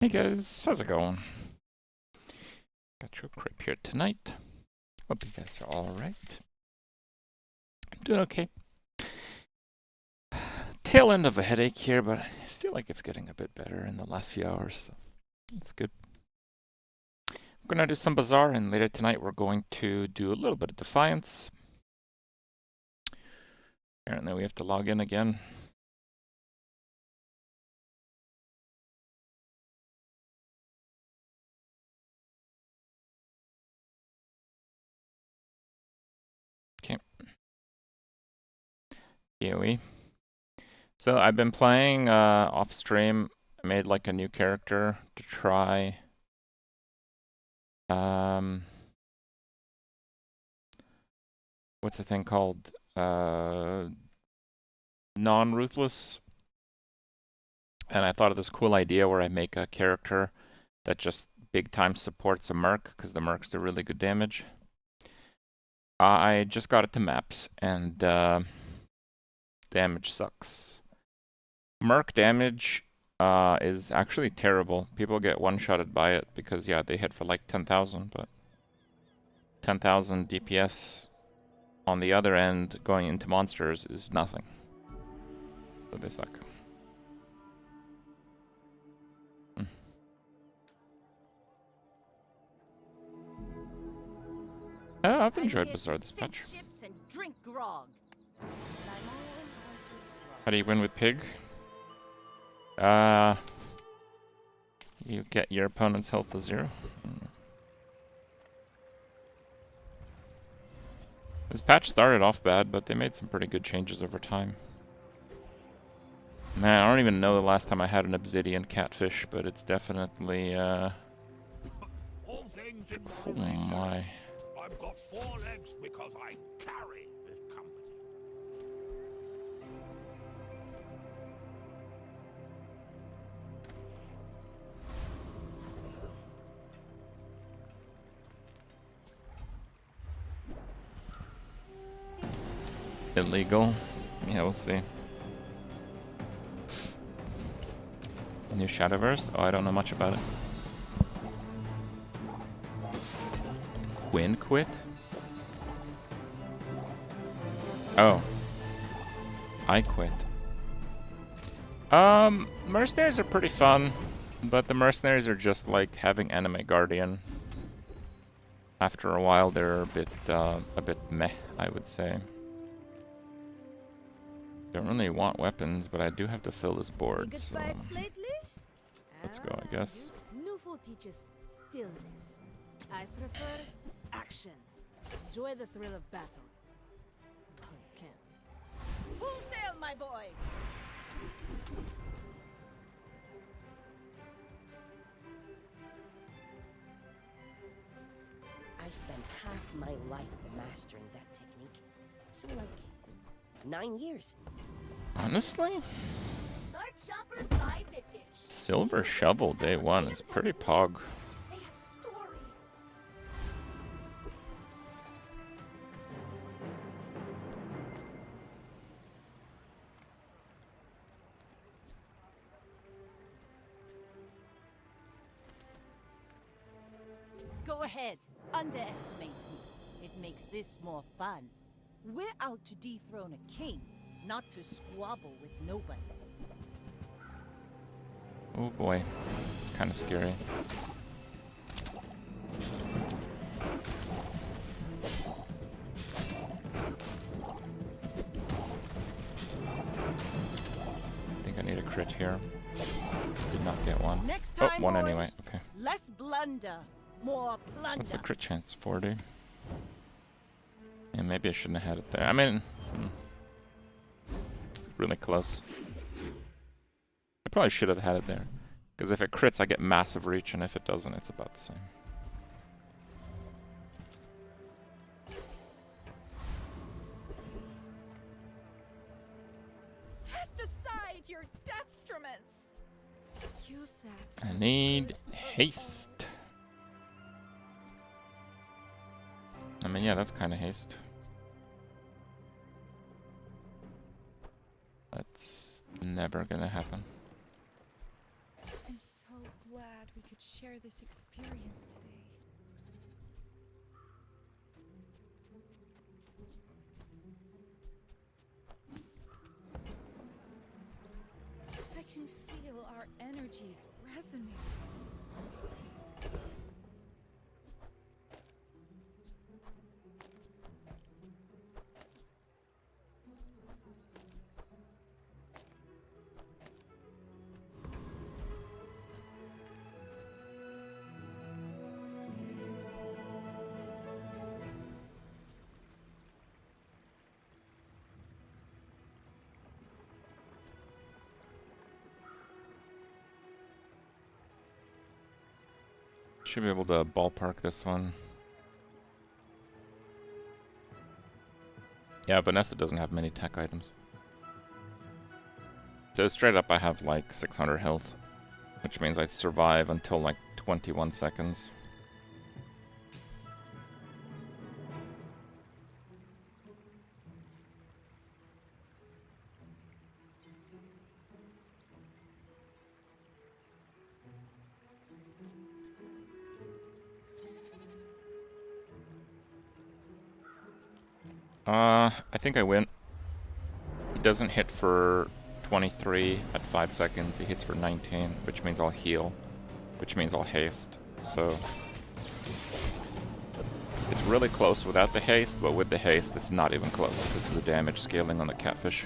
Hey guys, how's it going? Got you a crib here tonight. Hope you guys are alright. I'm doing okay. Tail end of a headache here, but I feel like it's getting a bit better in the last few hours, so it's good. I'm gonna do some Bazaar, and later tonight we're going to do a little bit of Dfiance. Apparently we have to log in again. Okay. Here we. So I've been playing off stream. I made like a new character to try. What's the thing called? Non-ruthless. And I thought of this cool idea where I make a character that just big time supports a merc, because the mercs do really good damage. I just got it to maps, and damage sucks. Merc damage is actually terrible. People get one-shotted by it because, yeah, they hit for like 10,000, but 10,000 DPS on the other end going into monsters is nothing. So they suck. I've enjoyed Bazaar this patch. How do you win with Pig? You get your opponent's health to 0. This patch started off bad, but they made some pretty good changes over time. Man, I don't even know the last time I had an obsidian catfish, but it's definitely, oh my. I've got 4 legs because I carry this company. Illegal. Yeah, we'll see. New Shadowverse? Oh, I don't know much about it. Quinn quit? Oh. I quit. Mercenaries are pretty fun, but the mercenaries are just like having Anime Guardian. After a while, they're a bit meh, I would say. Don't really want weapons, but I do have to fill this board, so let's go, I guess. Newport teaches stillness. I prefer action. Enjoy the thrill of battle. Okay. Full sail, my boy. I spent half my life mastering that technique. So like 9 years. Honestly? Start shoppers buy vintage. Silver Shovel Day 1 is pretty pog. They have stories. Go ahead, underestimate me. It makes this more fun. We're out to dethrone a king, not to squabble with nobody. Oh boy, it's kind of scary. I think I need a crit here. Did not get one. Next time, oh, one boys, anyway. Okay. Less blunder, more plunder. What's the crit chance? 40. Yeah, maybe I shouldn't have had it there. I mean, it's really close. I probably should have had it there. Because if it crits, I get massive reach, and if it doesn't, it's about the same. Cast aside your destruments. Use that. I need haste. I mean, yeah, that's kind of haste. That's never gonna happen. I'm so glad we could share this experience today. I can feel our energies resonating. Should be able to ballpark this one. Yeah, Vanessa doesn't have many tech items. So straight up I have like 600 health, which means I'd survive until like 21 seconds. I think I win. He doesn't hit for 23 at 5 seconds. He hits for 19, which means I'll heal, which means I'll haste. So it's really close without the haste, but with the haste, it's not even close because of the damage scaling on the catfish.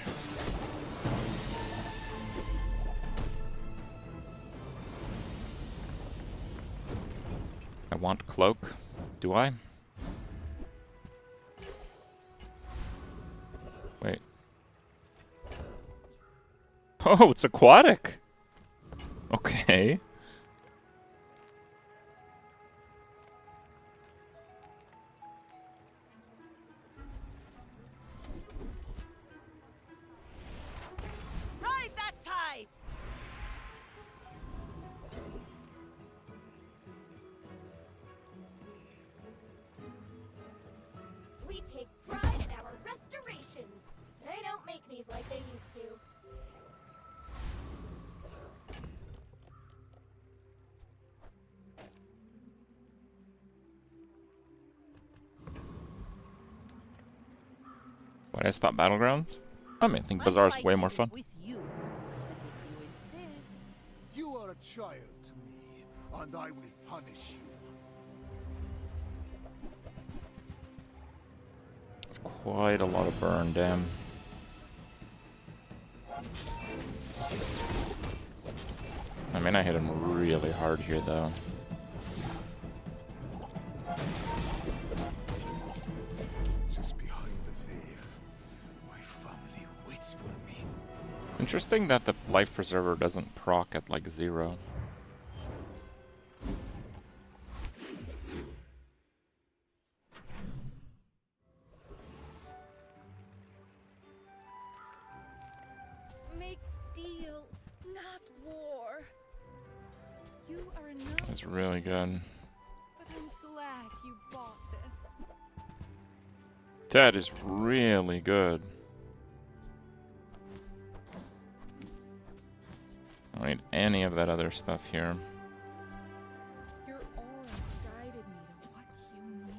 I want cloak. Do I? Wait. Oh, it's aquatic! Okay. Ride that tide! We take pride in our restorations. They don't make these like they used to. What, I thought Battlegrounds? I mean, I think Bazaar's way more fun. With you, but if you insist, You are a child to me, and I will punish you. It's quite a lot of burn, damn. I mean, I hit him really hard here, though. Just behind the veil, my family waits for me. Interesting that the life preserver doesn't proc at like 0. Make deals, not war. You are enough, That's really good. but I'm glad you bought this. That is really good. I don't need any of that other stuff here. Your aura guided me to what you needed.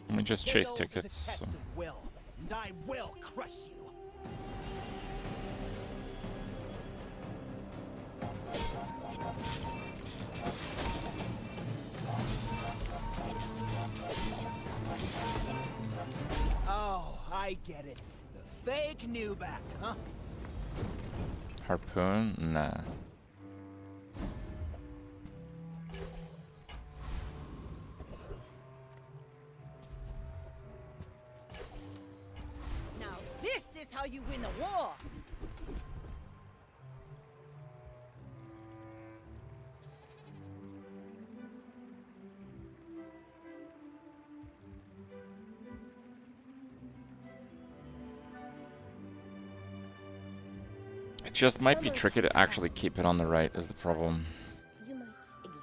Let me just chase Chaos is a tickets. test of will, and I will crush you. Oh, I get it. The fake noob act, huh? Harpoon? Nah. now this is how you win a war! It just might be tricky to actually keep it on the right is the problem.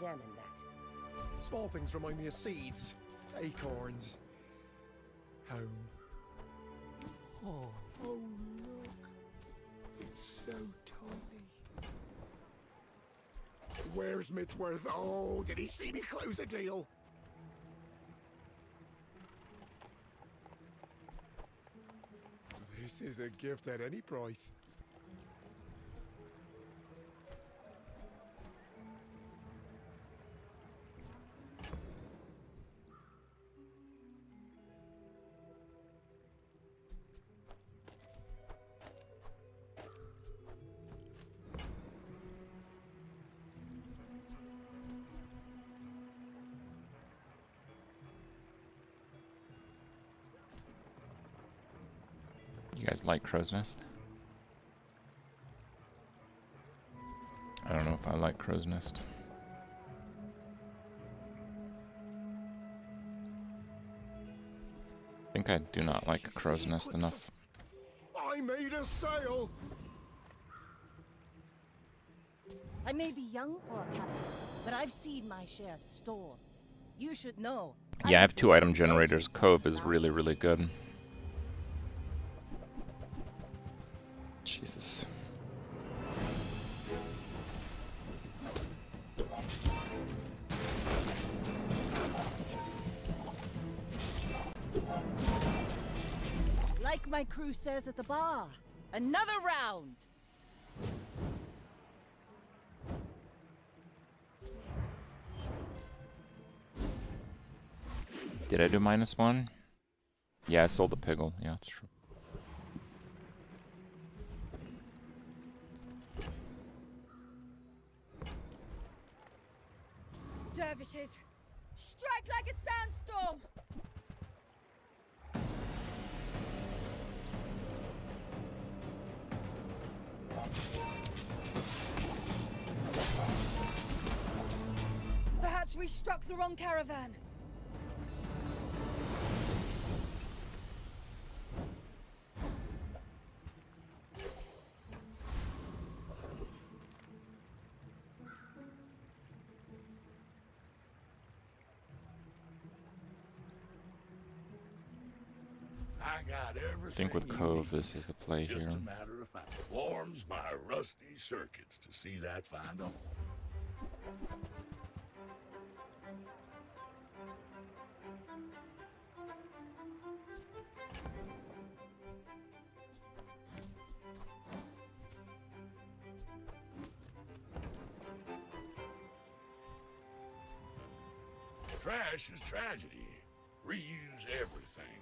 examine that. Small things remind me of seeds, acorns, home. Oh, look. It's so tiny. Where's Mitchworth? Oh, did he see me close a deal? This is a gift at any price. You guys like Crow's Nest? I don't know if I like Crow's Nest. I think I do not like Crow's Nest enough. I made a sale! I may be young for a captain, but I've seen my share of storms. You should know. Yeah, I have 2 item generators. Cove is really, really good. Jesus. Like my crew says at the bar, another round. Did I do -1? Yeah, I sold the Piggle. Yeah, it's true. Dervishes, strike like a sandstorm! Perhaps we struck the wrong caravan. I got everything. I think with you Cove, need. this is the play here. Just a matter of fact. Warms my rusty circuits to see that find out. Trash is tragedy. Reuse everything.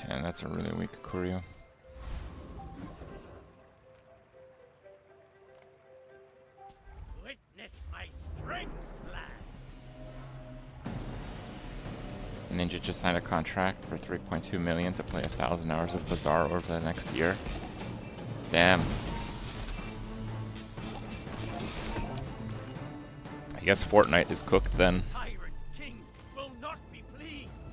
Damn, that's a really weak Courier. Witness my strength, lads. Ninja just signed a contract for 3.2 million to play 1,000 hours of Bazaar over the next year. Damn. I guess Fortnite is cooked then. Tyrant king will not be pleased.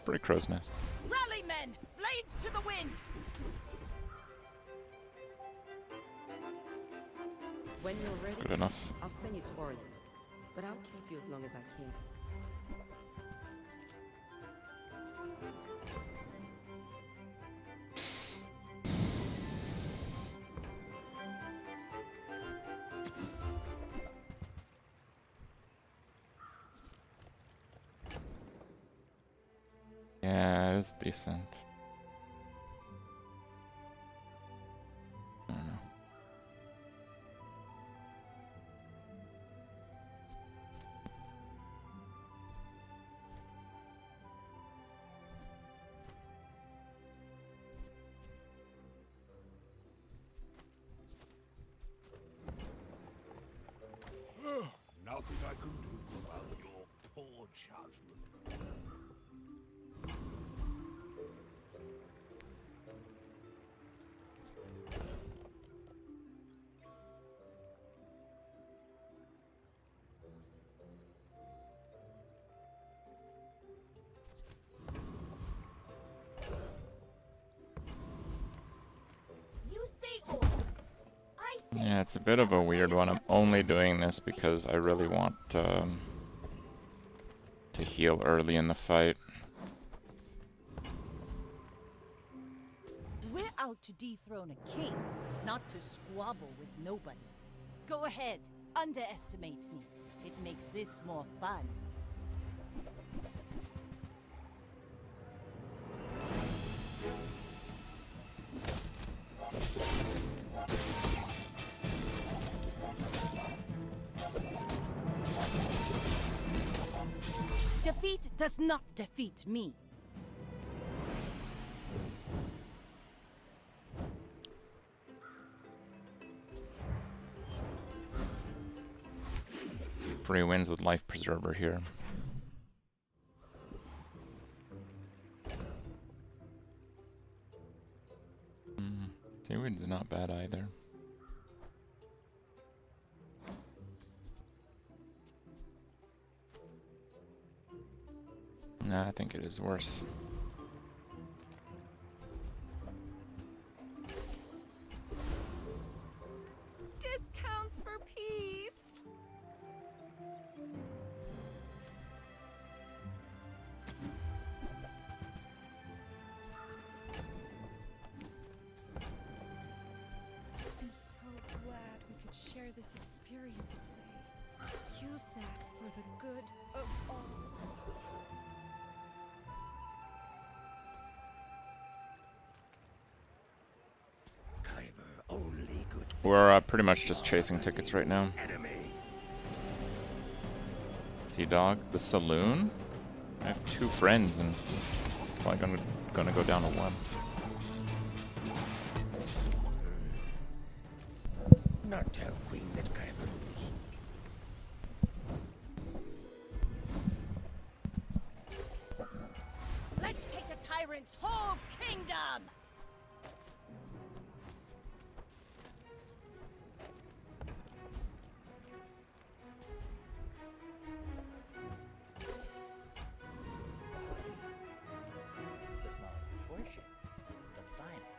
Pretty Crow's Nest. Rally, men! Blades to the wind! When you're ready, Good enough. I'll send you to Orlando. But I'll keep you as long as I can. Yeah, it's decent. I don't know. Nothing I can do about your poor judgment. it's a bit of a weird one. I'm only doing this because I really want to heal early in the fight. We're out to dethrone a king, not to squabble with nobodies. Go ahead, underestimate me. It makes this more fun. Defeat does not defeat me. Free wins with Life Preserver here. Seaweed's not bad either. Nah, I think it is worse. Discounts for peace. I'm so glad we could share this experience today. Use that for the good of all. We're pretty much just chasing tickets right now. Sea Dog, the saloon? I have 2 friends and probably gonna go down to 1. Not tell Queen that Kyver's. Let's take a tyrant's whole kingdom! The smaller proportions, the finer.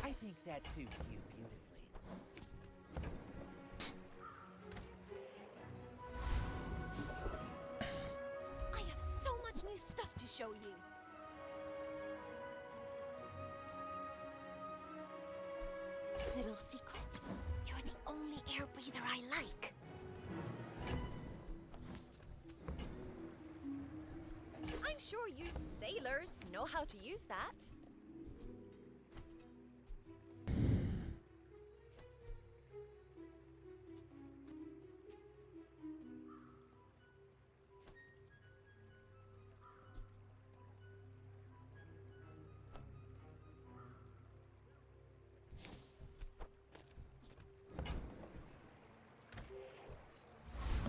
I think that suits you beautifully. I have so much new stuff to show you. Little secret. You're the only air breather I like. I'm sure you sailors know how to use that.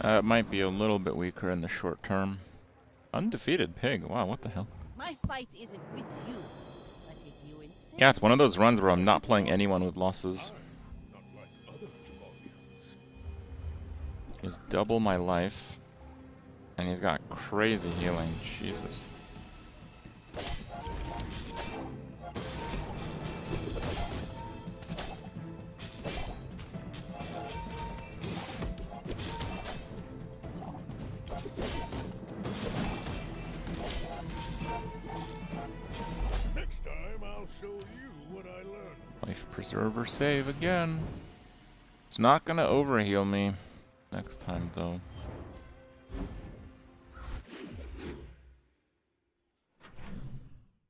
It might be a little bit weaker in the short term. Undefeated pig. Wow, what the hell? My fight isn't with you, but if you insist... Yeah, it's one of those runs where I'm not playing anyone with losses. Not like other Jamalians. He's double my life. And he's got crazy healing. Jesus. Next time I'll show you what I learned. Life Preserver save again. It's not gonna overheal me next time though.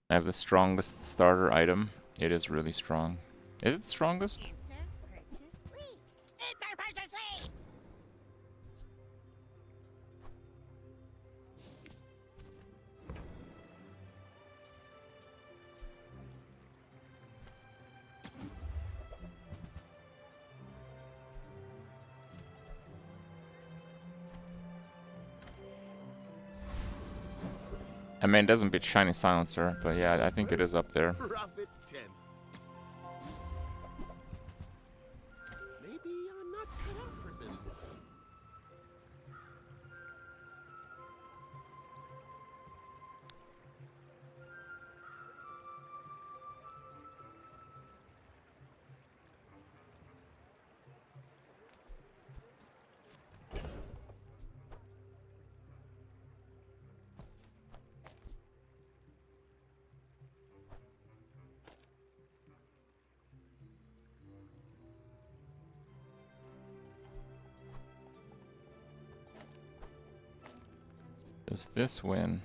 I have the strongest starter item. It is really strong. Is it strongest? I mean, it doesn't beat Shiny Silencer, but yeah, I think it is up there. Profit 10. Maybe I'm not cut out for business. Does this win?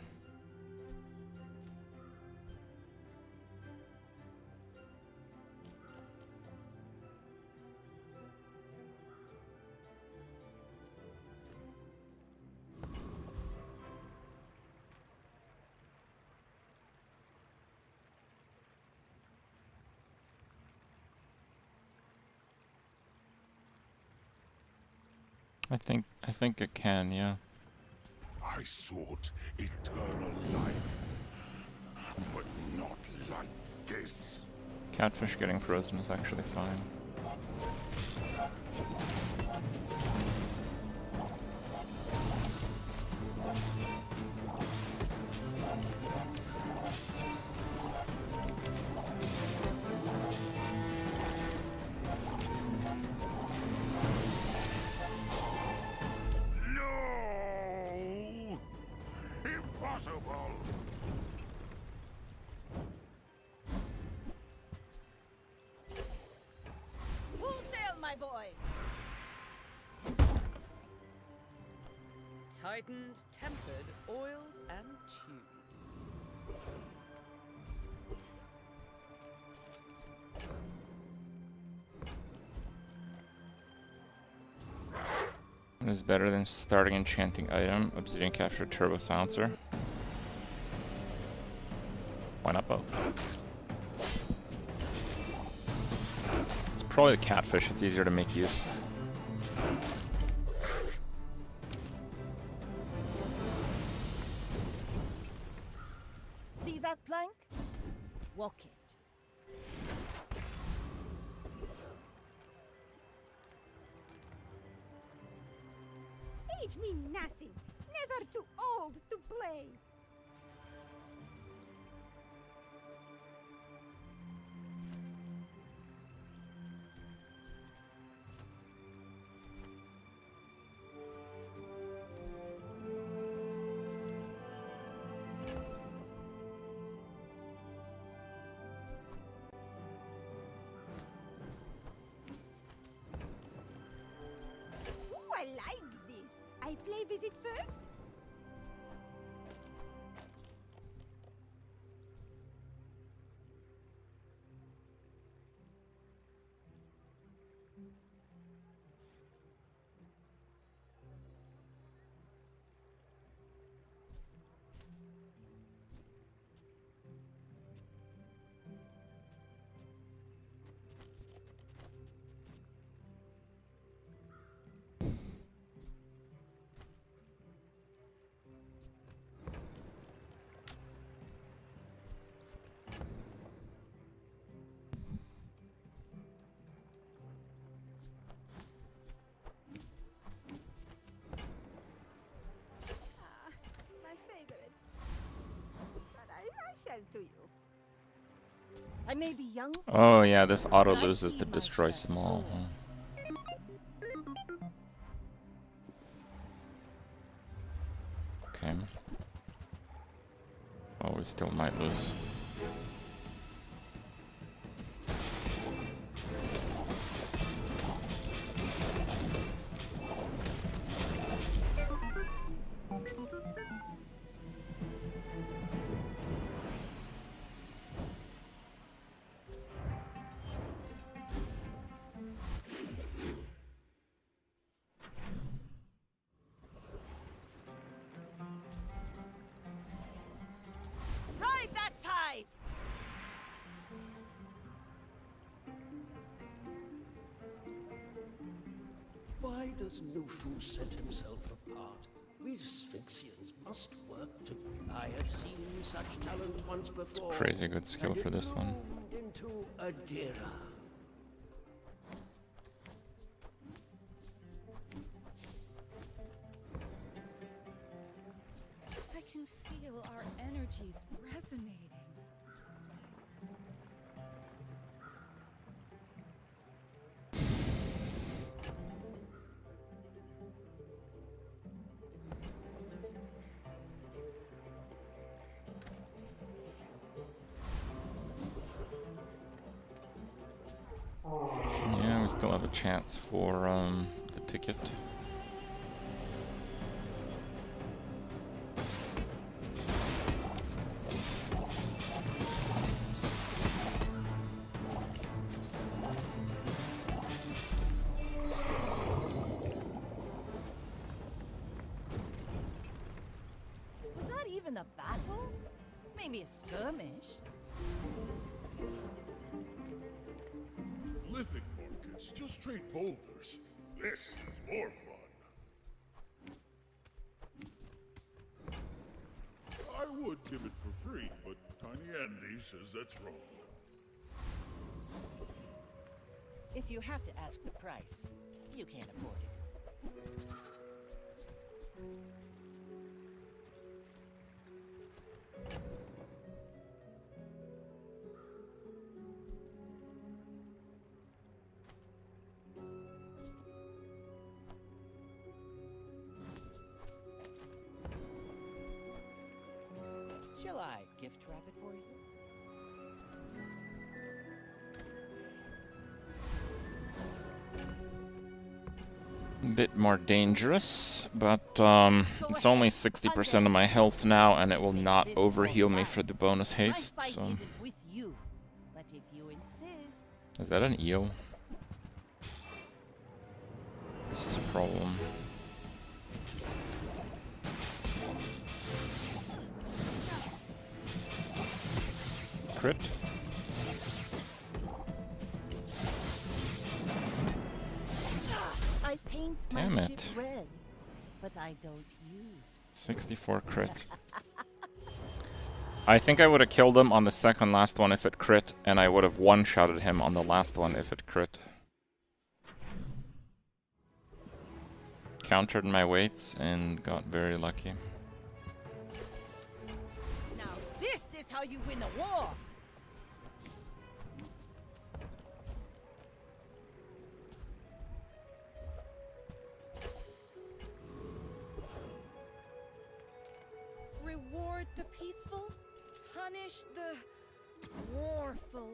I think it can, yeah. I sought eternal life, but not like this. Catfish getting frozen is actually fine. No! Impossible! Full sail, my boys! Tightened, tempered, oiled, and tuned. It is better than starting enchanting item, obsidian capture, turbo silencer. Why not both? It's probably the catfish, it's easier to make use. See that plank? Walk it. Age me nothing. Never too old to play. Ooh, I like this. I play visit first. My favorite. But I sell to you. I may be young. Oh yeah, this auto but I loses see to my destroy fair small. scores. Okay. Oh, we still might lose. Ride that tide! Why does Newport set himself apart? We Sphinxians must work together. I have seen such talent once before. Crazy good skill and for it this one. bloomed into Adira. I can feel our energies resonating. Yeah, we still have a chance for the ticket. Maybe a skirmish. Lithic markets, just straight boulders. This is more fun. I would give it for free, but Tiny Andy says that's wrong. If you have to ask the price, you can't afford it. Shall I gift wrap it for you? A bit more dangerous, but it's only 60% of my health now, and it will not overheal me for the bonus haste, so... Is that an eel? This is a problem. Crit? I paint Damn my it. ship red, but I don't use. 64 crit. I think I would have killed him on the second last one if it crit, and I would have one-shotted him on the last one if it crit. Countered my weights and got very lucky. Now this is how you win a war. Reward the peaceful, punish the warful.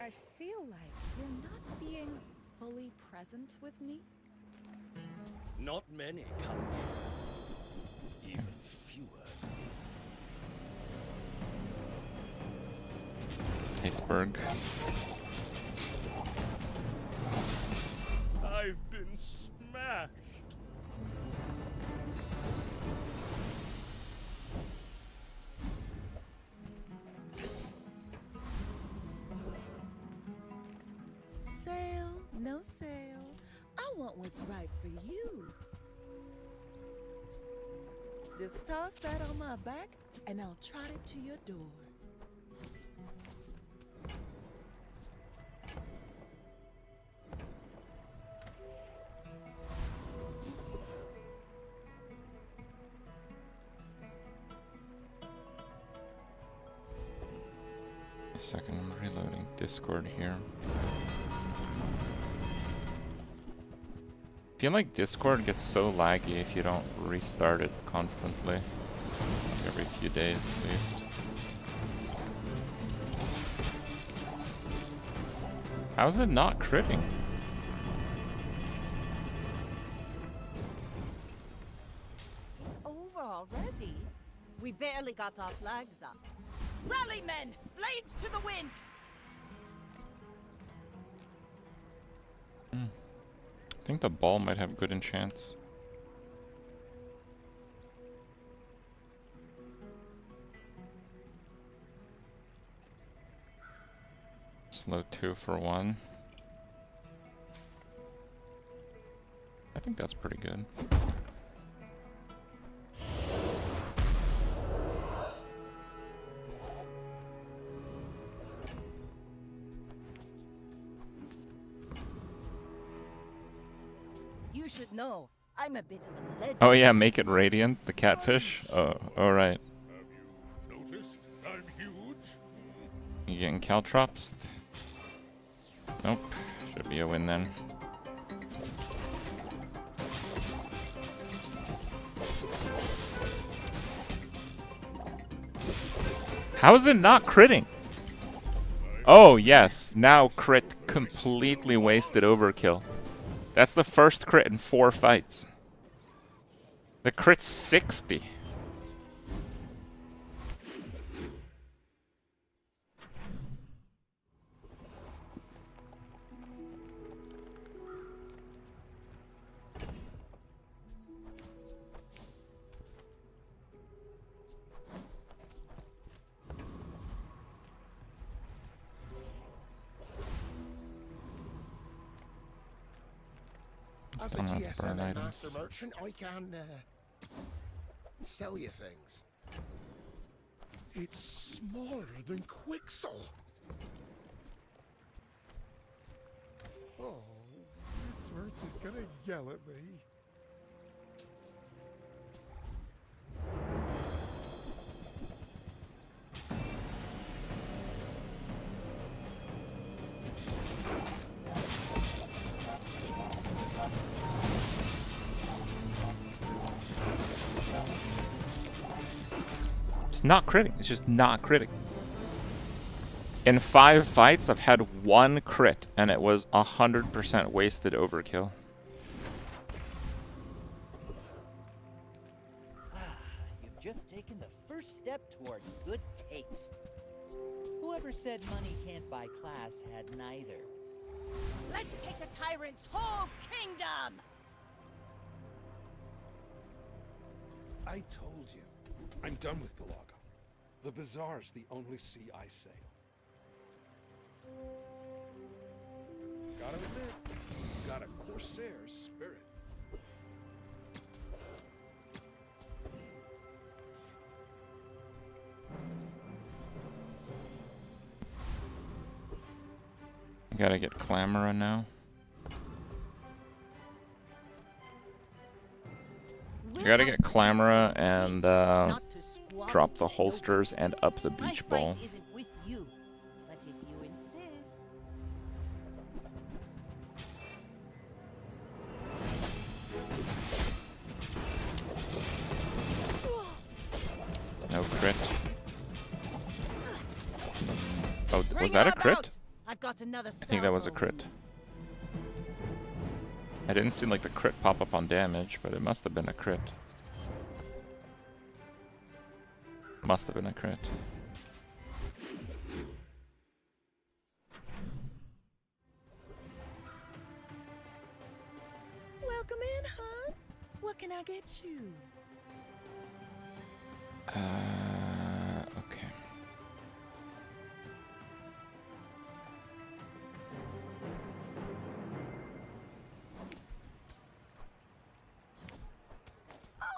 I feel like you're not being fully present with me. Not many come here. Even fewer. Iceberg. I've been smashed. Sail, no sail. I want what's right for you. Just toss that on my back, and I'll trot it to your door. Second, I'm reloading Discord here. I feel like Discord gets so laggy if you don't restart it constantly. Like every few days at least. How's it not critting? It's over already. We barely got our flags up. Rally, men! Blades to the wind! I think the ball might have good enchants. Slow 2 for 1. I think that's pretty good. You should know, I'm a bit of a legend. Oh yeah, make it radiant, the catfish. Oh, alright. Have you noticed I'm huge? You getting caltrops? Nope. Should be a win then. How is it not critting? Oh yes, now crit completely wasted overkill. That's the first crit in 4 fights. The crit's 60. As a don't have to burn GSM and master items. merchant, I can sell you things. It's smaller than Quixel. Oh, Wordsworth is gonna yell at me. It's not critting. It's just not critting. In 5 fights, I've had 1 crit, and it was 100% wasted overkill. You've just taken the first step toward good taste. Whoever said money can't buy class had neither. Let's take the tyrant's whole kingdom! I told you. I'm done with Balaga. The Bazaar's the only sea I sail. Gotta admit, you got a Corsair's spirit. I gotta get Clamora now. I gotta get Clamora and drop the holsters and up the beach ball. Isn't with you, but if you insist. No crit. Oh, was that a crit? I've got another I think that was a crit. I didn't see like the crit pop up on damage, but it must have been a crit. Must have been a crit. Welcome in, hon. What can I get you? Okay.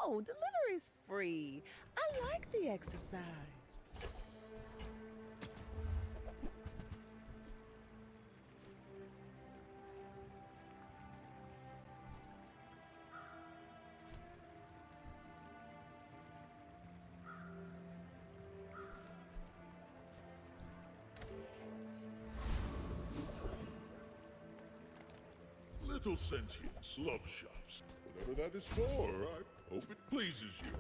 Oh, delivery's free. I like the exercise. Little sentient slub shops. Whatever that is for, I hope it pleases you.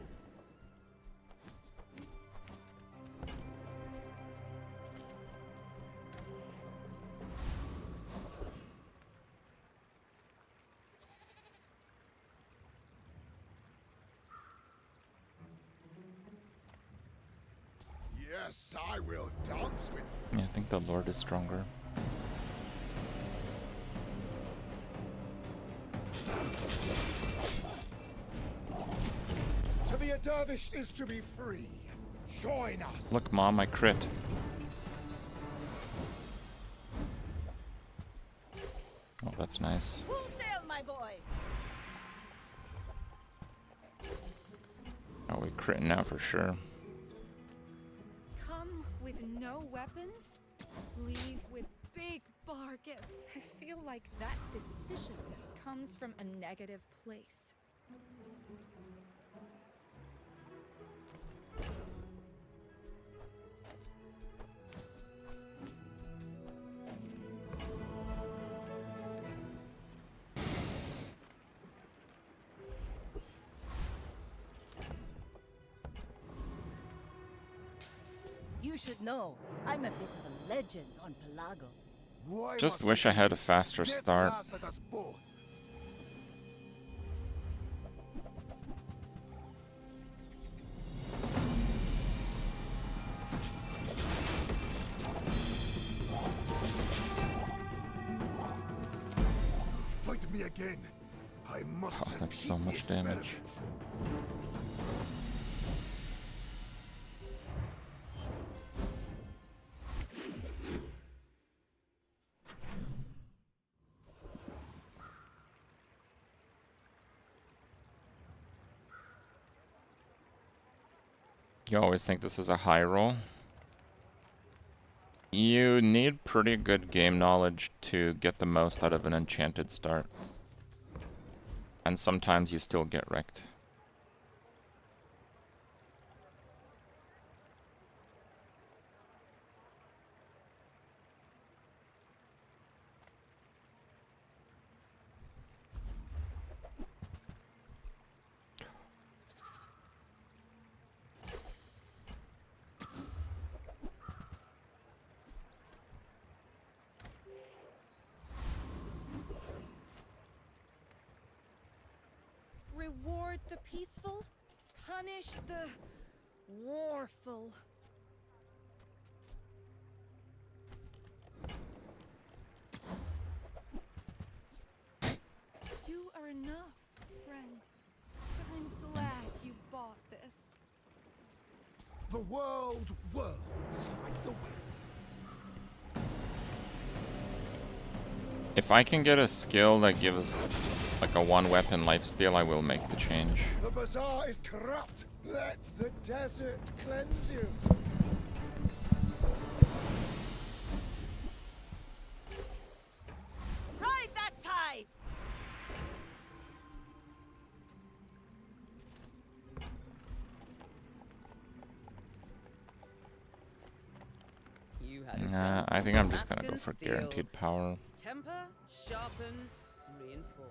Yes, I will dance with you. Yeah, I think the Lord is stronger. To be a dervish is to be free. Join us. Look, Mom, I crit. Oh, that's nice. Full sail, my boy. Oh, we crit now for sure. Come with no weapons, leave with big bargain. I feel like that decision comes from a negative place. You should know, I'm a bit of a legend on Pelago. Why Just must wish I had a these faster dead start. lads at us both? Fight me again. I must Oh, that's so repeat the much damage. experiment. You always think this is a high roll. You need pretty good game knowledge to get the most out of an enchanted start. And sometimes you still get wrecked. Reward the peaceful, punish the warful. You are enough, friend. But I'm glad you bought this. The world whirls like the wind. If I can get a skill that gives like a one weapon lifesteal, I will make the change. The Bazaar is corrupt. Let the desert cleanse you. Ride that tide! You had a Nah, chance I to think I'm just gonna mask go and for steal. guaranteed power. Temper, sharpen, reinforce.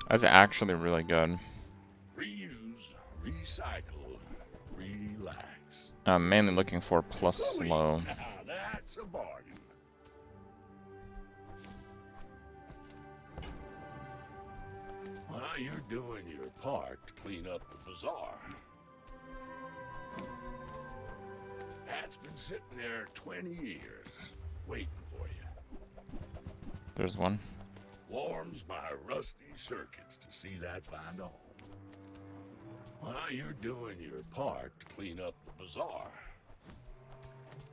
That's actually really good. Reuse, recycle, relax. I'm mainly looking for plus slow. Now that's a bargain. Well, you're doing your part to clean up the bazaar. That's been sitting there 20 years, waiting for you. There's one. Warms my rusty circuits to see that find a home. Well, you're doing your part to clean up the bazaar.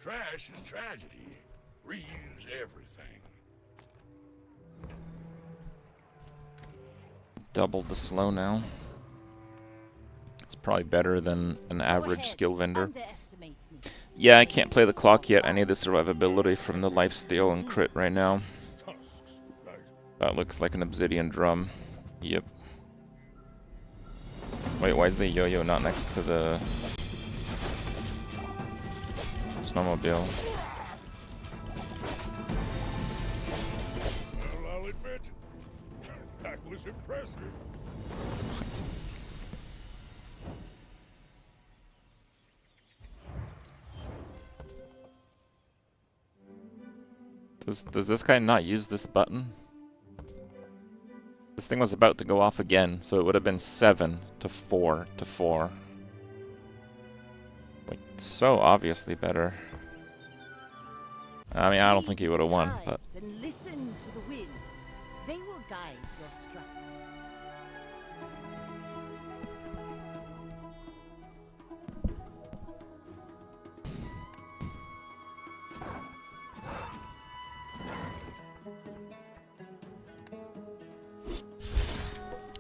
Trash is tragedy. Reuse everything. Double the slow now. It's probably better than an average skill vendor. Underestimate me. Yeah, I can't play the clock yet. I need the survivability from the lifesteal and crit right now. That looks like an obsidian drum. Yep. Wait, why is the yo-yo not next to the snowmobile? Well, I'll admit, that was impressive. Does this guy not use this button? This thing was about to go off again, so it would have been 7 to 4 to 4. Like, so obviously better. I mean, I don't think he would have won, but... And listen to the wind. They will guide your strikes.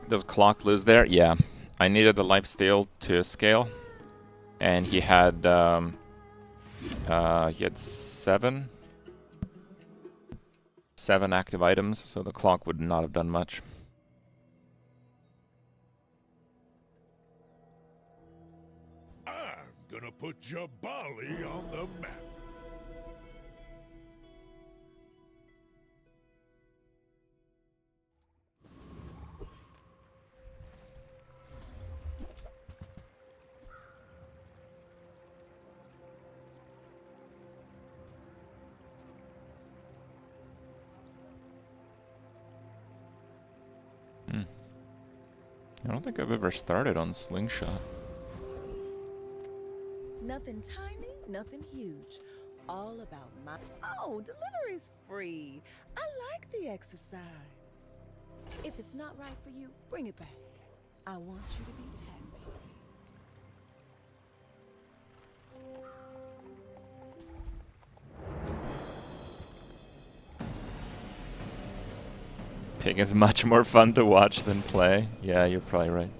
Does Clock lose there? Yeah. I needed the lifesteal to scale. And he had 7 active items, so the Clock would not have done much. I'm gonna put Jabali on the map. I don't think I've ever started on Slingshot. Nothing tiny, nothing huge. All about my... Oh, delivery's free. I like the exercise. If it's not right for you, bring it back. I want you to be happy. Pig is much more fun to watch than play. Yeah, you're probably right.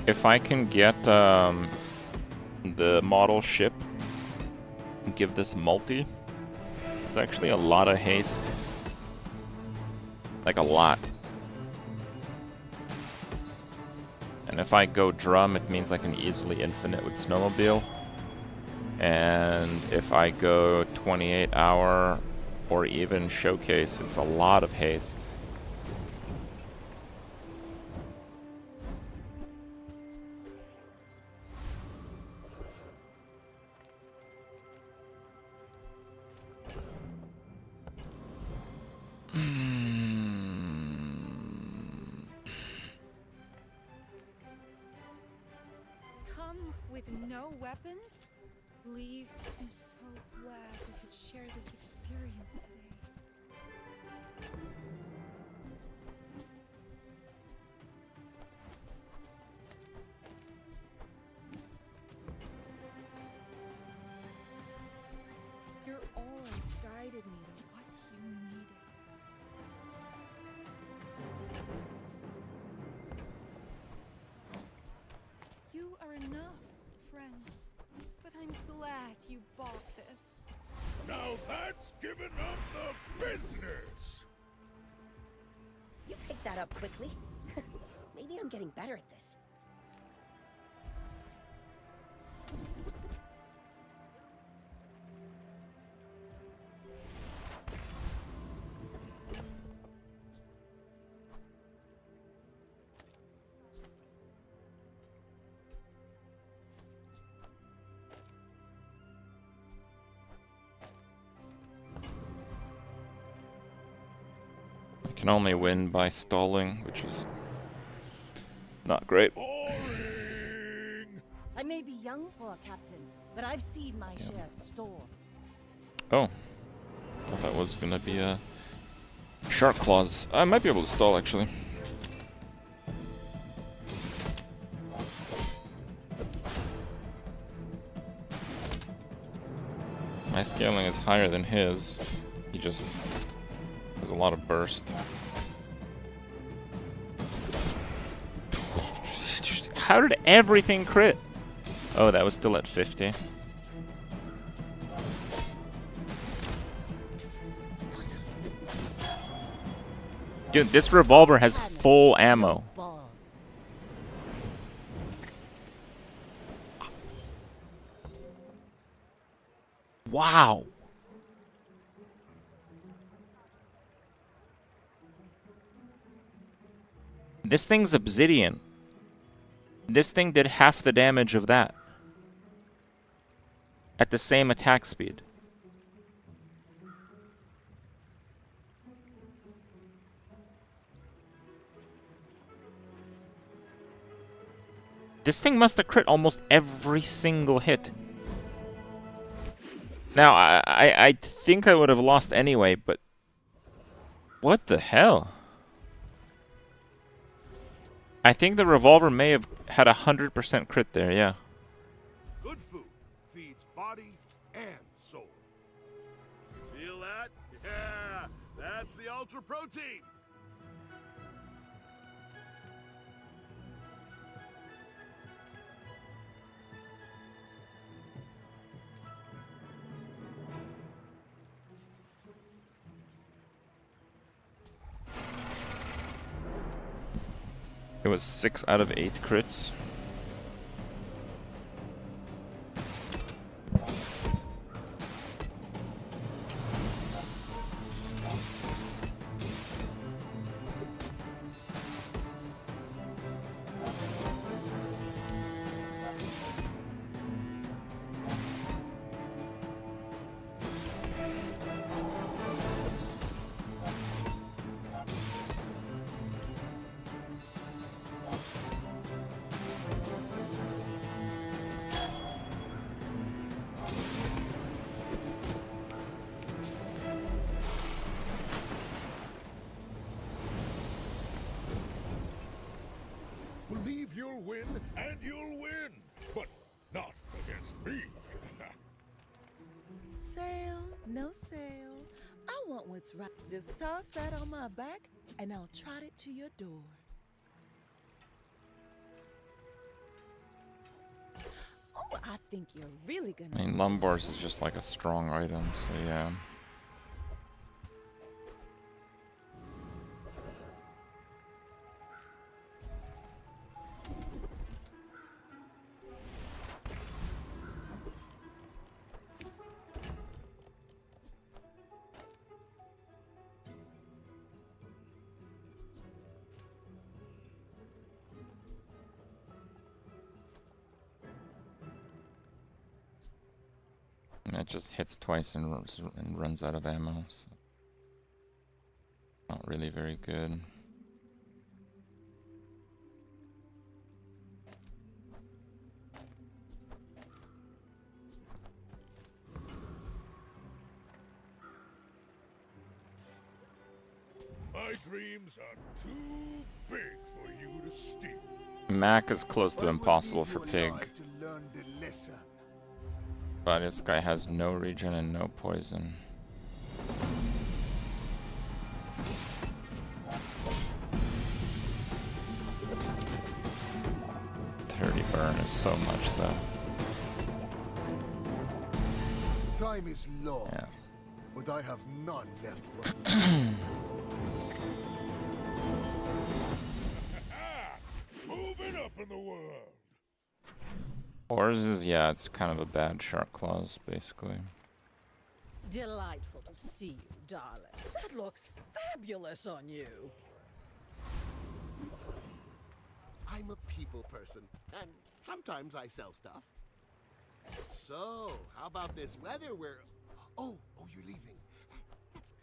If I can get the model ship and give this multi, it's actually a lot of haste. Like a lot. And if I go drum, it means I can easily infinite with snowmobile. And if I go 28 hour or even showcase, it's a lot of haste. No weapons? Leave. I'm so glad we could share this experience today. Your aura guided me to what you needed. You are enough, friend. But I'm glad you bought this. Now that's giving up the business! You picked that up quickly. Maybe I'm getting better at this. I can only win by stalling, which is not great. I may be young for a captain, but I've seen my share of storms. Oh. Thought that was gonna be a shark claws. I might be able to stall actually. My scaling is higher than his. He just has a lot of burst. How did everything crit? Oh, that was still at 50. Dude, this revolver has full ammo. Wow. This thing's obsidian. This thing did half the damage of that. At the same attack speed. This thing must have crit almost every single hit. Now, I think I would have lost anyway, but... What the hell? I think the revolver may have had 100% crit there, yeah. Good food feeds body and soul. Feel that? Yeah, that's the ultra protein. It was 6 out of 8 crits. Well, I want what's right. Just toss that on my back, and I'll trot it to your door. Oh, I think you're really gonna... I mean, Lumbars is just like a strong item, so yeah. And it just hits twice and runs out of ammo, so not really very good. My dreams are too big for you to steal. Mac is close to impossible for Pig. But this guy has no regen and no poison. Burn is so much though. Time is long, yeah. But I have none left for me. Moving up in the world. Ours is, yeah, it's kind of a bad shark claws, basically. Delightful to see you, darling. That looks fabulous on you. I'm a people person, and sometimes I sell stuff. So, how about this weather where... Oh, you're leaving. That's good.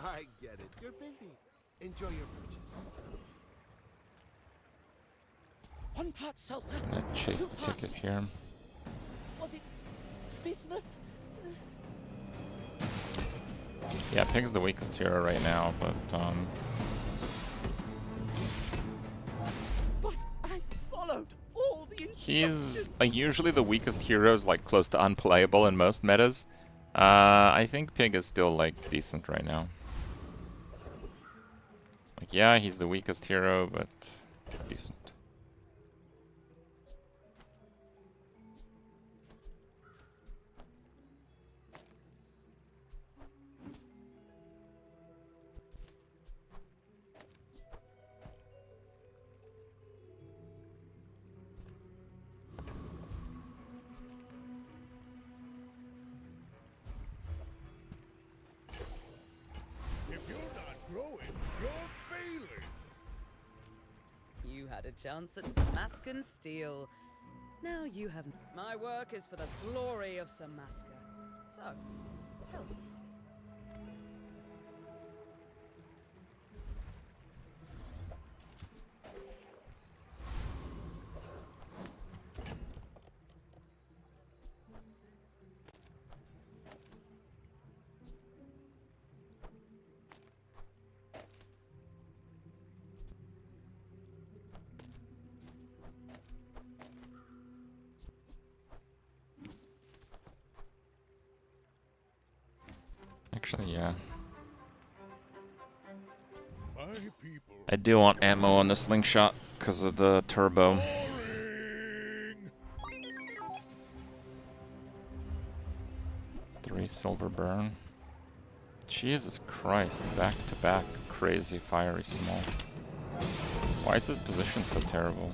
I get it. You're busy. Enjoy your purchase. One part sulfur. I'm gonna chase the ticket here. Was it bismuth? Yeah, Pig's the weakest hero right now, but But I followed all the he's usually the weakest hero is like close to unplayable in most metas. I think Pig is still like decent right now. Like, yeah, he's the weakest hero, but decent. You had a chance at Samaska and Steel. Now you have... My work is for the glory of Samaska. So, tells me. Actually, yeah. My people. I do want ammo on the slingshot because of the turbo. 3 silver burn. Jesus Christ, back to back, crazy fiery small. Why is his position so terrible?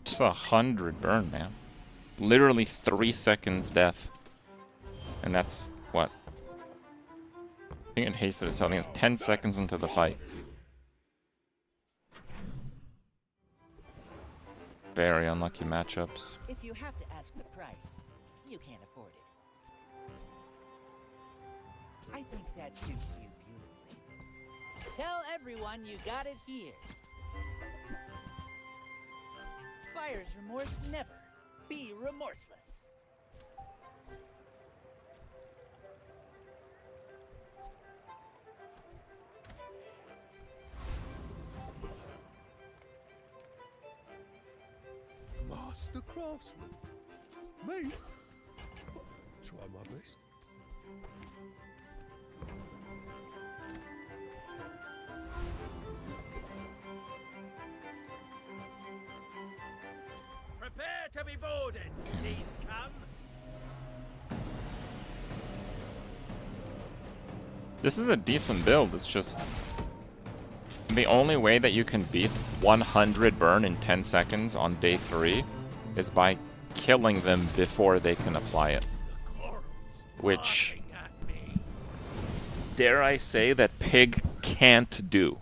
It's 100 burn, man. Literally 3 seconds death. And that's what? I think it hasted itself. I think it's 10 seconds into the fight. Very unlucky matchups. If you have to ask the price, you can't afford it. I That suits you beautifully. Tell everyone you got it here. Buyer's remorse never. Be remorseless. Master craftsman. Me? Try my best. Prepare to be boarded, sea scum! This is a decent build. It's just the only way that you can beat 100 burn in 10 seconds on day 3 is by killing them before they can apply it. Which, dare I say, that Pig can't do.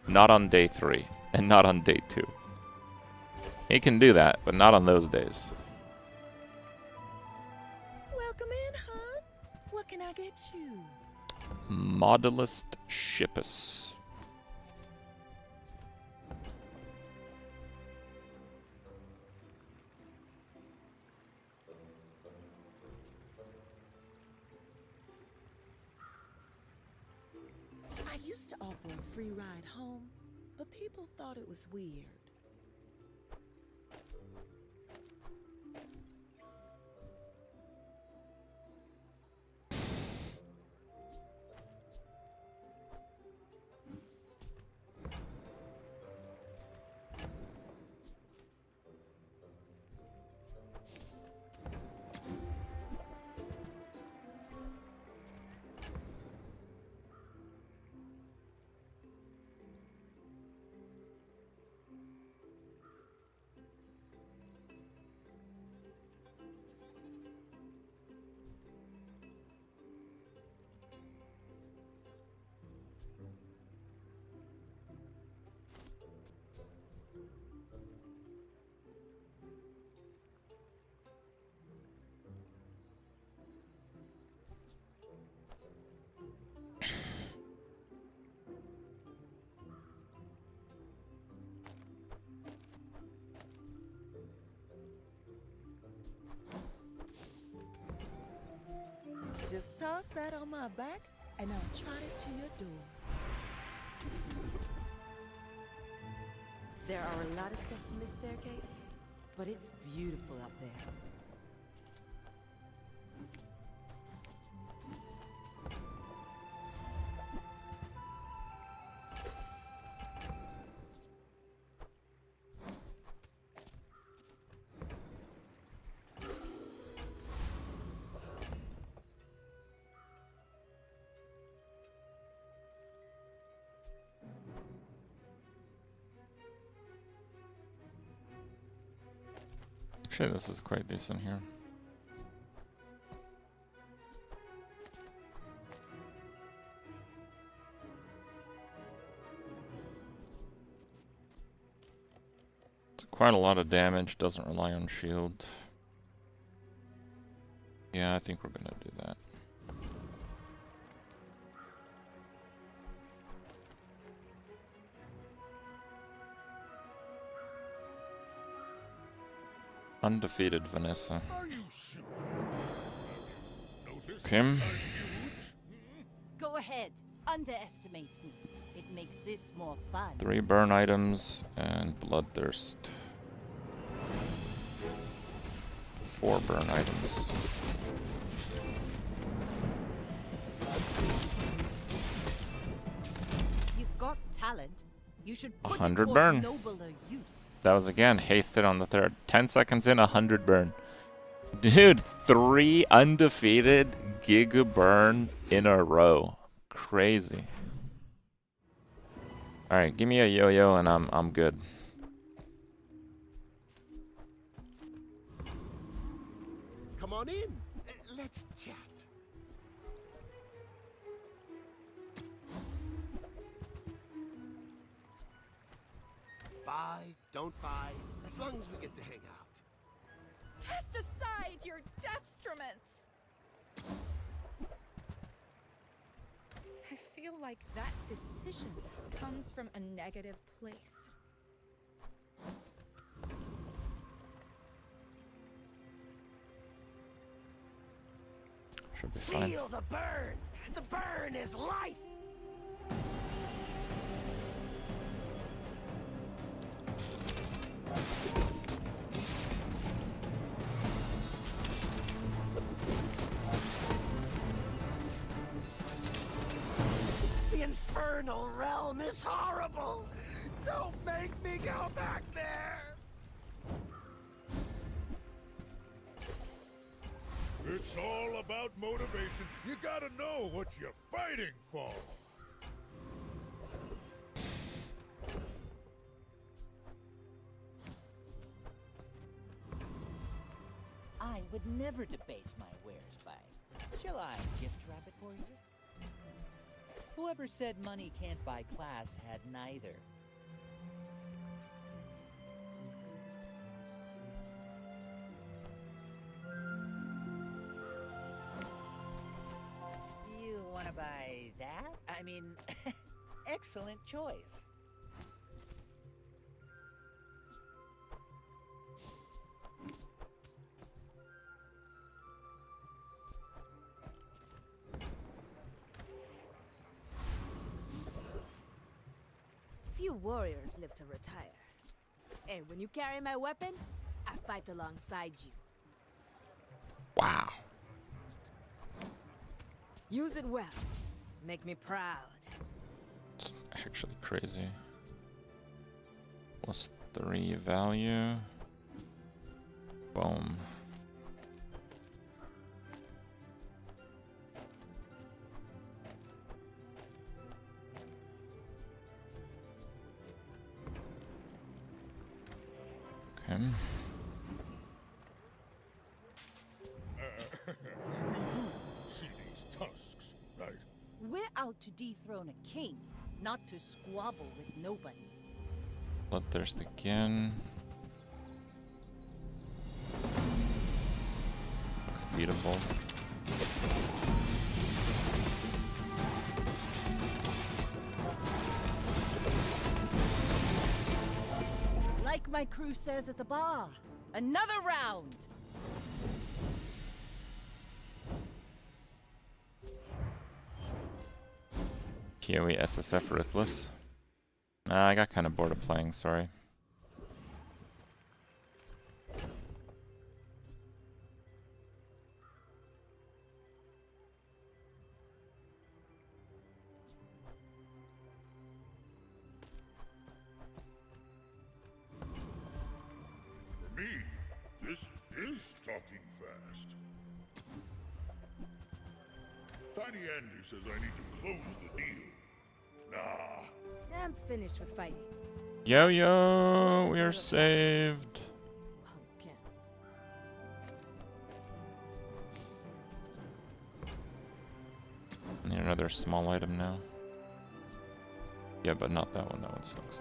Not on day 3, and not on day 2. He can do that, but not on those days. Welcome in, hon. What can I get you? Modulist Shippus. I used to offer a free ride home, but people thought it was weird. Just toss that on my back, and I'll trot it to your door. There are a lot of steps in this staircase, but it's beautiful up there. Actually, this is quite decent here. It's quite a lot of damage, doesn't rely on shield. Yeah, I think we're gonna do that. Undefeated Vanessa. Kim. Go ahead. Underestimate me. It makes this more fun. 3 burn items and Bloodthirst. 4 burn items. You've got talent. You should put 100 it toward burn. nobler use. That was again hasted on the 3rd. 10 seconds in, 100 burn. Dude, 3 undefeated giga burn in a row. Crazy. Alright, give me a yo-yo and I'm good. Come on in. Let's chat. Buy, don't buy, as long as we get to hang out. Cast aside your deathstruments! I feel like that decision comes from a negative place. Should be fine. Feel the burn! The burn is life! The infernal realm is horrible! Don't make me go back there! It's all about motivation. You gotta know what you're fighting for. I would never debase my wares by... Shall I gift wrap it for you? Whoever said money can't buy class had neither. You wanna buy that? I mean, excellent choice. Few warriors live to retire. And when you carry my weapon, I fight alongside you. Wow. Use it well. Make me proud. It's actually crazy. +3 value. Boom. Okay. You do see these tusks, right? We're out to dethrone a king, not to squabble with nobodies. Bloodthirst again. Looks beatable. Like my crew says at the bar, another round! PoE SSF Ruthless. Nah, I got kind of bored of playing, sorry. For me, this is talking fast. Tiny Andy says I need to close the deal. Nah. I'm finished with fighting. Yo yo, we are saved. Okay. Need another small item now. Yeah, but not that one. That one sucks.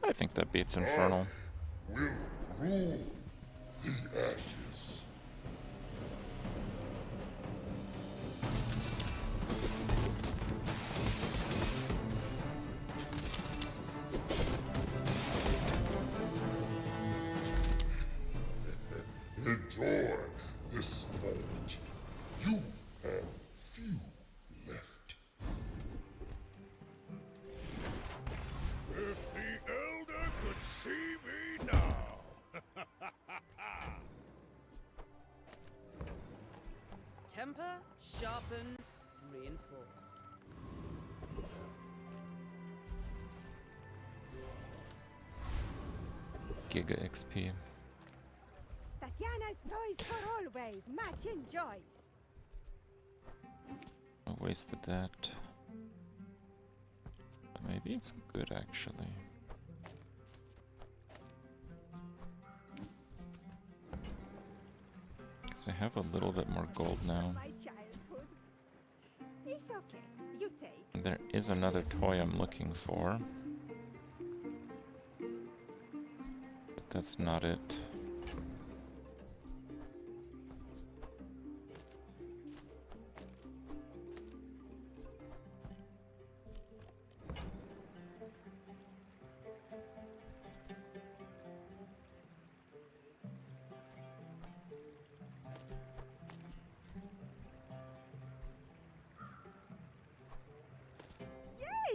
I think that beats Infernal. Will rule the ashes. Enjoy this moment. You have few left. If the Elder could see me now. Temper, sharpen, reinforce. Giga XP. Tatiana's toys for always. Match enjoys. I wasted that. Maybe it's good actually. Because I have a little bit more gold now. My childhood. It's okay. You take. There is another toy I'm looking for. But that's not it.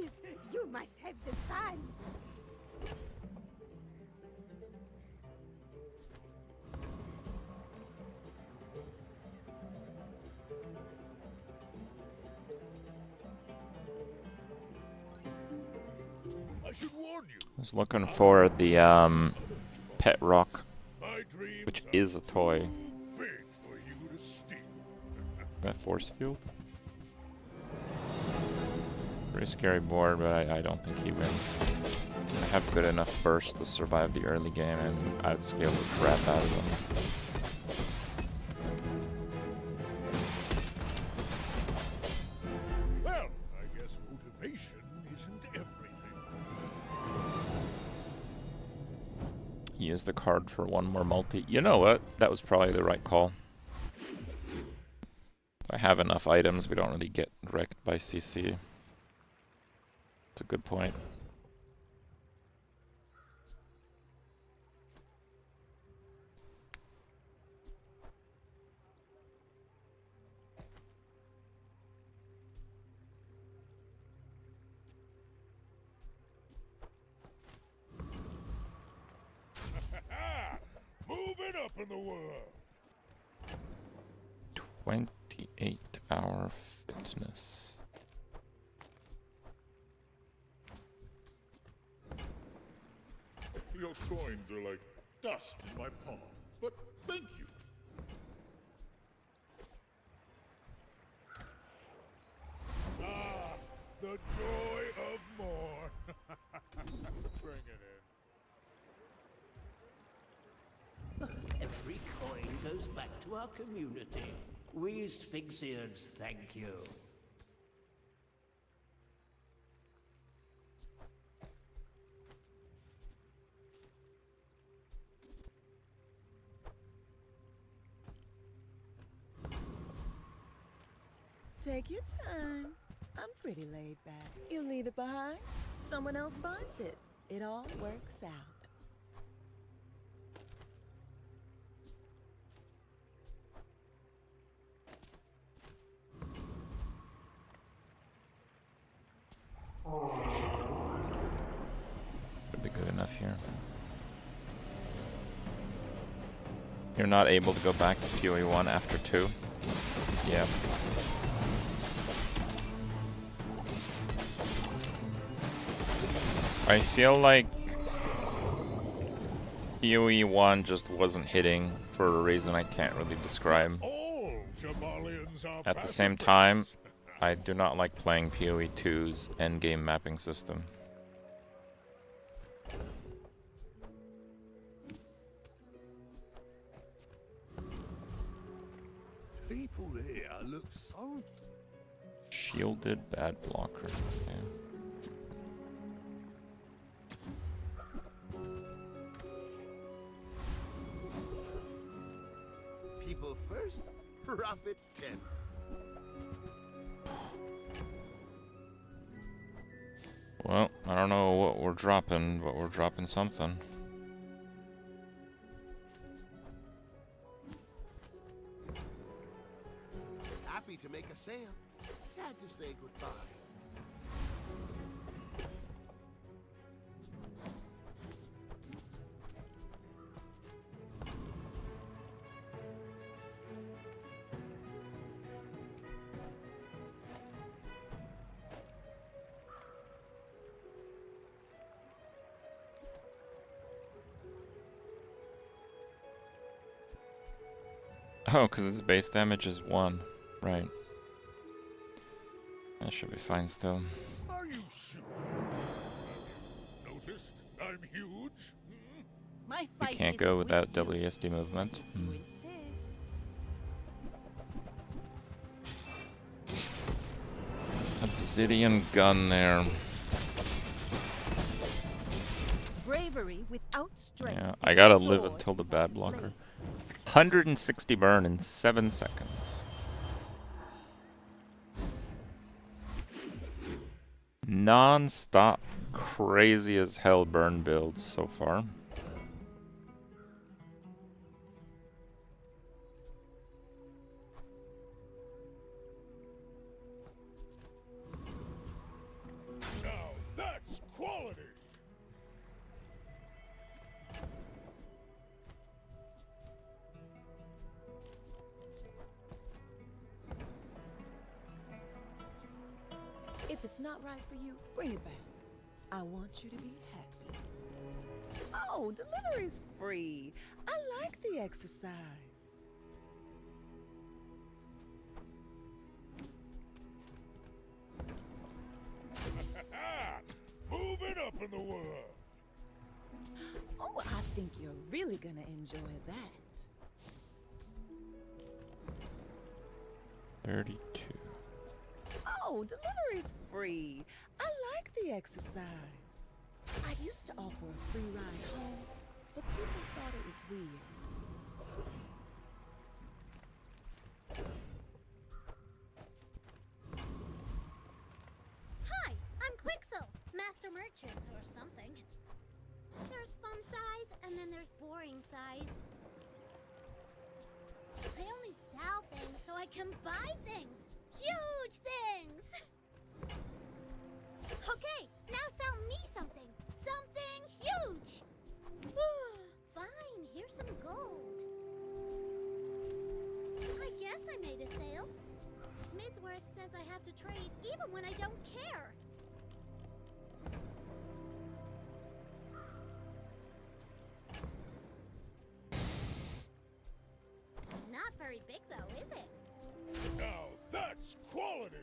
Yes, you must have the fun. I should warn you. I was looking for the pet rock, which is a toy. Big for you to steal. That force field. Pretty scary board, but I don't think he wins. I have good enough burst to survive the early game and outscale the crap out of him. Well, I guess motivation isn't everything. He used the card for one more multi. You know what? That was probably the right call. I have enough items, we don't really get wrecked by CC. It's a good point. Moving up in the world. 28-hour fitness. Your coins are like dust in my palm, but thank you. Ah, the joy of more. Bring it in. Every coin goes back to our community. We Sphinxians thank you. Take your time. I'm pretty laid back. You leave it behind, someone else finds it. It all works out. Should be good enough here. You're not able to go back to PoE 1 after 2? Yeah. I feel like PoE 1 just wasn't hitting for a reason I can't really describe. At the same time, I do not like playing PoE 2's endgame mapping system. People here look so... Shielded bad blocker. Okay. People first, profit 10. Well, I don't know what we're dropping, but we're dropping something. Happy to make a sale. Sad to say goodbye. Oh, because its base damage is 1. Right. That should be fine still. Are you sure? Have you noticed I'm huge? Hmm? My You fight can't isn't go with that you. WSD movement. You insist. Obsidian gun there. Bravery without strength. Yeah, is I a gotta live sword until the without bad blocker. blade. 160 burn in 7 seconds. Non-stop, crazy as hell burn builds so far. Now that's quality. If it's not right for you, bring it back. I want you to be happy. Oh, delivery's free. I like the exercise. Moving up in the world. Oh, I think you're really gonna enjoy that. 32. Oh, delivery's free. I like the exercise. I used to offer a free ride home, but people thought it was weird. Hi, I'm Quixel, Master Merchant or something. There's fun size, and then there's boring size. I only sell things so I can buy things. Huge things! Okay, now sell me something. Something huge! Fine, here's some gold. I guess I made a sale. Midsworth says I have to trade even when I don't care. Not very big though, is it? Now that's quality.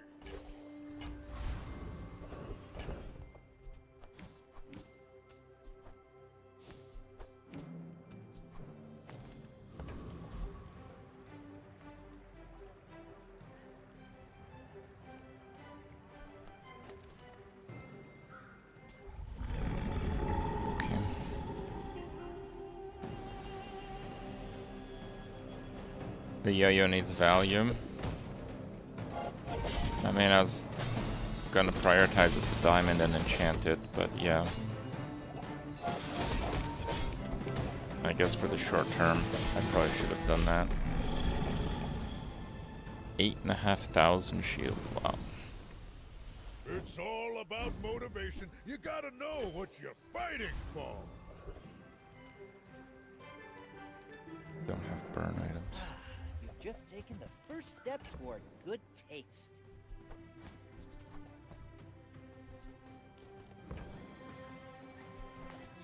Okay. The yo-yo needs value. I mean, I was gonna prioritize it to diamond and enchant it, but yeah. I guess for the short term, I probably should have done that. 8,500 shield, wow. It's all about motivation. You gotta know what you're fighting for. Don't have burn items. You've just taken the first step toward good taste.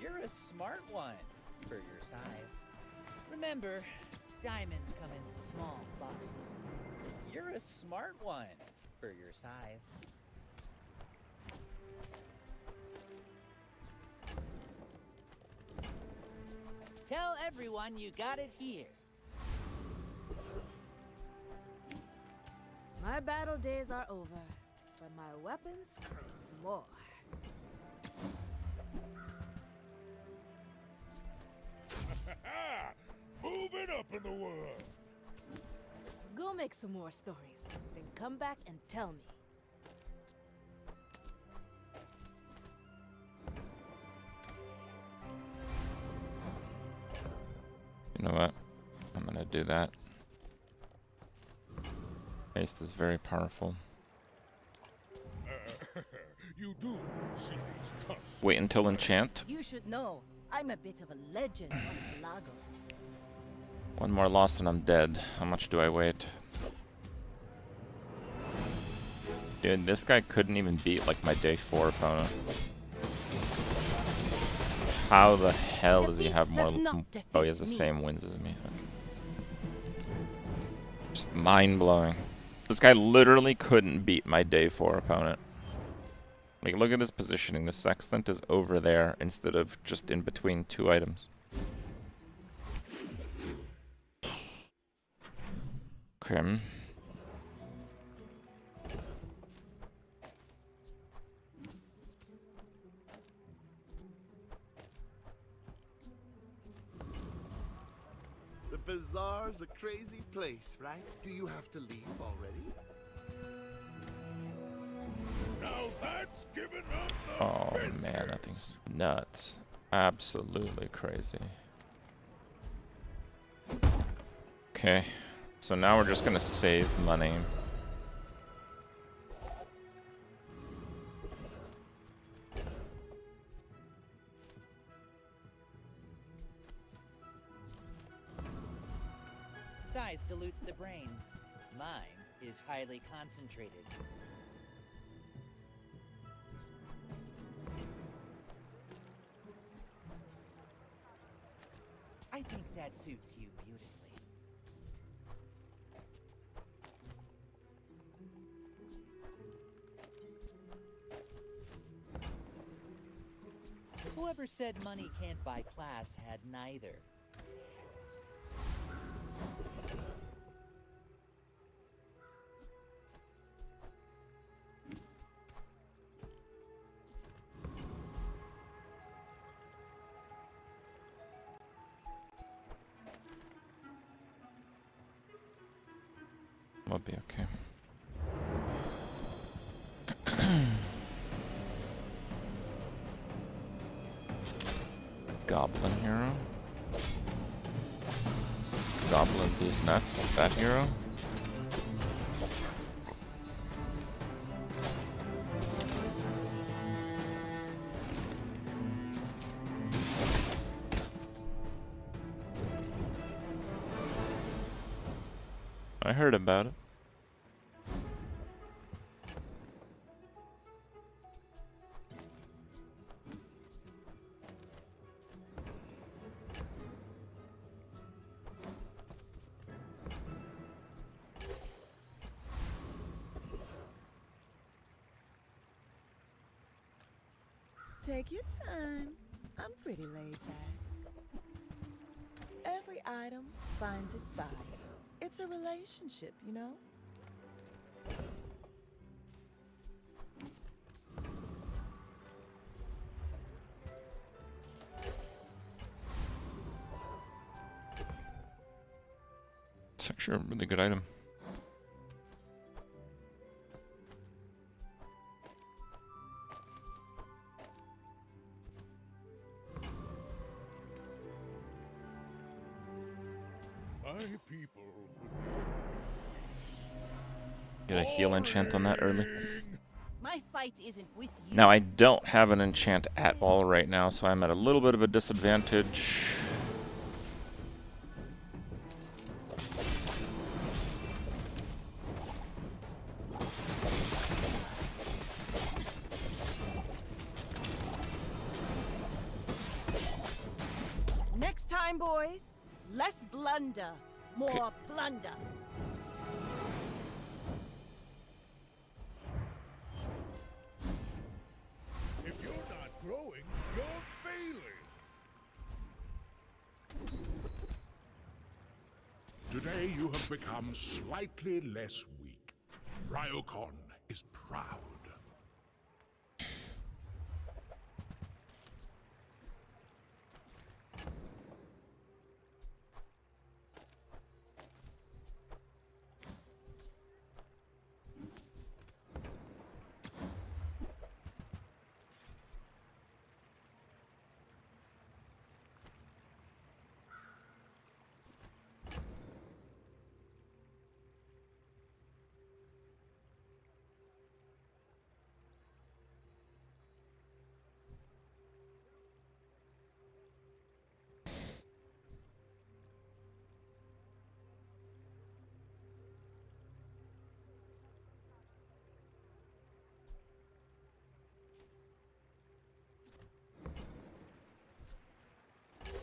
You're a smart one for your size. Remember, diamonds come in small boxes. You're a smart one for your size. Tell everyone you got it here. My battle days are over, but my weapons crave more. Moving up in the world. Go make some more stories, then come back and tell me. You know what? I'm gonna do that. Haste is very powerful. You do see these tusks. Wait until enchant. You should know, I'm a bit of a legend on Lago. One more loss and I'm dead. How much do I wait? Dude, this guy couldn't even beat like my day 4 opponent. How the hell does he have more? Oh, he has the same wins as me. Okay. Just mind-blowing. This guy literally couldn't beat my day 4 opponent. Like, look at this positioning. The sextant is over there instead of just in between 2 items. Okay. The Bazaar's a crazy place, right? Do you have to leave already? Now that's giving up the Oh business. man, that thing's nuts. Absolutely crazy. Okay, so now we're just gonna save money. Size dilutes the brain. Mind is highly concentrated. I think that suits you beautifully. Whoever said money can't buy class had neither. We'll be okay. Goblin hero. Goblin these nuts. That hero. I heard about it. Take your time. I'm pretty laid back. Every item finds its buyer. It's a relationship, you know? It's actually a really good item. My people would Get a heal enchant on that early. My fight isn't with you. Now I don't have an enchant at all right now, so I'm at a little bit of a disadvantage. Next time, boys, less blunder, more plunder. If you're not growing, you're failing. Today you have become slightly less weak. Ryokon is proud.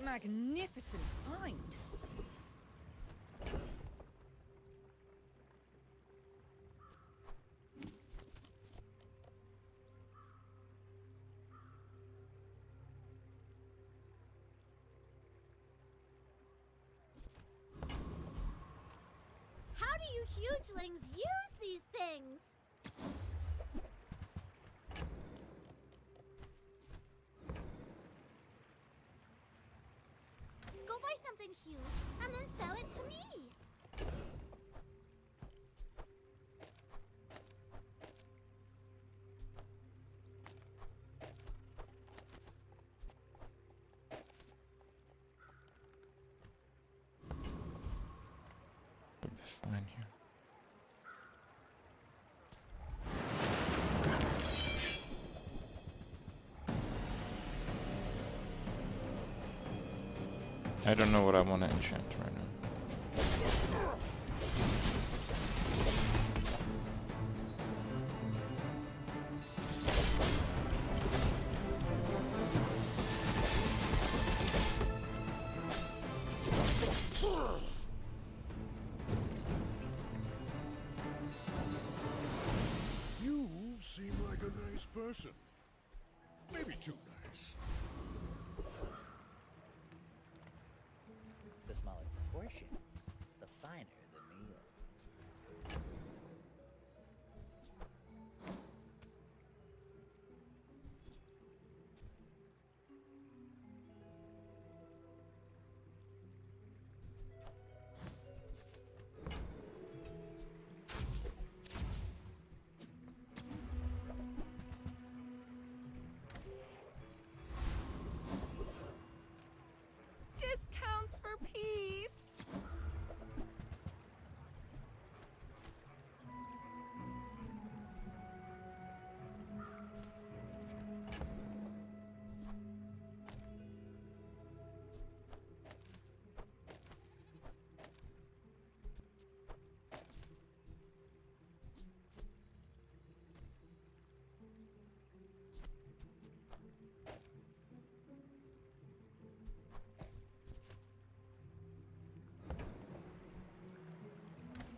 Magnificent find. you hugelings use these things? Go buy something huge and then sell it to me. It'll be fine here. I don't know what I want to enchant right now. You seem like a nice person. Maybe too nice. The smaller the portions, the finer the meal. Discounts for peace.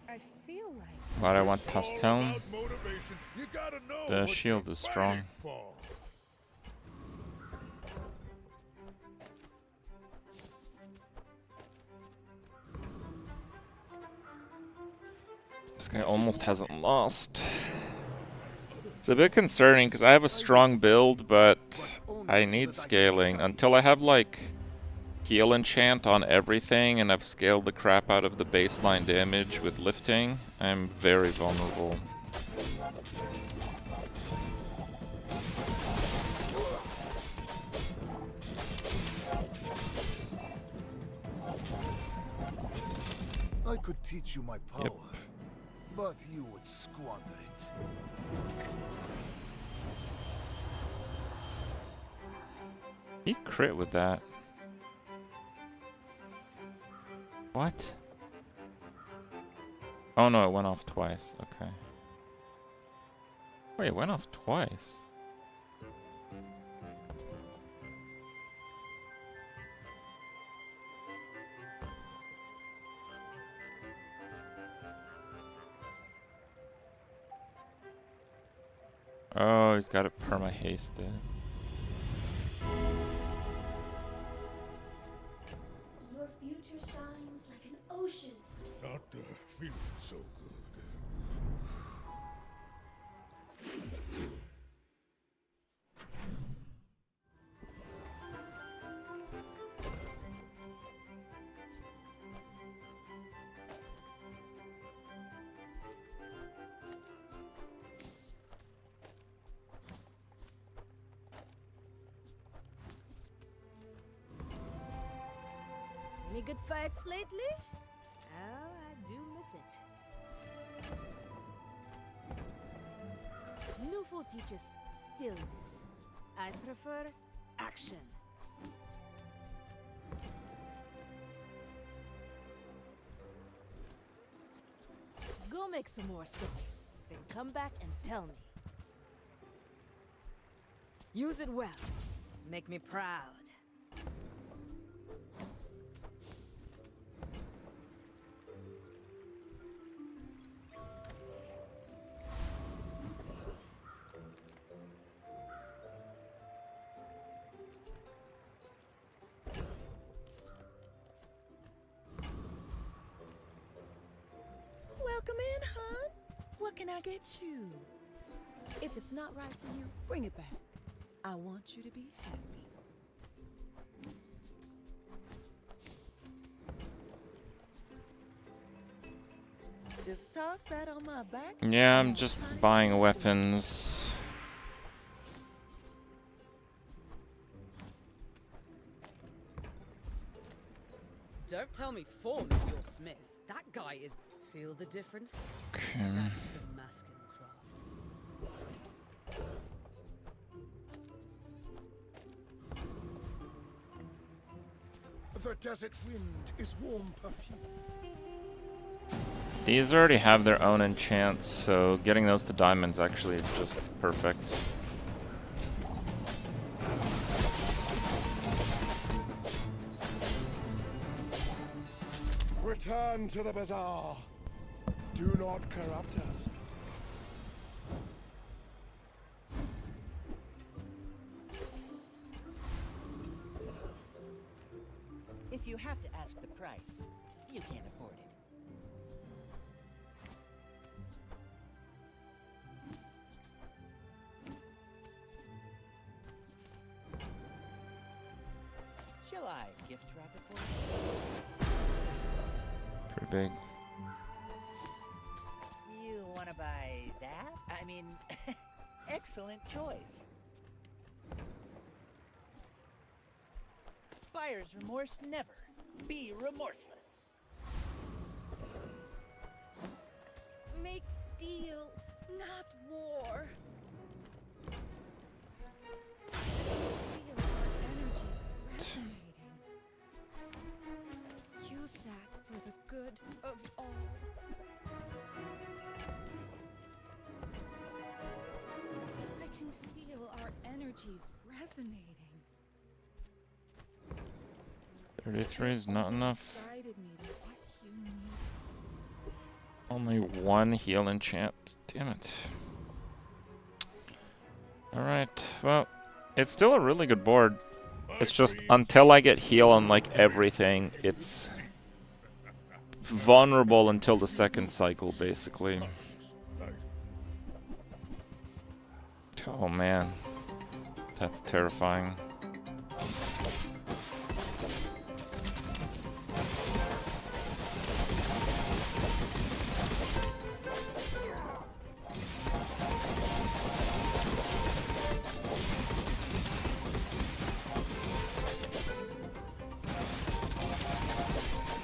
I feel like But I want Tusk Helm. About motivation, you gotta know The what shield you're is strong. fighting for. This guy almost hasn't lost. It's a bit concerning because I have a strong build, but I need scaling. Until I have like heal enchant on everything and I've scaled the crap out of the baseline damage with lifting, I'm very vulnerable. I could teach you my power, Yep. but you would squander it. He crit with that. What? Oh no, it went off twice. Okay. Wait, it went off twice. Oh, he's got it perma hasted. Your future shines like an ocean. Not feeling so good. Any good fights lately? Oh, I do miss it. Newport teaches stillness. I prefer action. Go make some more stories, then come back and tell me. Use it well. Make me proud. Welcome in, hon. What can I get you? If it's not right for you, bring it back. I want you to be happy. Just toss that on my back. Yeah, I'm just buying weapons. Don't tell me Fawn is your smith. That guy is... Feel the difference? Okay. That's some masking craft. The desert wind is warm perfume. These already have their own enchants, so getting those to diamonds actually is just perfect. Return to the Bazaar. Do not corrupt us. If you have to ask the price, you can't afford it. Shall I gift wrap it for you? Pretty big. You wanna buy that? I mean, excellent choice. Buyer's remorse never. Be remorseless. Make deals, not war. I feel our energies resonating. Use that for the good of all. I can feel our energies resonating. 33 is not enough. Guided me to what you need. Only one heal enchant. Damn it. Alright, well, it's still a really good board. It's just until I get heal on like everything, it's vulnerable until the second cycle, basically. Oh man, that's terrifying.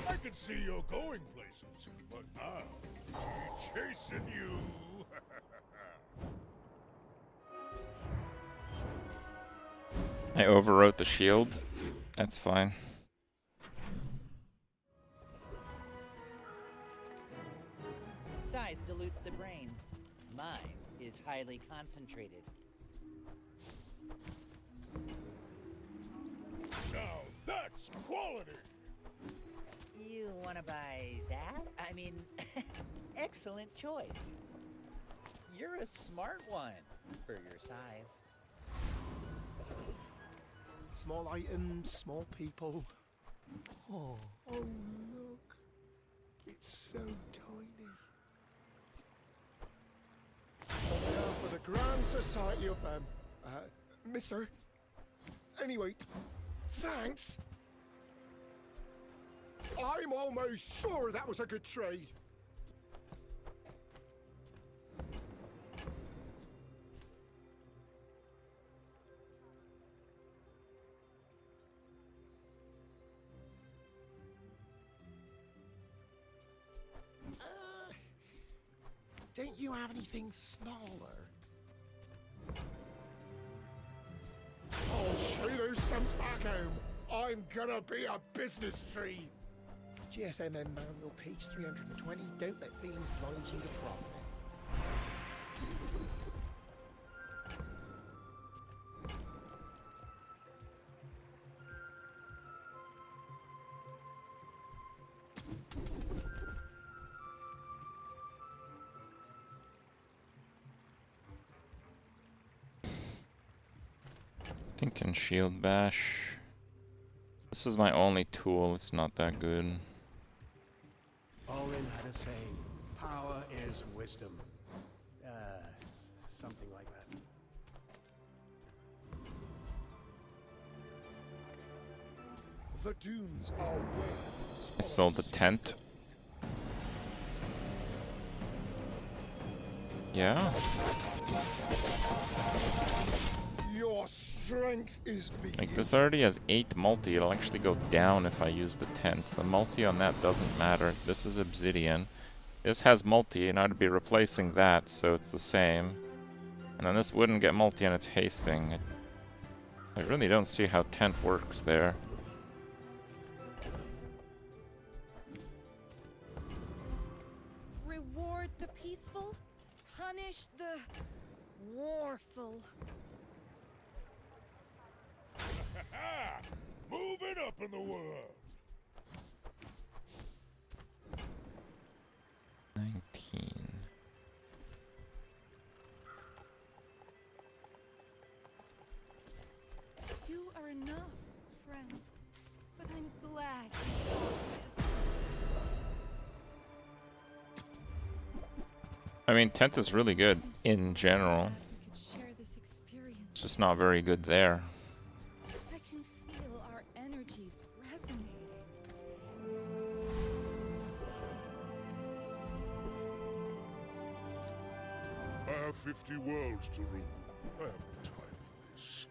I can see you're going places, but I'll be chasing you. I overwrote the shield. That's fine. Size dilutes the brain. Mine is highly concentrated. Now that's quality. You wanna buy that? I mean, excellent choice. You're a smart one for your size. Small items, small people. Oh, look. It's so tiny. On behalf of the Grand Society of, Mister. Anyway, thanks. I'm almost sure that was a good trade. Don't you have anything smaller? I'll show those stumps back home. I'm gonna be a business tree. GSMM manual page 320. Don't let feelings blind you to profit. Thinking shield bash. This is my only tool, it's not that good. Orin had a saying, Power is wisdom. Something like that. The dunes are waves. I sold the tent. Yeah. Your strength is beyond. Like this already has 8 multi. It'll actually go down if I use the tent. The multi on that doesn't matter. This is obsidian. This has multi, and I'd be replacing that, so it's the same. And then this wouldn't get multi, and it's hasting. I really don't see how tent works there. Reward the peaceful, punish the warful. Moving up in the world. 19. You are enough, friend. But I'm glad you got this. I mean, tent is really good in general. We could share this experience. It's just not very good there. I can feel our energies resonating. I have 50 worlds to rule. I have no time for this.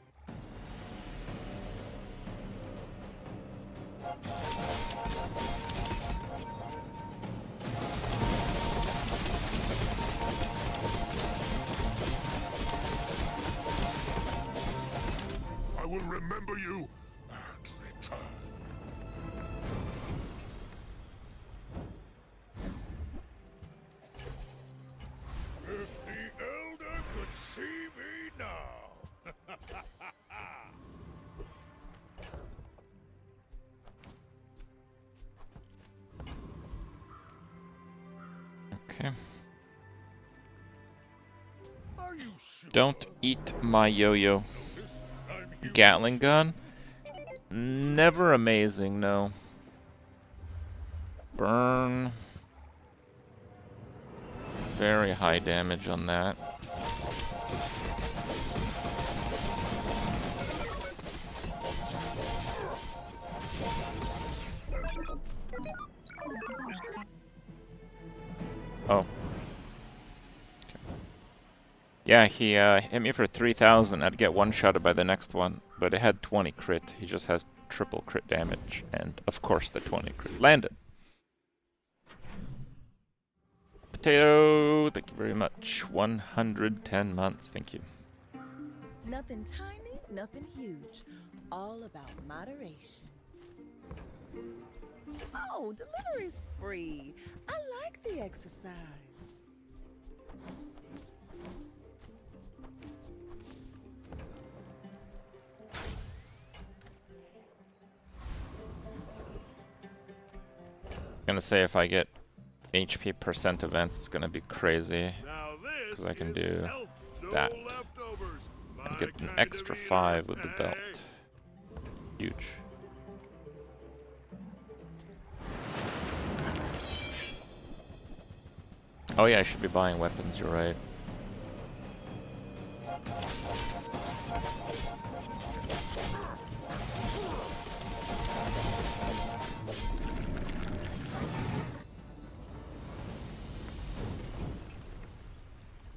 I will remember you and return. If the Elder could see me now. Okay. Are you sure? Don't eat my yo-yo. Gatling gun? Never amazing, no. Burn. Very high damage on that. Oh. Okay. Yeah, he hit me for 3,000. I'd get one-shotted by the next one, but it had 20 crit. He just has triple crit damage, and of course the 20 crit landed. Potato, thank you very much. 110 months, thank you. Nothing tiny, nothing huge. All about moderation. Oh, delivery's free. I like the exercise. I'm gonna say if I get HP percent events, it's gonna be crazy. Because I can do that. And get an extra 5 with the belt. Huge. Oh yeah, I should be buying weapons, you're right.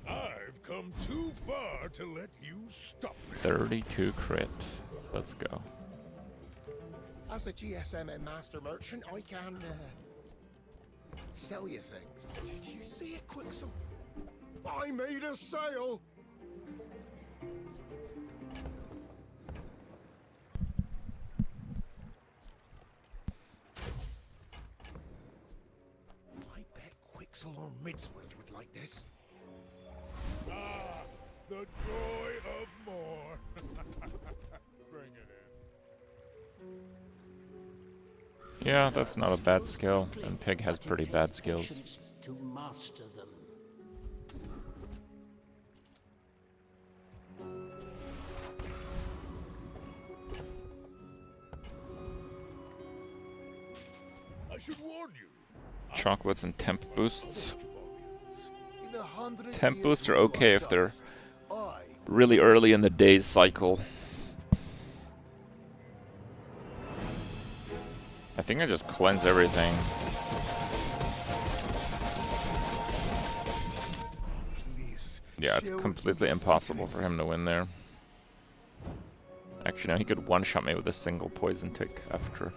I've come too far to let you stop me. 32 crit. Let's go. As a GSM and master merchant, I can sell you things. Did you see it, Quicksilver? I made a sale. I bet Quicksilver or Midsworth would like this. Ah, the joy of more. Bring it in. Yeah, that's not a bad skill, and Pig has pretty bad skills. To master them. I should warn you. Chocolates and temp boosts. 100 Temp boosts years are you okay if they're dust, I really early in the day's cycle. I think I just cleanse everything. please Yeah, it's share with me completely your impossible for secrets. him to win there. Actually, no, he could one-shot me with a single poison tick after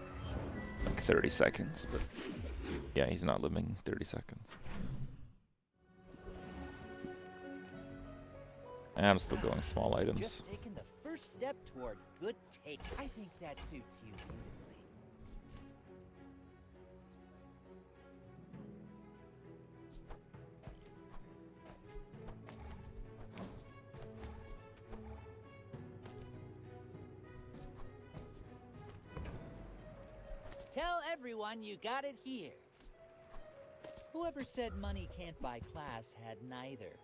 like 30 seconds, but yeah, he's not living 30 seconds. I'm still going small items. Just taking the first step toward good take. I think that suits you beautifully. Tell everyone you got it here. Whoever said money can't buy class had neither.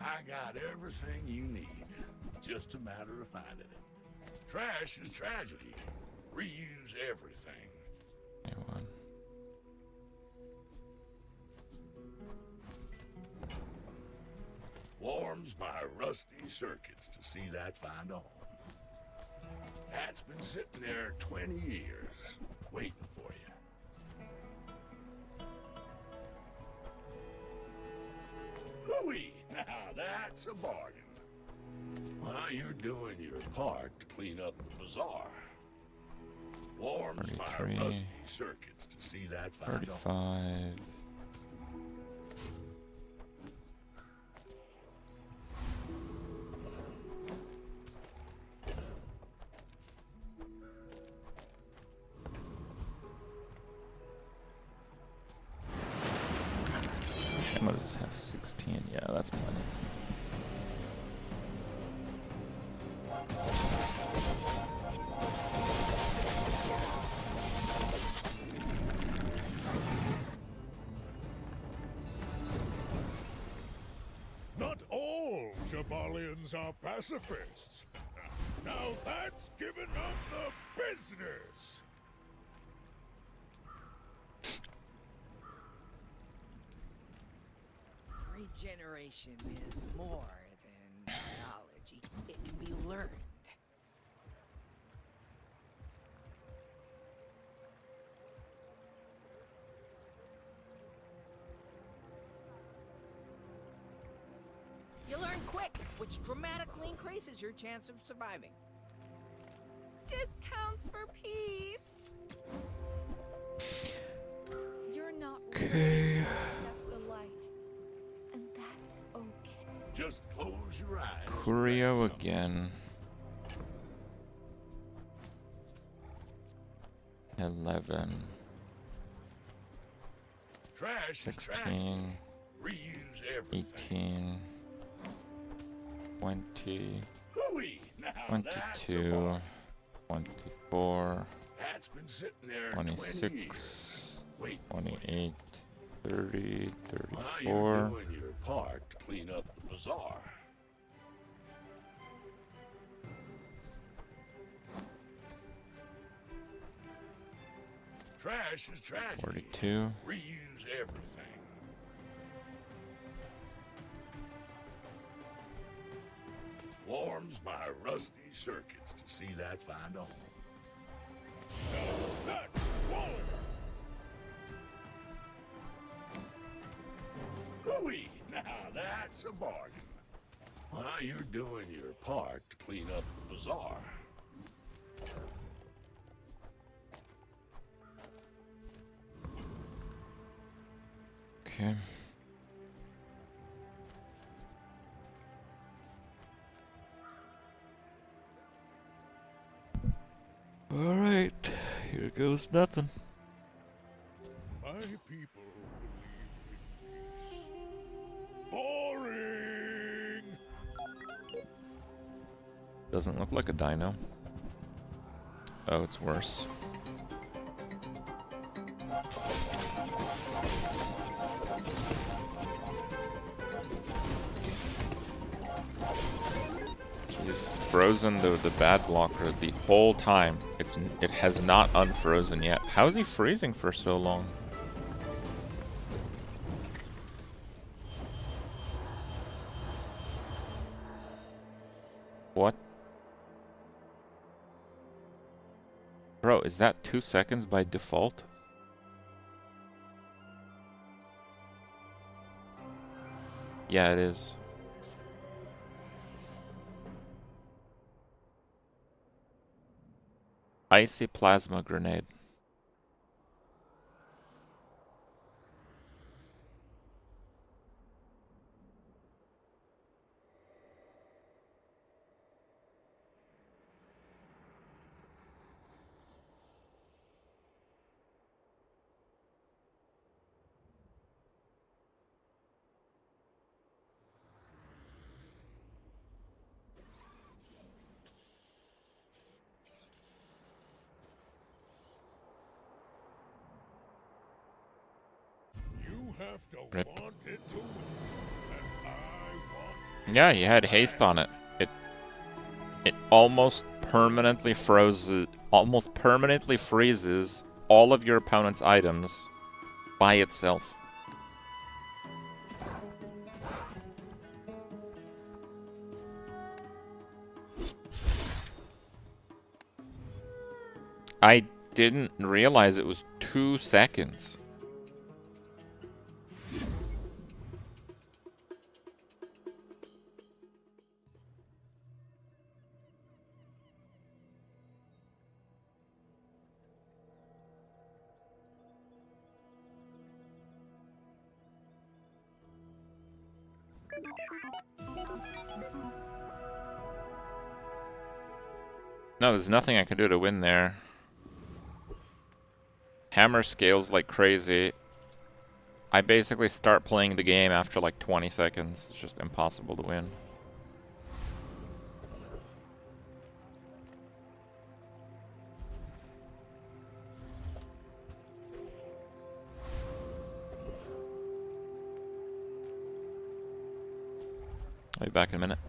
I got everything you need. Just a matter of finding it. Trash is tragedy. Reuse everything. Warms my rusty circuits to see that find a home. That's been sitting there 20 years, waiting for you. Hooey! Now that's a bargain. While you're doing your part to clean up the bazaar, warms my 33, rusty circuits to see that find a 35. home. And what does this have? 16? Yeah, that's plenty. Not all Jabalians are pacifists. Now that's giving up the business. Regeneration is more than biology. It can be learned. You learn quick, which dramatically increases your chance of surviving. Discounts for peace. You're not Okay. ready to accept the light, and that's okay. Just close your eyes. Curio again. 11. Trash is trash. 16. Reuse everything. 18. 20. Hooey! Now that's a 22. bargain. 24. That's been sitting there 26. 20 years. Wait. 28. 30. While 34. you're doing your part to clean up the bazaar. Trash is tragedy. 42. Reuse everything. Warms my rusty circuits to see that find a home. Now that's quality. Hooey! Now that's a bargain. While you're doing your part to clean up the bazaar. Okay. Alright, here goes nothing. My people believe in peace. Boring! Doesn't look like a dino. Oh, it's worse. He's frozen the bad blocker the whole time. It has not unfrozen yet. How is he freezing for so long? What? Bro, is that 2 seconds by default? Yeah, it is. Icy plasma grenade. You have to Rip. want it to win, and I want Yeah, he had haste on it. It almost permanently freezes all of your opponent's items by itself. I didn't realize it was 2 seconds. No, there's nothing I can do to win there. Hammer scales like crazy. I basically start playing the game after like 20 seconds. It's just impossible to win. I'll be back in a minute.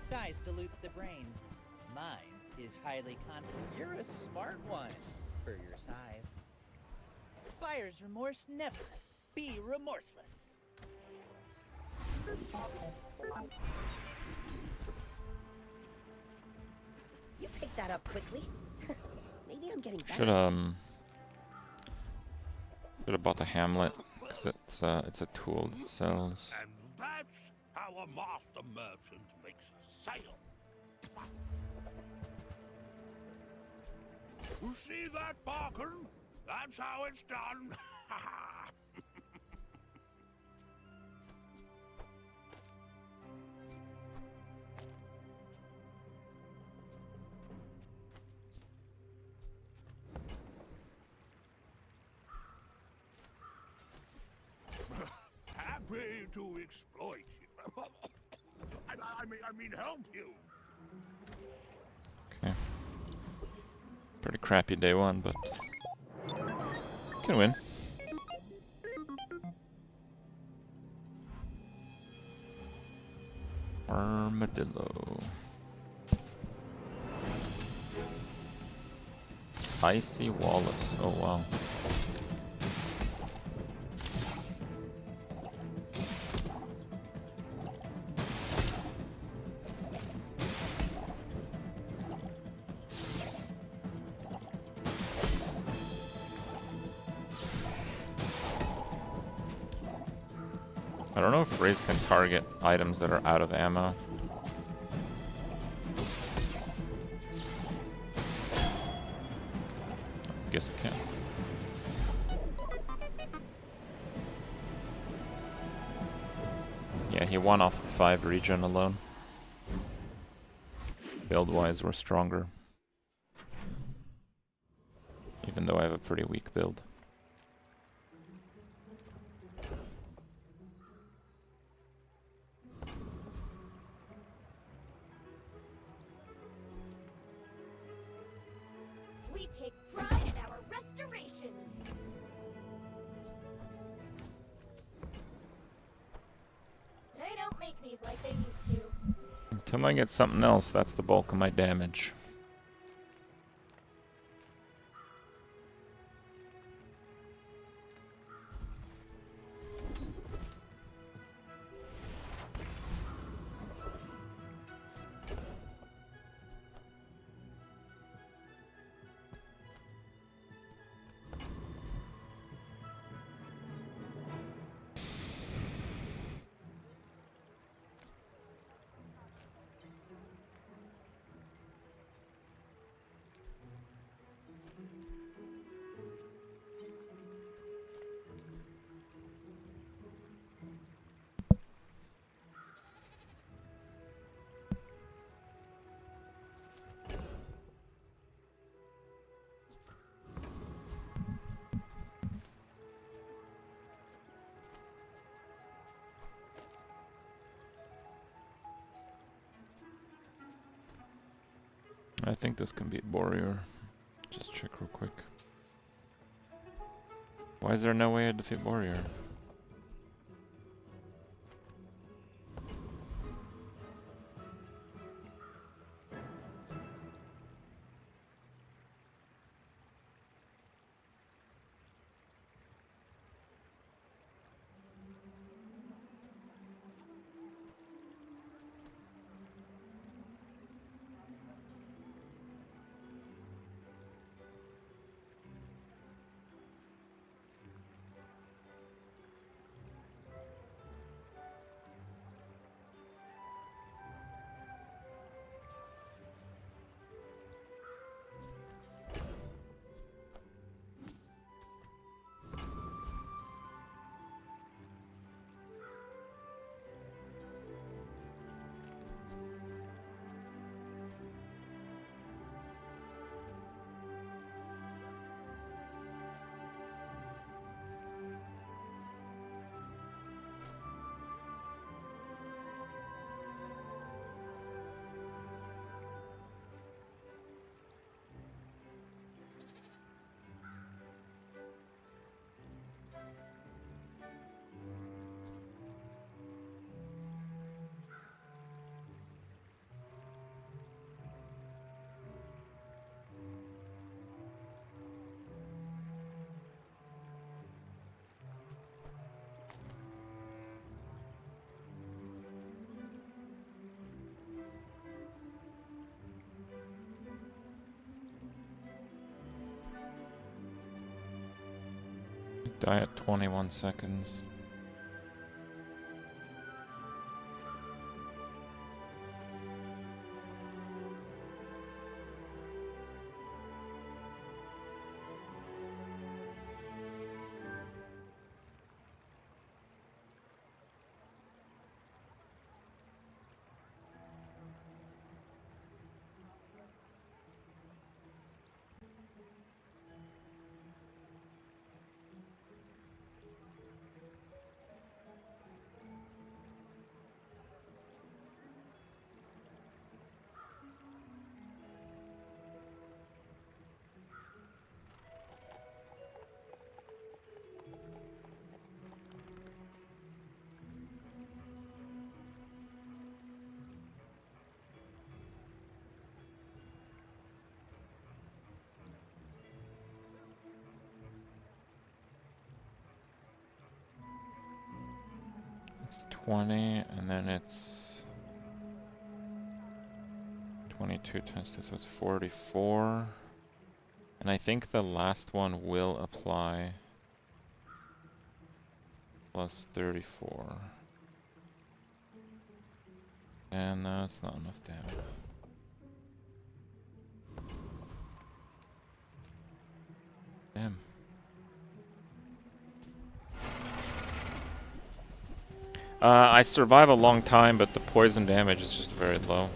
Size dilutes the brain. Mind is highly confident. You're a smart one for your size. Buyer's remorse never. Be remorseless. You picked that up quickly. Maybe I'm getting better. Should have bought the Hamlet because it's a tool that sells. And that's how a master merchant makes a sale. You see that, Barker? That's how it's done. Happy to exploit you. I mean, help you. Okay. Pretty crappy day one, but can win. Armadillo. Icy Wallace. Oh wow. I don't know if Raze can target items that are out of ammo. Guess it can. Yeah, he won off 5 regen alone. Build-wise, we're stronger. Even though I have a pretty weak build. We take pride in our restorations. They don't make these like they used to. Until I get something else, that's the bulk of my damage. I think this can beat Warrior. Just check real quick. Why is there no way I defeat Warrior? Die at 21 seconds. It's 20, and then it's 22 times 2, so it's 44. And I think the last one will apply. Plus 34. And no, it's not enough damage. Damn. I survive a long time, but the poison damage is just very low.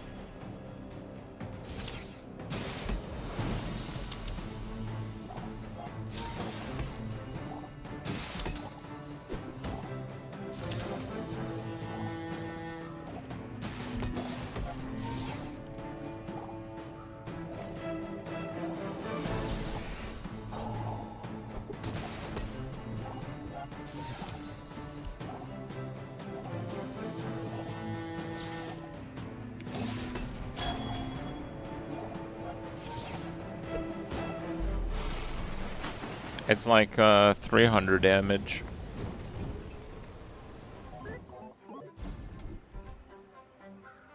It's like 300 damage.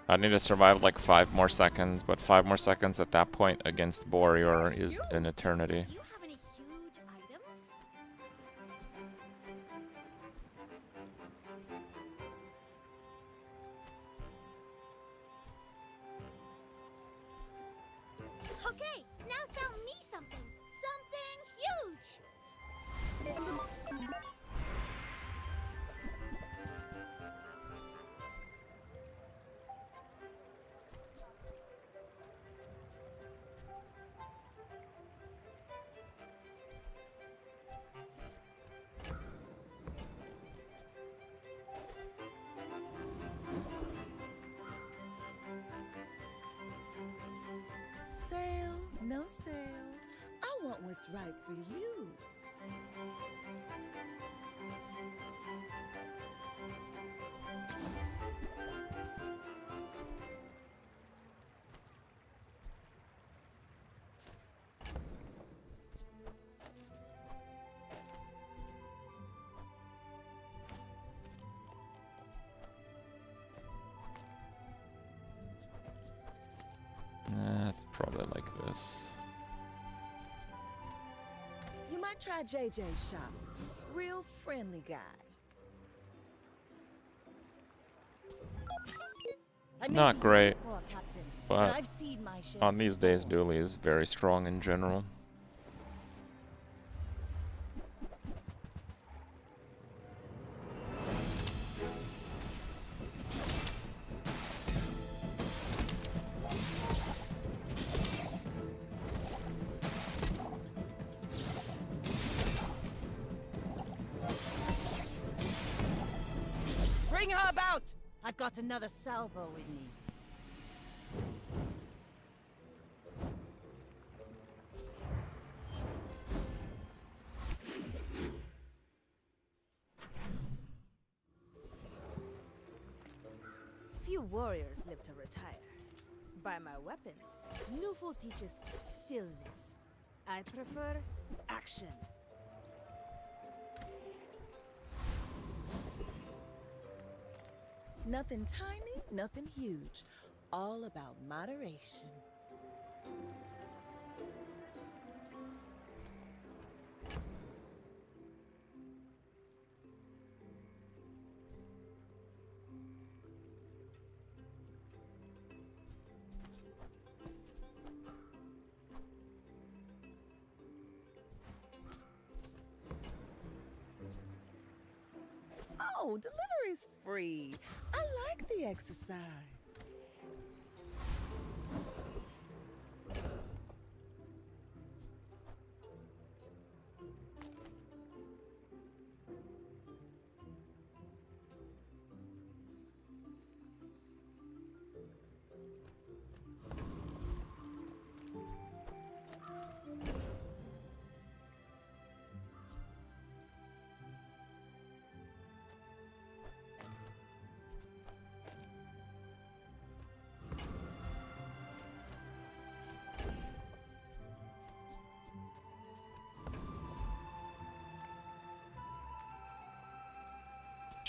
I need to survive like 5 more seconds, but 5 more seconds at that point against Warrior is an eternity. Do you have any huge items? Okay, now sell me something. Something huge. Sale, no sale. I want what's right for you. It's probably like this. You might try JJ's shop. Real friendly guy. Not great, but I've seen my share on these days Dooley is very strong in general. Bring her about! I've got another salvo in me. Few warriors live to retire. By my weapons, Newport teaches stillness. I prefer action. Nothing tiny, nothing huge. All about moderation. Oh, delivery's free. I like the exercise.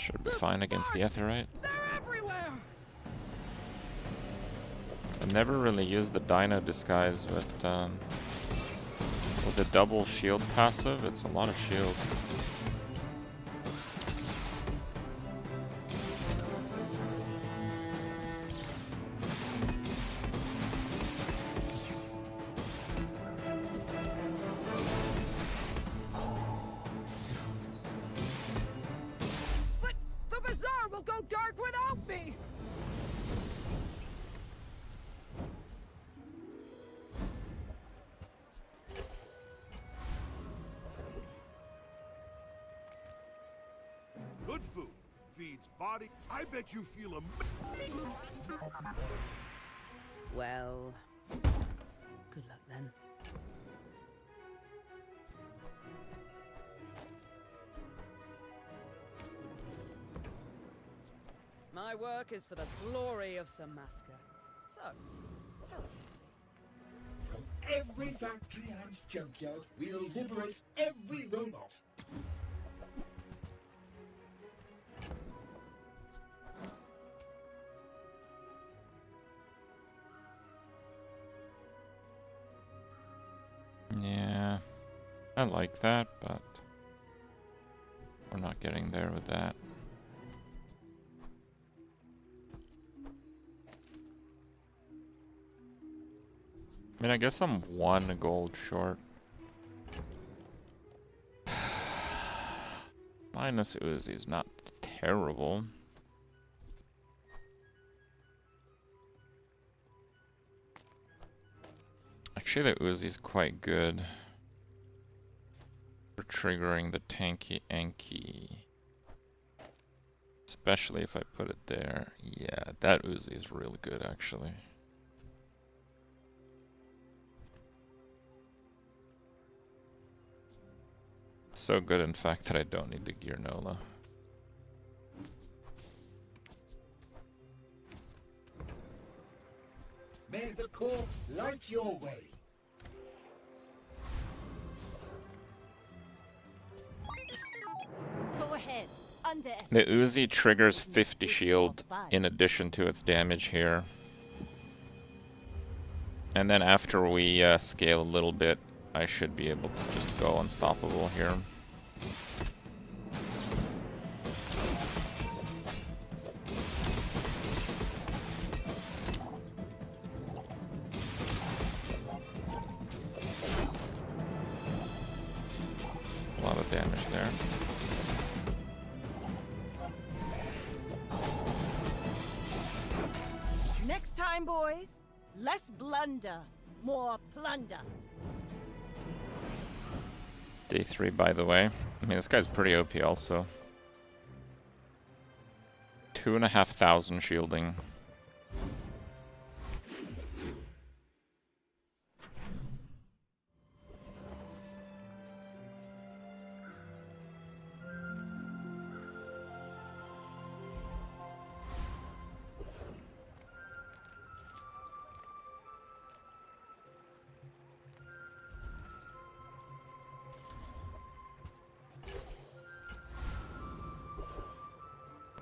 Should be fine against the Aetheryte. They're everywhere. I've never really used the Dino disguise, but with the double shield passive, it's a lot of shield. But the Bazaar will go dark without me. Good food feeds body. I bet you feel a. Well, good luck then. My work is for the glory of Samaska. So, tell somebody. From every factory and junkyard, we'll liberate every robot. Yeah, I like that, but we're not getting there with that. I mean, I guess I'm 1 gold short. Minus Uzi is not terrible. Actually, the Uzi's quite good for triggering the tanky Anki. Especially if I put it there. Yeah, that Uzi is really good, actually. So good, in fact, that I don't need the Gear Nola. May the core light your way. Go ahead. The Underestimate. Uzi triggers 50 shield in addition to its damage here. And then after we scale a little bit, I should be able to just go unstoppable here. A lot of damage there. Next time, boys, less blunder, more plunder. Day 3, by the way. I mean, this guy's pretty OP also. 2,500 shielding.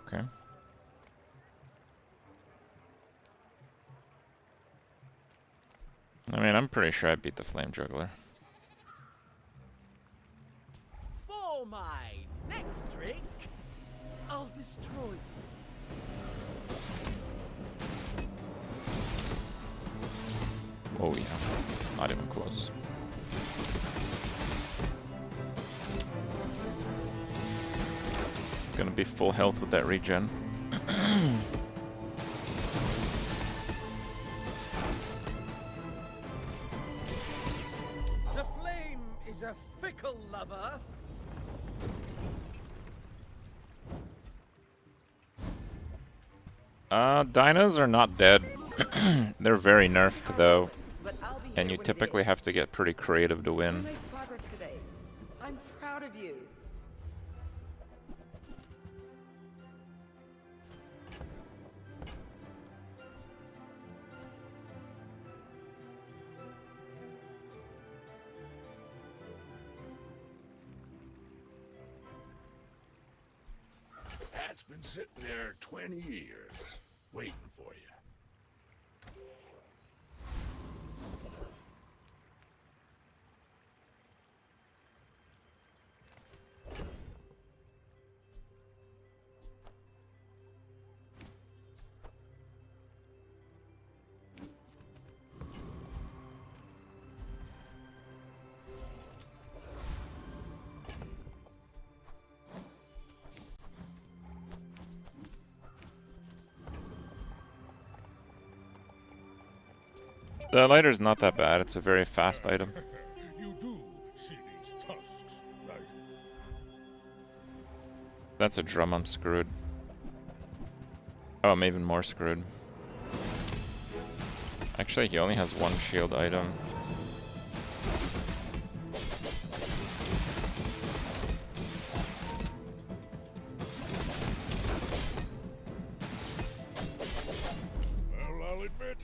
Okay. I mean, I'm pretty sure I beat the Flame Juggler. For my next trick, I'll destroy you. Oh yeah, not even close. Gonna be full health with that regen. The flame is a fickle lover. Dinos are not dead. They're very nerfed though, and you typically have to get pretty creative to You win. made progress today. I'm proud of you. That's That's been sitting there 20 years, waiting for you. The lighter's not that bad. It's a very fast item. You do see these tusks, right? That's a drum. I'm screwed. Oh, I'm even more screwed. Actually, he only has one shield item. Well, I'll admit,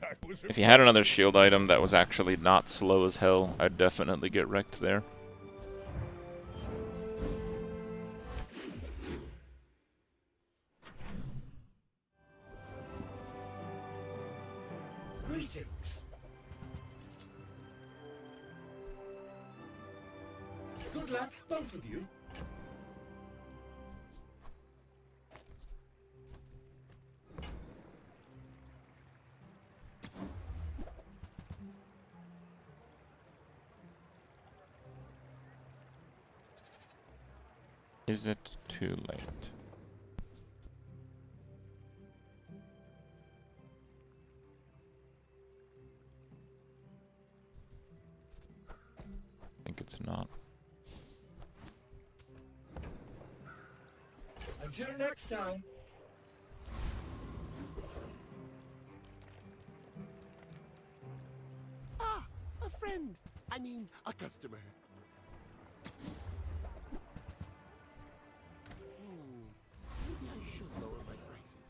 that was If he had another shield item that was actually not slow as hell, I'd definitely get wrecked there. Greetings. Good luck, both of you. Is it too late? I think it's not. Until next time. Ah, a friend. I mean, a customer. Maybe I should lower my prices.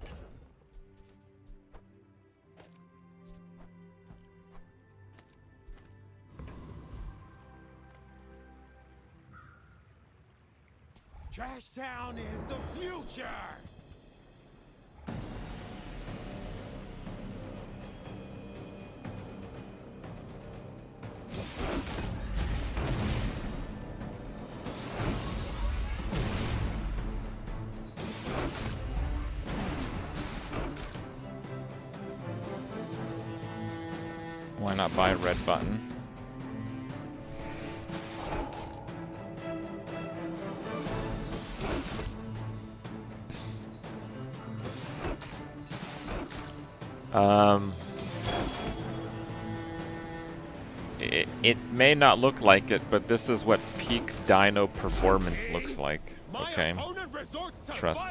Trash Town is the future! Why not buy a red button? It may not look like it, but this is what peak dino performance looks like. Okay. Trust.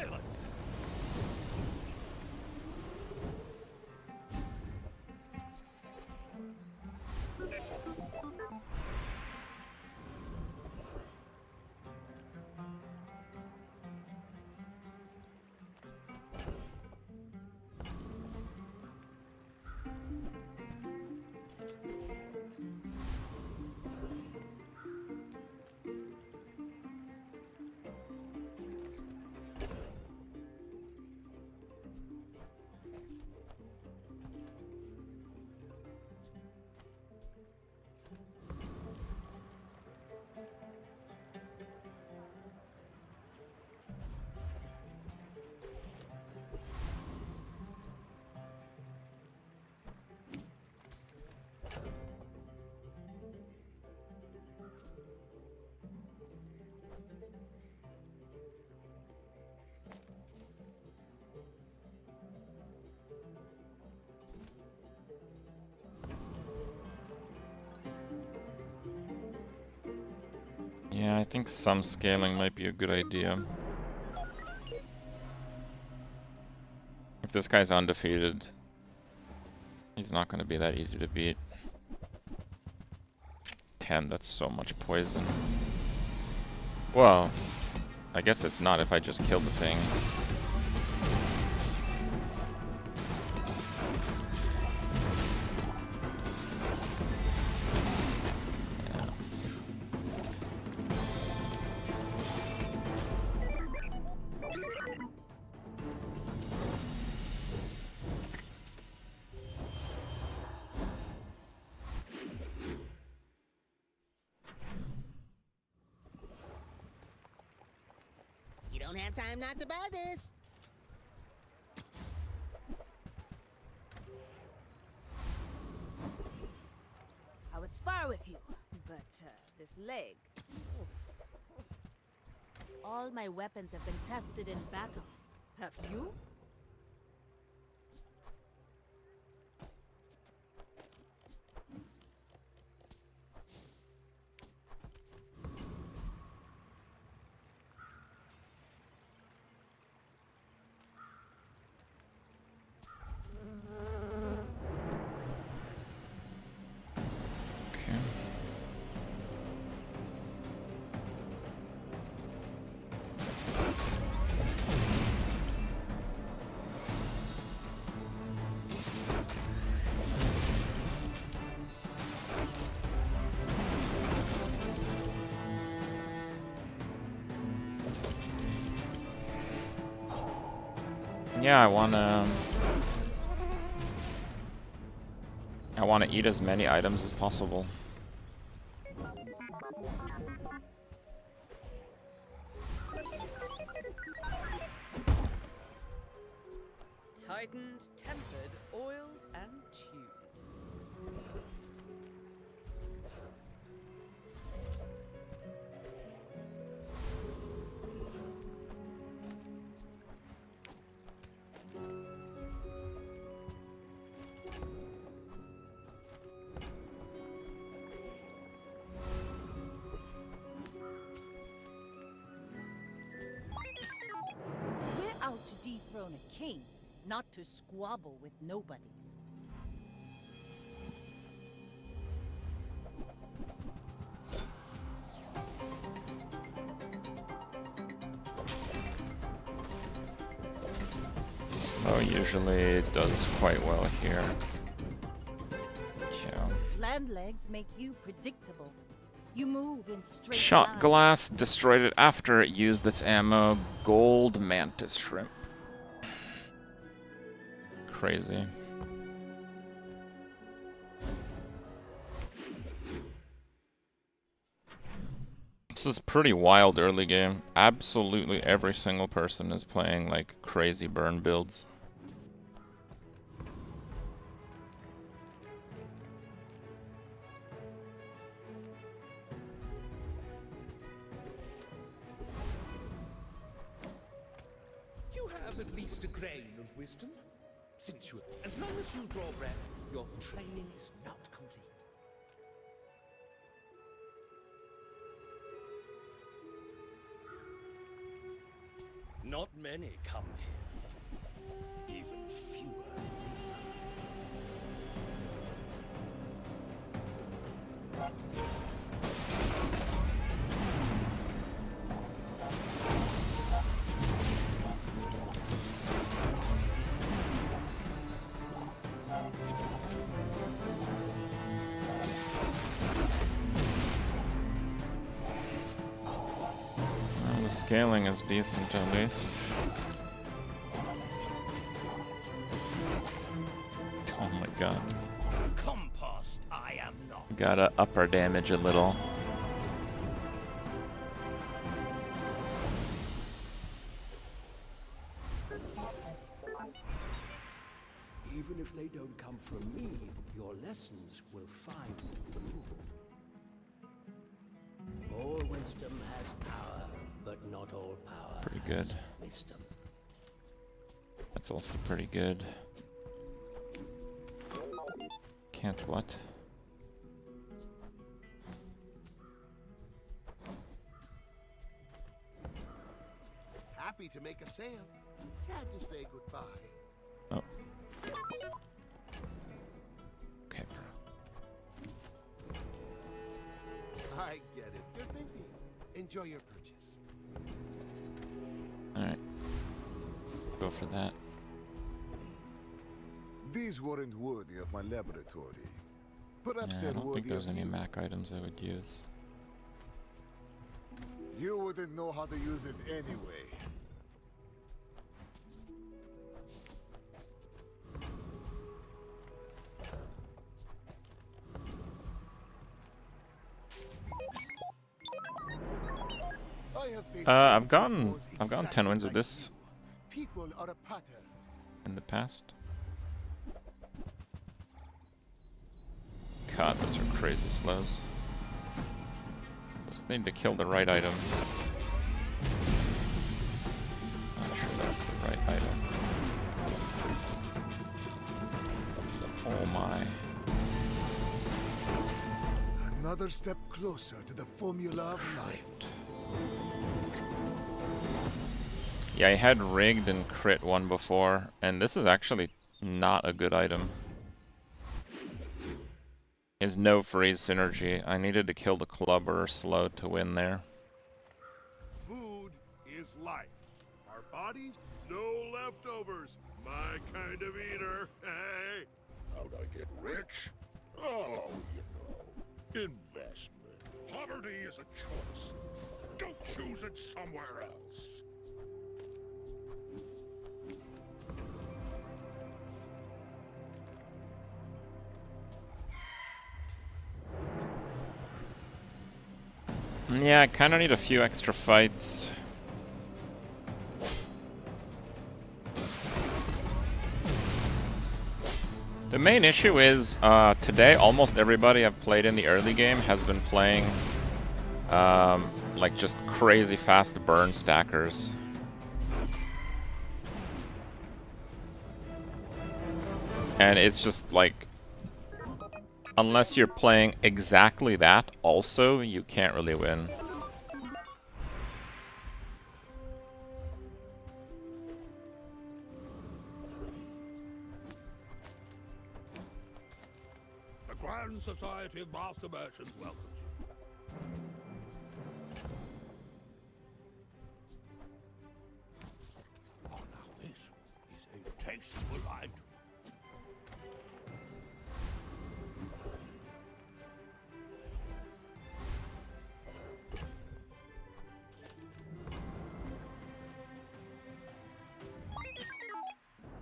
Yeah, I think some scaling might be a good idea. If this guy's undefeated, he's not going to be that easy to beat. 10, that's so much poison. Well, I guess it's not if I just kill the thing. have time not to buy this. I would spar with you, but this leg. Oof. All my weapons have been tested in battle. Have you? Yeah, I wanna eat as many items as possible. Tightened, tempered, oiled, and tuned. We're out to dethrone a king, not to squabble with nobodies. So usually does quite well here. Yeah. Land legs make you predictable. You move in straight Shot lines. glass, destroyed it after it used its ammo. Gold mantis shrimp. Crazy. This is pretty wild early game. Absolutely every single person is playing like crazy burn builds. You have at least a grain of wisdom. Since you, as long as you draw breath, your training is not complete. Not many come here. Even fewer. Well, the scaling is decent at least. Oh my god. Compost, I am not. Gotta up our damage a little. Even if they don't come from me, your lessons will find you. All wisdom has power, but not all power Pretty has good. wisdom. That's also pretty good. Can't what? Happy to make a sale. Sad to say goodbye. Oh. Okay, bro. I get it. You're busy. Enjoy your purchase. Alright. Go for that. These weren't worthy of my laboratory. Perhaps Yeah, I they're don't worthy think there's of any you. Mac items I would use. You wouldn't know how to use it anyway. I have faced I've many gotten foes 10 exactly wins with like this you. People are a pattern. in the past. God, those are crazy slows. Just need to kill the right item. Not sure that's the right item. Oh my. Another step closer to the formula of life. Yeah, I had rigged and crit one before, and this is actually not a good item. Is no freeze synergy. I needed to kill the clubber or slow to win there. Food is life. Our bodies, no leftovers. My kind of eater. Hey. How'd I get rich? Oh, you know, investment. Poverty is a choice. Don't choose it somewhere else. Yeah, I kind of need a few extra fights. The main issue is, today almost everybody I've played in the early game has been playing, like just crazy fast burn stackers. And it's just like, unless you're playing exactly that also, you can't really win. The Grand Society of Master Merchants welcomes you. Oh, now this is a tasteful item.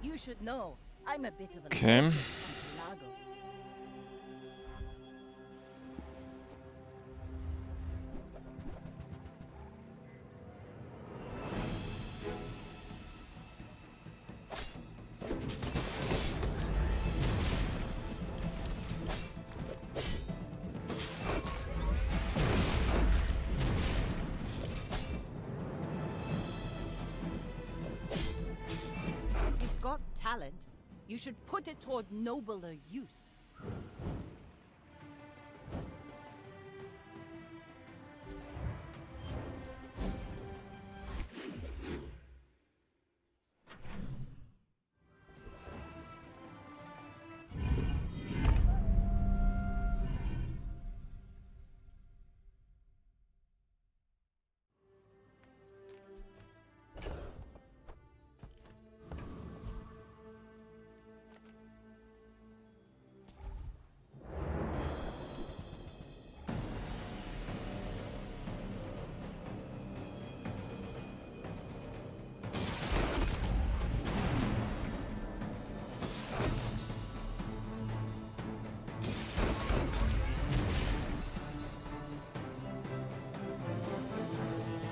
You should know, I'm a bit of a Okay. legend from Lago. You've got talent. You should put it toward nobler use.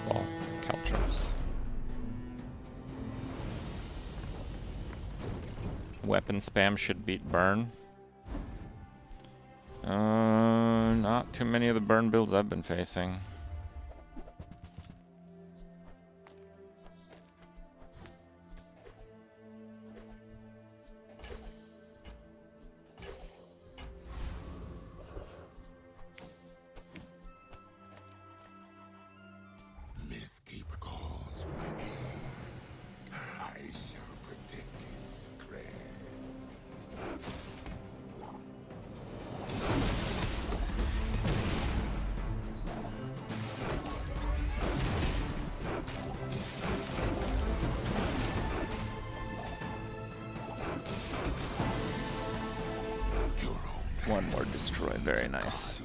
Well, Caltrops. Weapon spam should beat burn. Not too many of the burn builds I've been facing. Mythkeeper calls for my name. I shall protect his secret. One more destroy, very nice.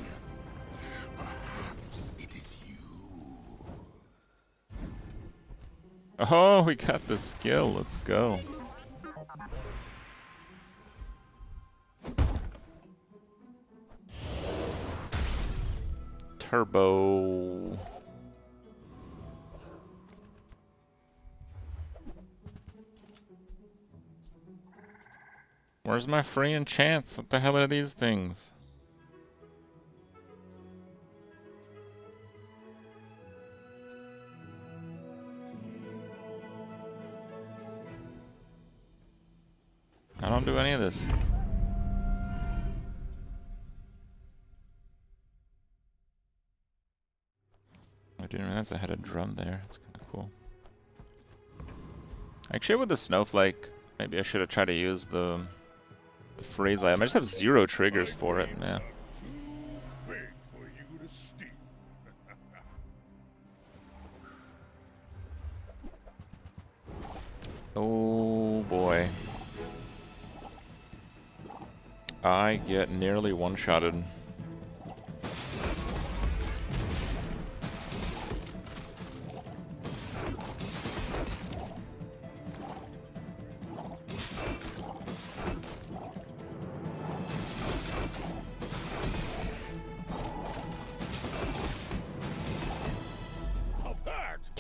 Perhaps it is you. Oh, we got the skill, let's go. Turbo. Where's my free enchants? What the hell are these things? I don't do any of this. I didn't realize I had a drum there. That's kind of cool. Actually, with the snowflake, maybe I should have tried to use the freeze item. I just have 0 triggers for it, man. Oh boy. I get nearly one-shotted.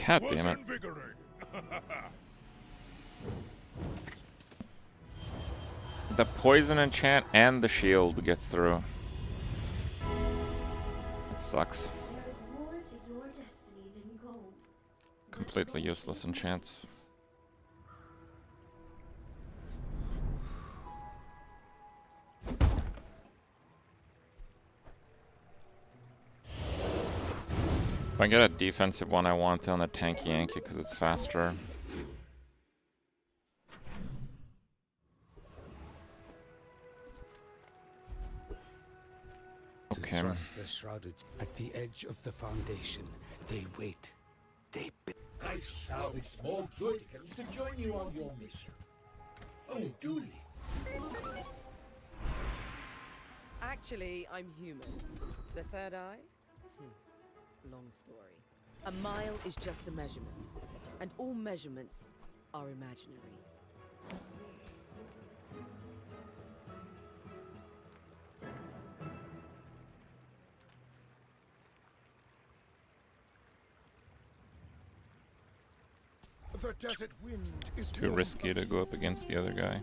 God damn it. The poison enchant and the shield gets through. It sucks. There's more to your destiny than gold. Completely useless enchants. If I get a defensive one, I want it on the tanky Yankee because it's faster. Okay. The shrouded at the edge of the foundation. They wait. They. I've salvaged more Droidicans to join you on your mission. Oh, duly. Actually, I'm human. The third eye? Long story. A mile is just a measurement, and all measurements are imaginary. The desert wind is Too risky to go up against the other guy.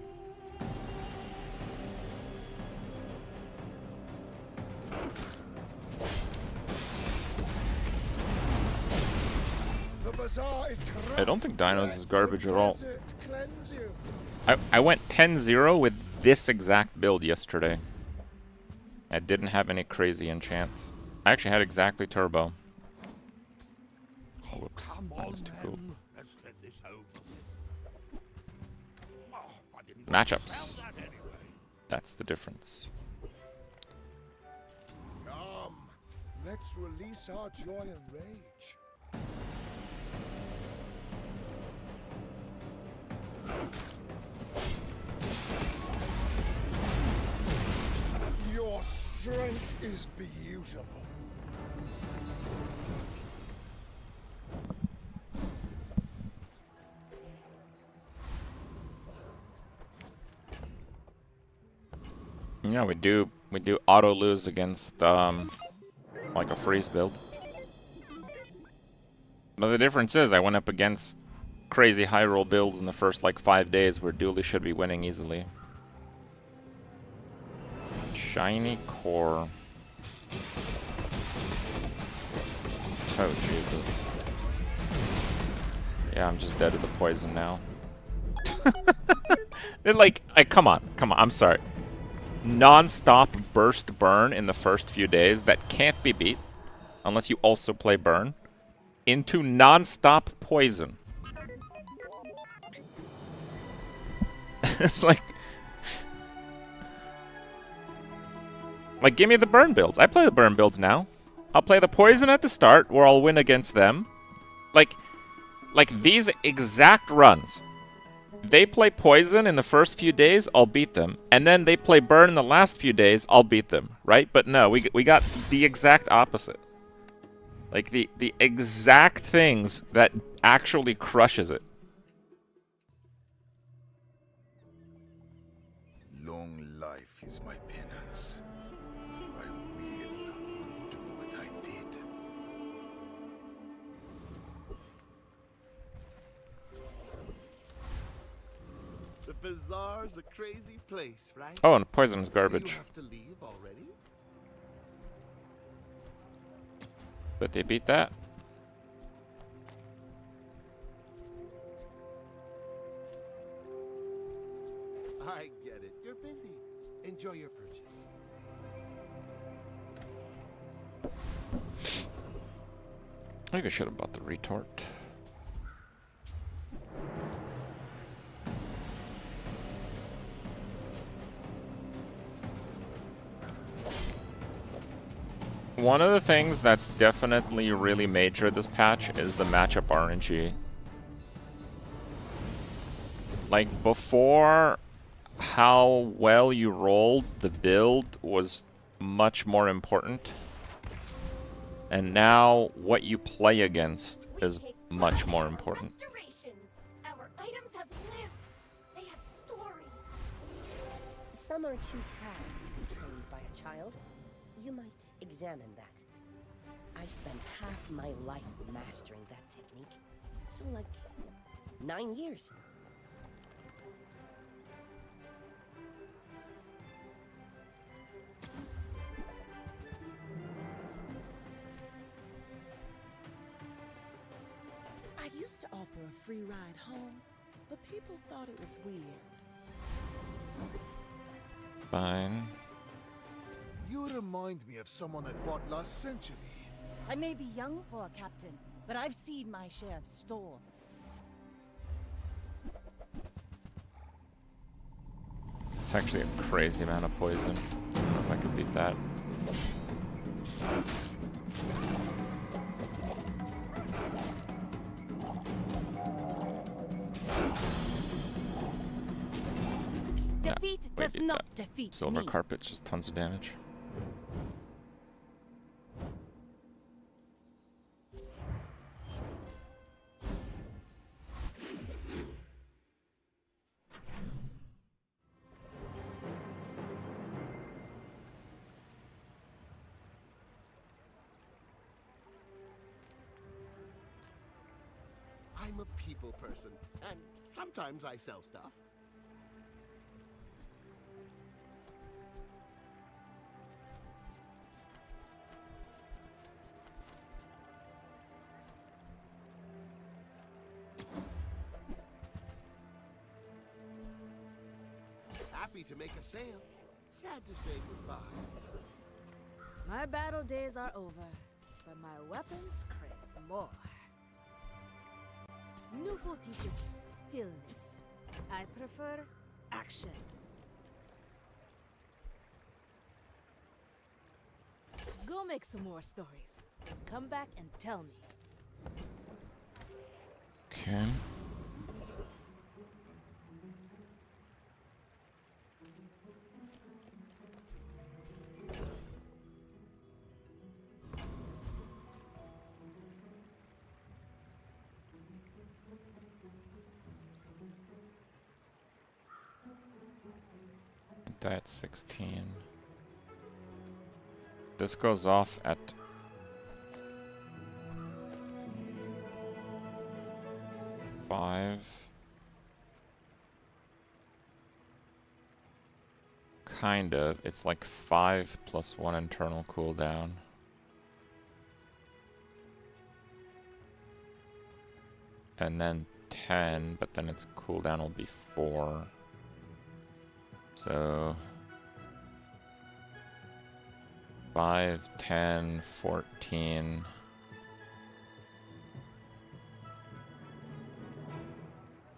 The Bazaar is corrupt. I don't think Dinos is garbage at all. Cleanse you. I went 10-0 with this exact build yesterday. I didn't have any crazy enchants. I actually had exactly turbo. Oh, whoops. That was too cool. Matchups. That's the difference. Come, let's release our joy and rage. Your strength is beautiful. Yeah, we do auto lose against like a freeze build. But the difference is I went up against crazy high roll builds in the first like 5 days where Dooley should be winning easily. Shiny core. Oh Jesus. Yeah, I'm just dead to the poison now. Come on, I'm sorry. Non-stop burst burn in the first few days that can't be beat unless you also play burn into non-stop poison. It's like give me the burn builds. I play the burn builds now. I'll play the poison at the start where I'll win against them. Like these exact runs. They play poison in the first few days, I'll beat them. And then they play burn in the last few days, I'll beat them, right? But no, we got the exact opposite. Like the exact things that actually crushes it. Long life is my penance. I will undo what I did. The Bazaar's a crazy place, right? Oh, and poison's Do garbage. you have to leave already? But they beat that. I get it. You're busy. Enjoy your purchase. Maybe I should have bought the retort. One of the things that's definitely really major this patch is the matchup RNG. Like, before, how well you rolled the build was much more important. And now, what you play against is much more important. Our items have lived. They have stories. Some are too proud to be trained by a child. You might examine that. I spent half my life mastering that technique. So, like, 9 years. I used to offer a free ride home, but people thought it was weird. Fine. You remind me of someone I fought last century. I may be young for a captain, but I've seen my share of storms. It's actually a crazy amount of poison. I don't know if I could beat that. Defeat does not defeat Silver me. carpet's just tons of damage. I'm a people person, and sometimes I sell stuff. Happy to make a sale. Sad to say goodbye. My battle days are over, but my weapons crave more. Newport teaches stillness. I prefer action. Go make some more stories. Come back and tell me. Okay. That's 16. This goes off at 5. Kind of. It's like 5 plus 1 internal cooldown. And then 10, but then its cooldown will be 4. So 5, 10, 14.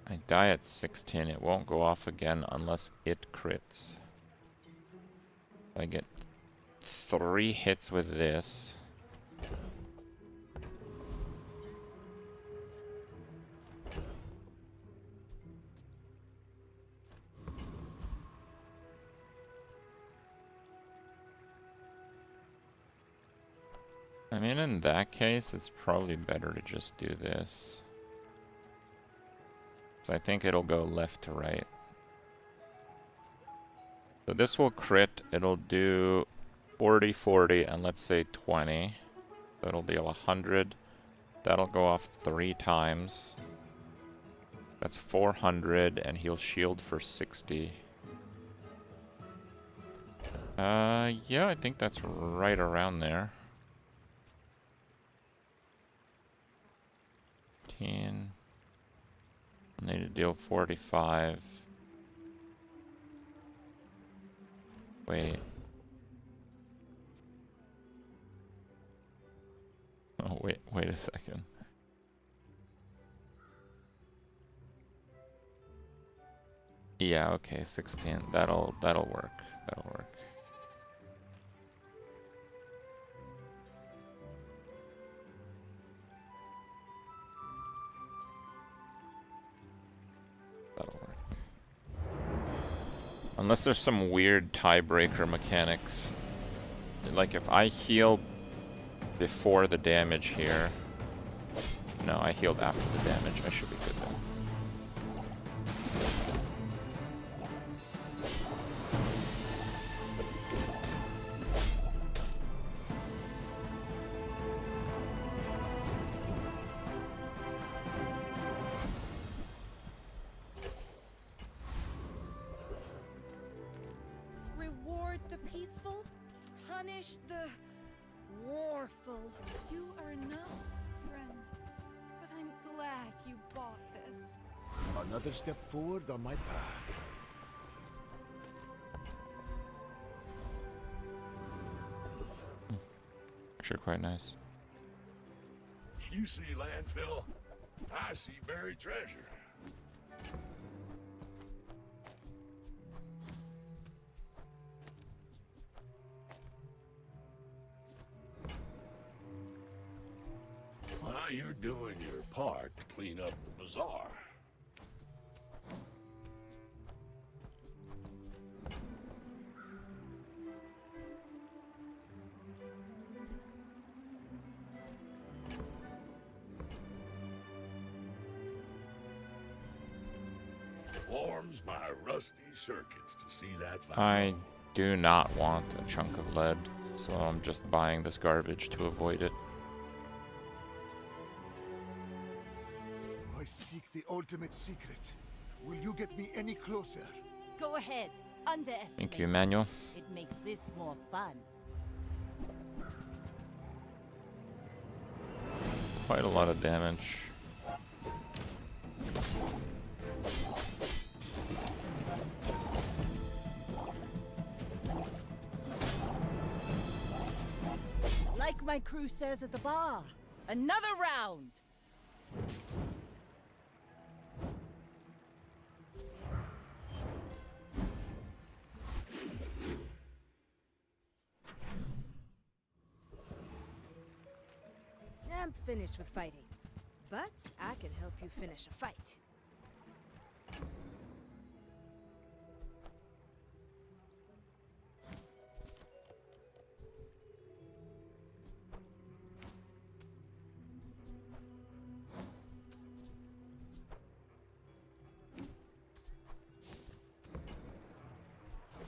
I die at 16. It won't go off again unless it crits. I get 3 hits with this. I mean, in that case, it's probably better to just do this. So I think it'll go left to right. So this will crit, it'll do 40, 40, and let's say 20. So it'll deal 100. That'll go off 3 times. That's 400, and he'll shield for 60. Yeah, I think that's right around there. 15. I need to deal 45. Wait. Oh, wait a second. Yeah, okay, 16. That'll work. That'll work. That'll work. Unless there's some weird tiebreaker mechanics. Like if I heal before the damage here. No, I healed after the damage. I should be good then. Reward the peaceful, punish the warful. You are enough, friend. But I'm glad you bought this. Another step forward on my path. Actually, quite nice. You see landfill, I see buried treasure. Well, you're doing your part to clean up the bazaar. Warms my rusty circuits to see that I do not want a chunk of lead, so I'm just buying this garbage to avoid it. I seek the ultimate secret. Will you get me any closer? Go ahead. Underestimate. Thank you, Emmanuel. It makes this more fun. Quite a lot of damage. Like my crew says at the bar, another round. I'm finished with fighting, but I can help you finish a fight.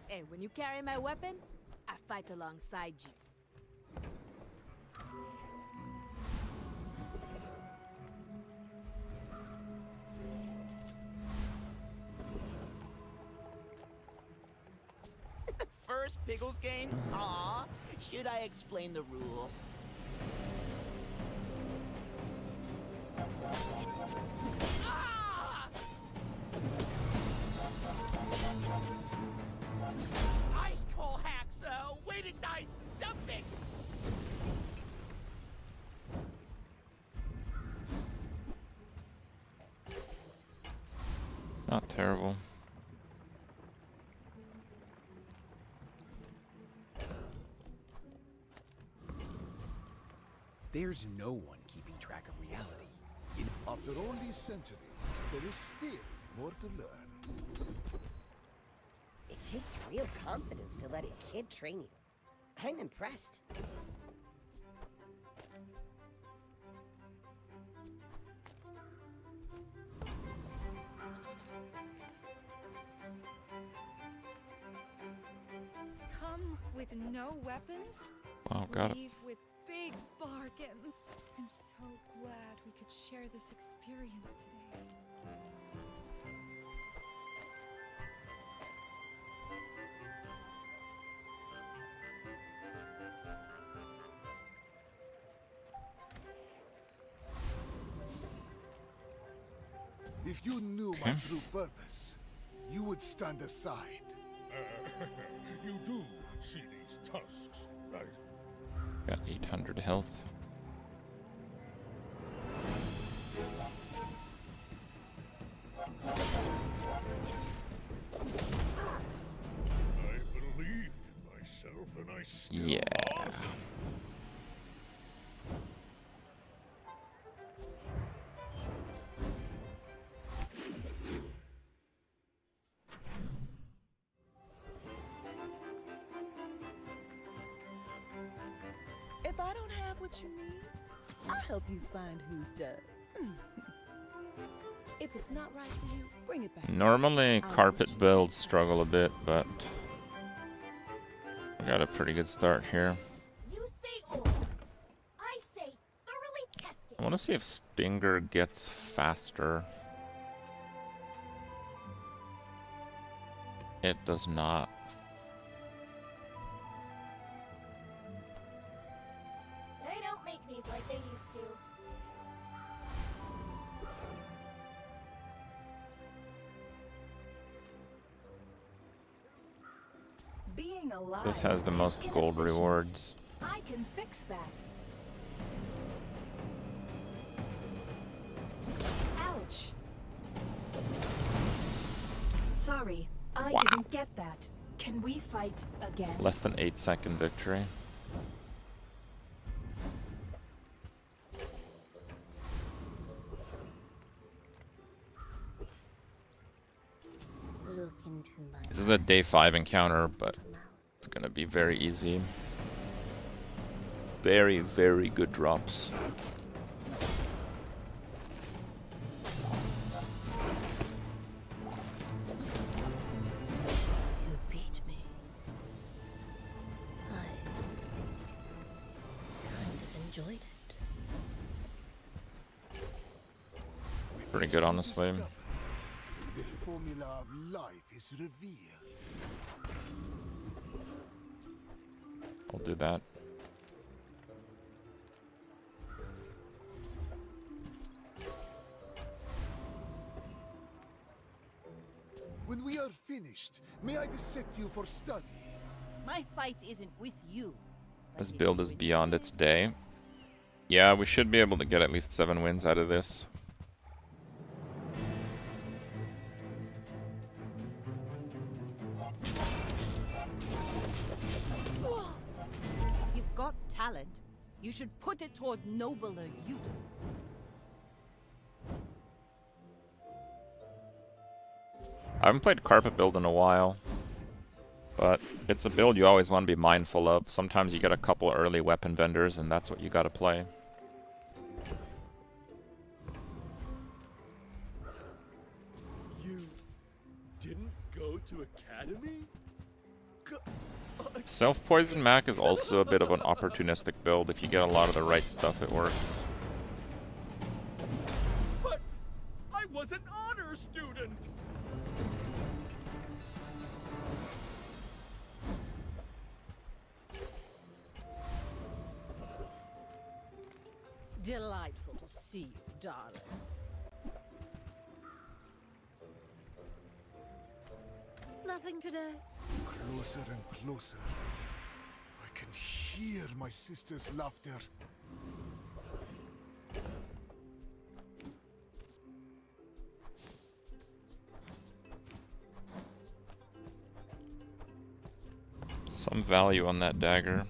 Hey, when you carry my weapon, I fight alongside you. First Pickles game? Aw, should I explain the rules? Ah! I call hacks, weighted dice is something! Not terrible. There's no one keeping track of reality. After all these centuries, there is still more to learn. It takes real confidence to let a kid train you. I'm impressed. Come with no weapons? Oh, got it. Leave with big bargains. I'm so glad we could share this experience today. If you knew my true purpose, you would stand aside. You do see these tusks, right? Got 800 health. I believed in myself, and I still must. If I don't have what you need, I'll help you find who does. If it's not right for you, bring it back. Normally, carpet builds struggle a bit, but I got a pretty good start here. You say old. I say thoroughly tested. I want to see if Stinger gets faster. It does not. They don't make these like they used to. Being alive. This has the most gold rewards. I can fix that. Ouch. Sorry, I didn't get that. Can we fight again? Less than 8-second victory. Look into my This is a day 5 encounter, but it's gonna be very easy. Very, very good drops. You beat me. I kind of enjoyed it. Pretty good, honestly. The formula of life is revealed. I'll do that. When we are finished, may I dissect you for study? My fight isn't with you. This build is beyond its day. Yeah, we should be able to get at least 7 wins out of this. You've got talent. You should put it toward nobler use. I haven't played carpet build in a while, but it's a build you always want to be mindful of. Sometimes you get a couple early weapon vendors, and that's what you gotta play. You didn't go to academy? Self-poison Mac is also a bit of an opportunistic build. If you get a lot of the right stuff, it works. But I was an honor student. Delightful to see you, darling. Nothing today. Closer and closer. I can hear my sister's laughter. Some value on that dagger.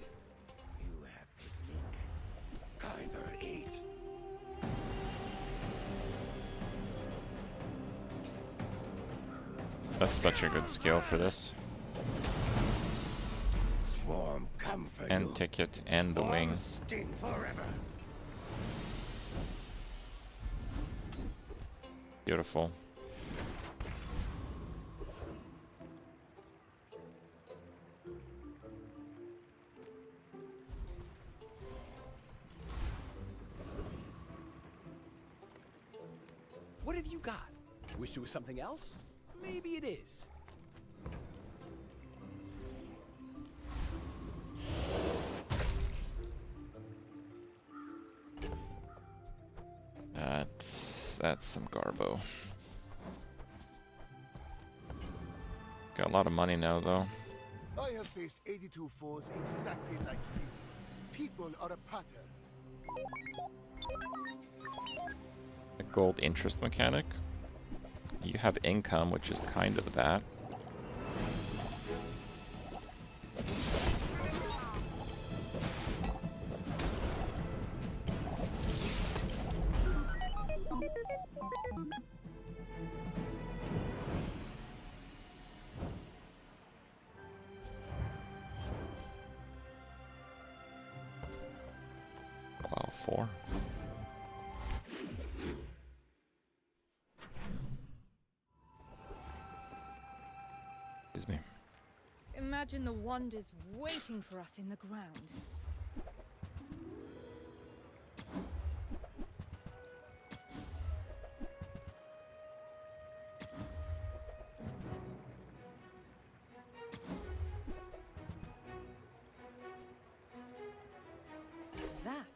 That's such a good skill for this. Swarm, come for And you. ticket and the wing. Sting forever. Beautiful. What have you got? Wish it was something else? Maybe it is. That's some garbo. Got a lot of money now, though. I have faced 82 foes exactly like you. People are a pattern. A gold interest mechanic. You have income, which is kind of that. Wow, 4. Excuse me. Imagine the wonders waiting for us in the ground. That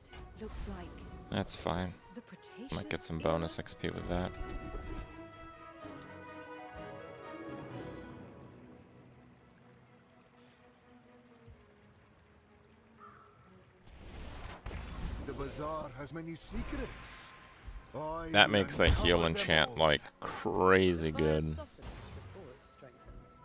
looks like That's fine. the Cretaceous Might get some bonus XP with that. The Bazaar has many secrets. I That will makes a heal uncover them enchant all. like crazy good. Before it strengthens.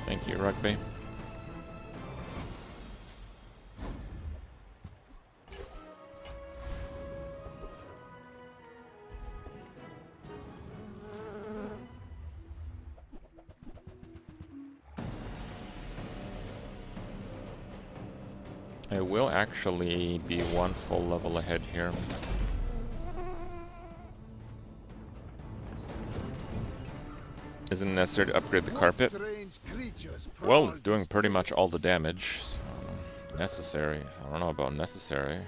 Thank you, Rugby. I will actually be 1 full level ahead here. Isn't it necessary to upgrade the carpet? Well, it's doing pretty much all the damage. So necessary. I don't know about necessary.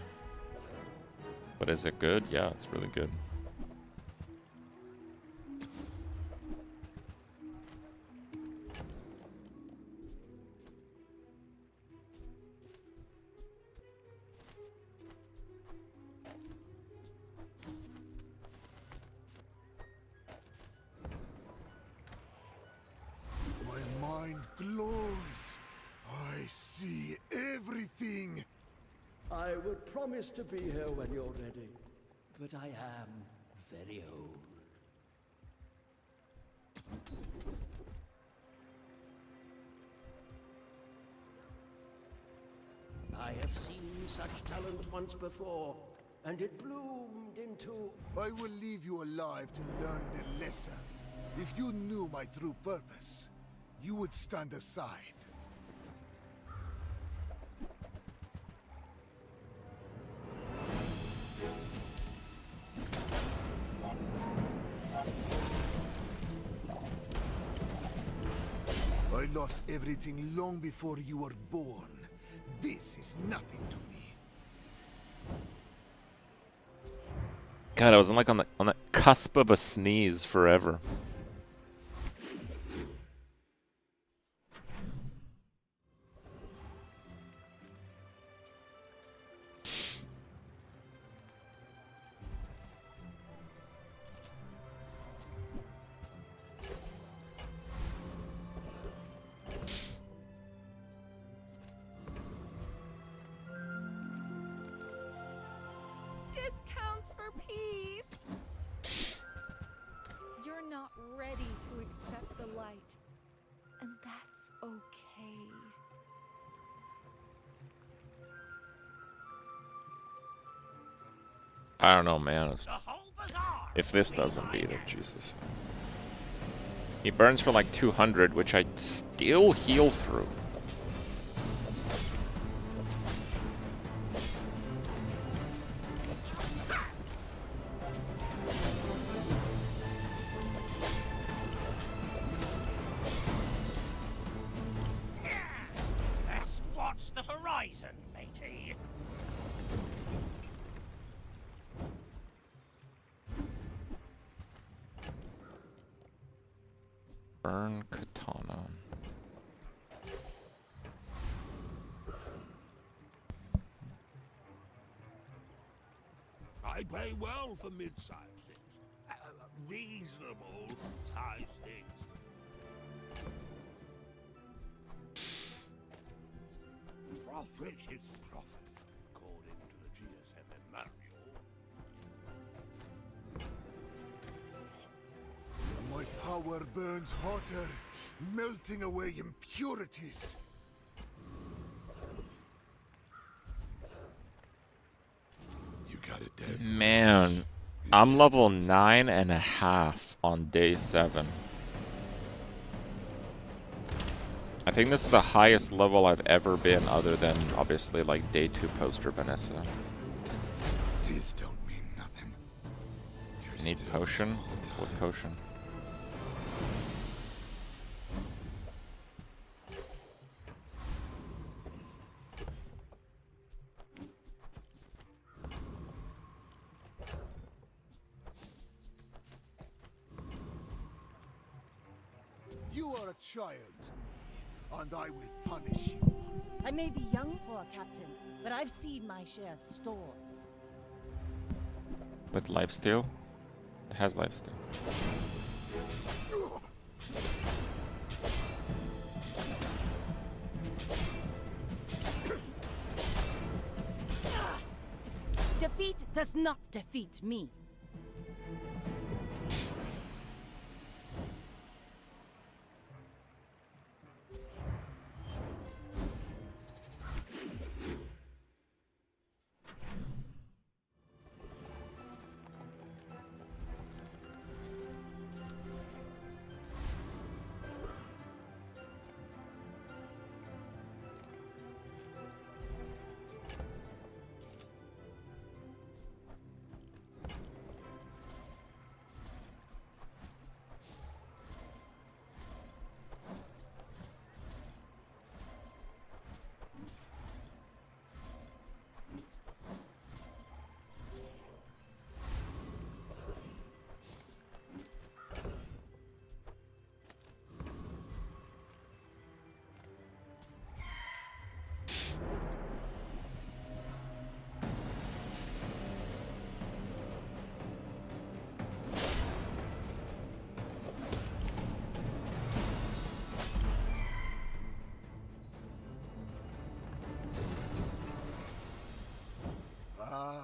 But is it good? Yeah, it's really good. My mind glows. I see everything. I would promise to be here when you're ready, but I am very old. I have seen such talent once before, and it bloomed into... I will leave you alive to learn the lesson. If you knew my true purpose, you would stand aside. I lost everything long before you were born. This is nothing to me. God, I was like on the cusp of a sneeze forever. Discounts for peace. You're not ready to accept the light, and that's okay. I don't know, man. If this doesn't beat it, Jesus. He burns for like 200, which I still heal through. Best watch the horizon, mate. Burn katana. I pay well for mid-sized things. Reasonable sized things. Profit is profit, according to the GSM manual. My power burns hotter, melting away impurities. You got it, Dev. Man, I'm level 9.5 on day 7. I think this is the highest level I've ever been, other than obviously like day 2 poster Vanessa. These don't mean nothing. You need potion? What potion? You are a child to me, and I will punish you. I may be young for a captain, but I've seen my share of storms. With lifesteal? It has lifesteal. Defeat does not defeat me.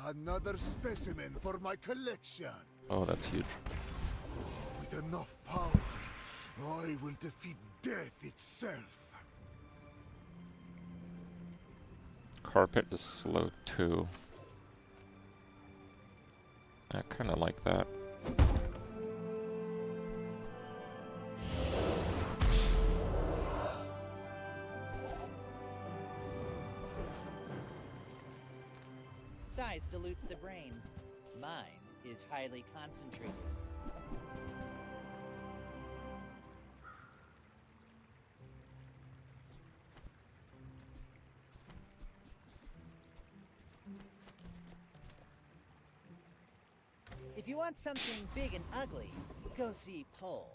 Another specimen for my collection. Oh, that's huge. With enough power, I will defeat death itself. Carpet is slow too. I kind of like that. Size dilutes the brain. Mine is highly concentrated. If you want something big and ugly, go see Pole.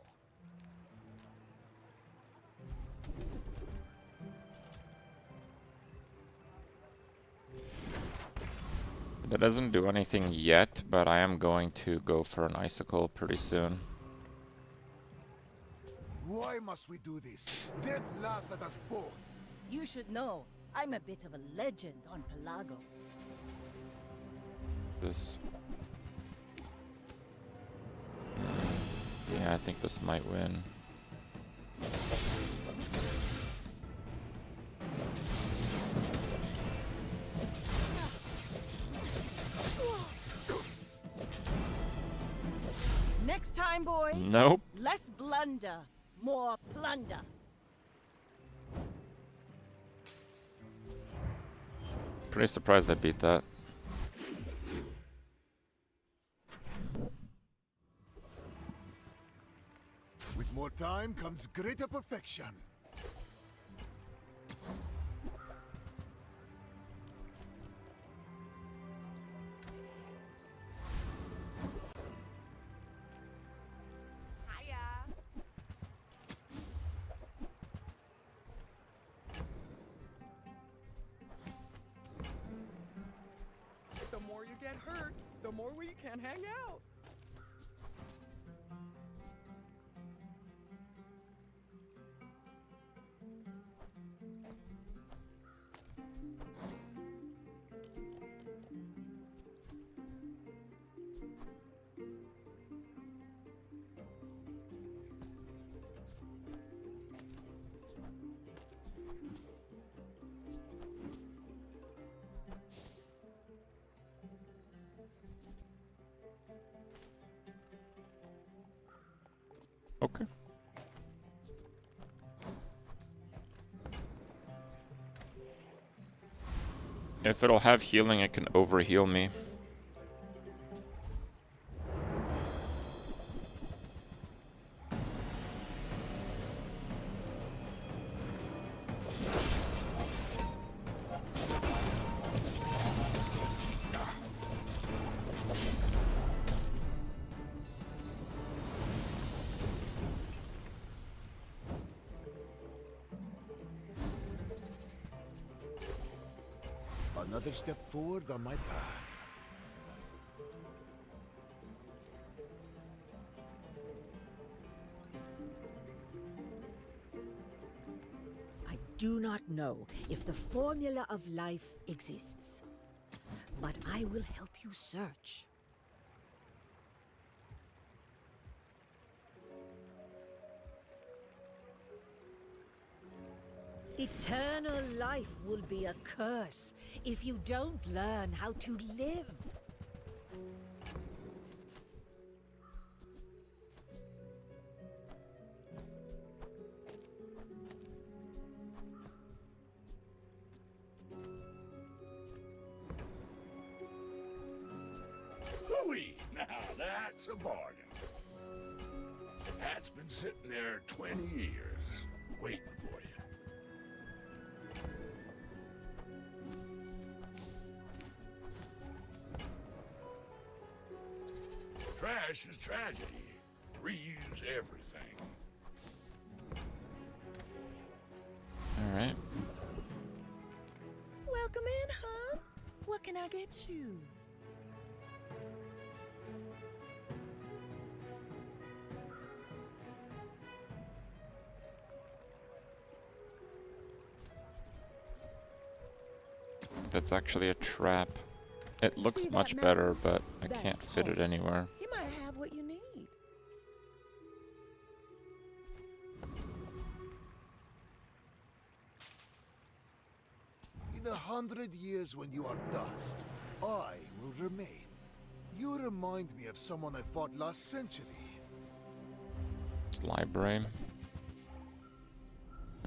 That doesn't do anything yet, but I am going to go for an icicle pretty soon. Why must we do this? Death laughs at us both. You should know, I'm a bit of a legend on Pelago. This. Yeah, I think this might win. Next time, boys. Nope. Less blunder, more plunder. Pretty surprised I beat that. With more time comes greater perfection. the more we can hang out. Okay. If it'll have healing, it can overheal me. Another step forward on my path. I do not know if the formula of life exists, but I will help you search. Eternal life will be a curse if you don't learn how to live. Hooey! Now that's a bargain. That's been sitting there 20 years, waiting for you. Trash is tragedy. Reuse everything. Alright. Welcome in, hon. What can I get you? That's actually a trap. It looks much better, but I can't fit it anywhere. You might have what you need. In 100 years when you are dust, I will remain. You remind me of someone I fought last century. Library.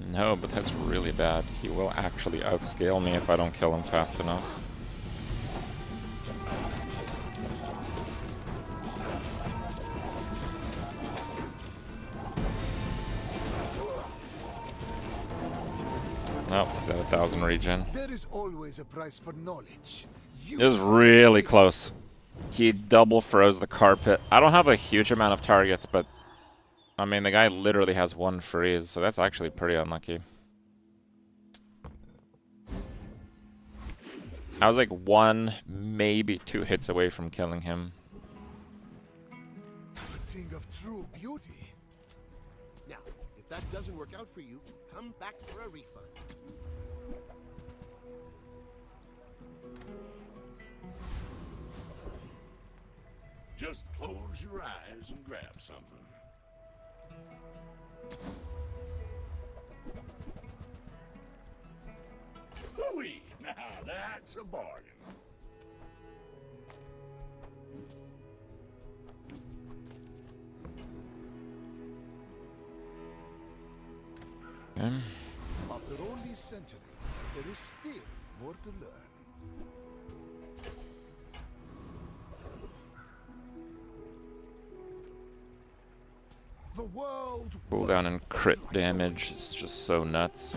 No, but that's really bad. He will actually outscale me if I don't kill him fast enough. Nope, he's at 1,000 regen. There is always a price for knowledge. It was really close. He double froze the carpet. I don't have a huge amount of targets, but I mean, the guy literally has one freeze, so that's actually pretty unlucky. I was like 1, maybe 2 hits away from killing him. A thing of true beauty. Now, if that doesn't work out for you, come back for a refund. Just close your eyes and grab something. Hooey! Now that's a bargain. After all these centuries, there is still more to learn. The world. Cooldown and crit damage is just so nuts.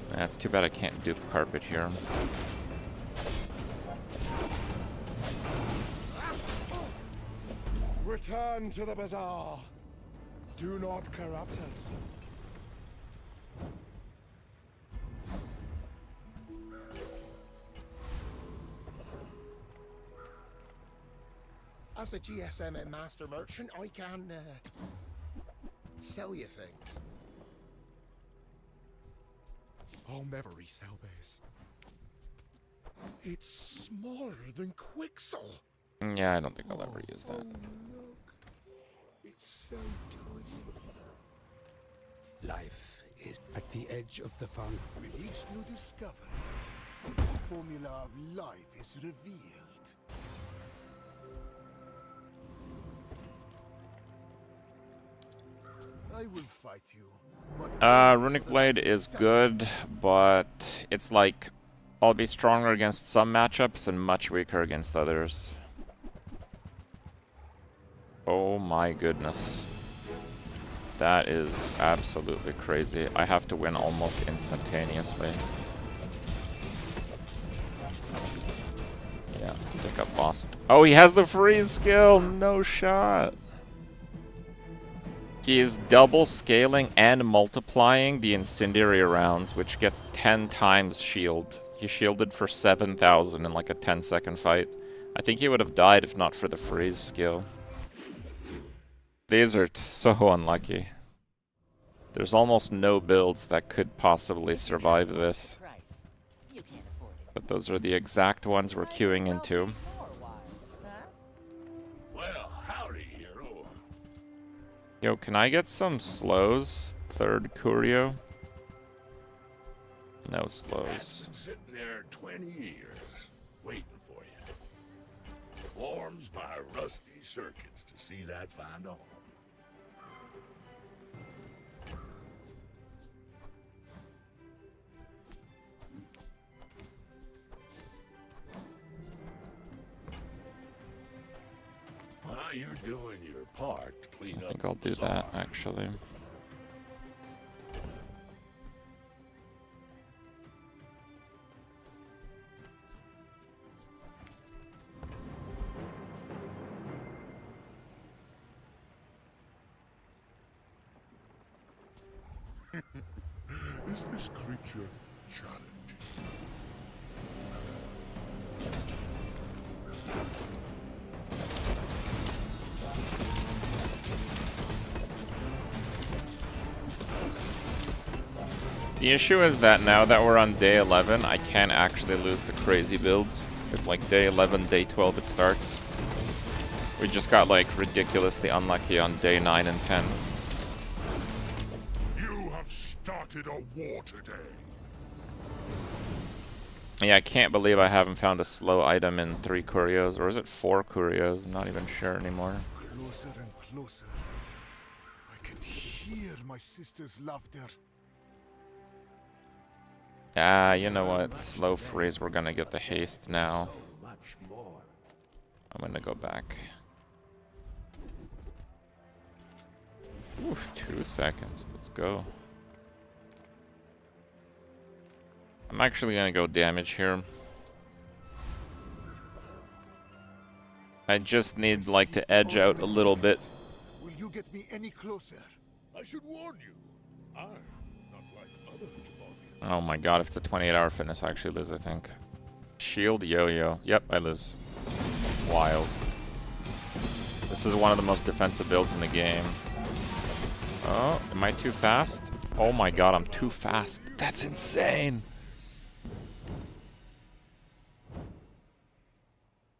That's too bad I can't dupe carpet here. Return to the Bazaar. Do not corrupt us. As a GSM and master merchant, I can sell you things. I'll never resell this. It's smaller than Quixel. Yeah, I don't think I'll ever use that. Look, it's so tiny. Life is at the edge of the fountain. With each new discovery, the formula of life is revealed. I will fight you. But Runic Blade is good, but it's like I'll be stronger against some matchups and much weaker against others. Oh my goodness. That is absolutely crazy. I have to win almost instantaneously. Yeah, I think I've lost. Oh, he has the freeze skill! No shot! He is double scaling and multiplying the incendiary rounds, which gets 10 times shield. He shielded for 7,000 in like a 10-second fight. I think he would have died if not for the freeze skill. These are so unlucky. There's almost no builds that could possibly survive this. But those are the exact ones we're queuing into. Well, howdy, hero. Yo, can I get some slows? Third Curio? No slows. Been sitting there 20 years, waiting for you. Warms my rusty circuits to see that find a home. Well, you're doing your part to clean up. I think I'll do that, actually. Is this creature challenging? The issue is that now that we're on day 11, I can't actually lose the crazy builds. It's like day 11, day 12 it starts. We just got like ridiculously unlucky on day 9 and 10. You have started a war today. Yeah, I can't believe I haven't found a slow item in 3 Curios, or is it 4 Curios? I'm not even sure anymore. Closer and closer. I can hear my sister's laughter. Ah, you know what? Slow freeze, we're gonna get the haste now. I'm gonna go back. Oof, 2 seconds. Let's go. I'm actually gonna go damage here. I just need like to edge out a little bit. Will you get me any closer? I should warn you. I'm not like other Jabonians. Oh my god, if it's a 28-hour fitness, I actually lose, I think. Shield yo-yo. Yep, I lose. Wild. This is one of the most defensive builds in the game. Oh, am I too fast? Oh my god, I'm too fast. That's insane!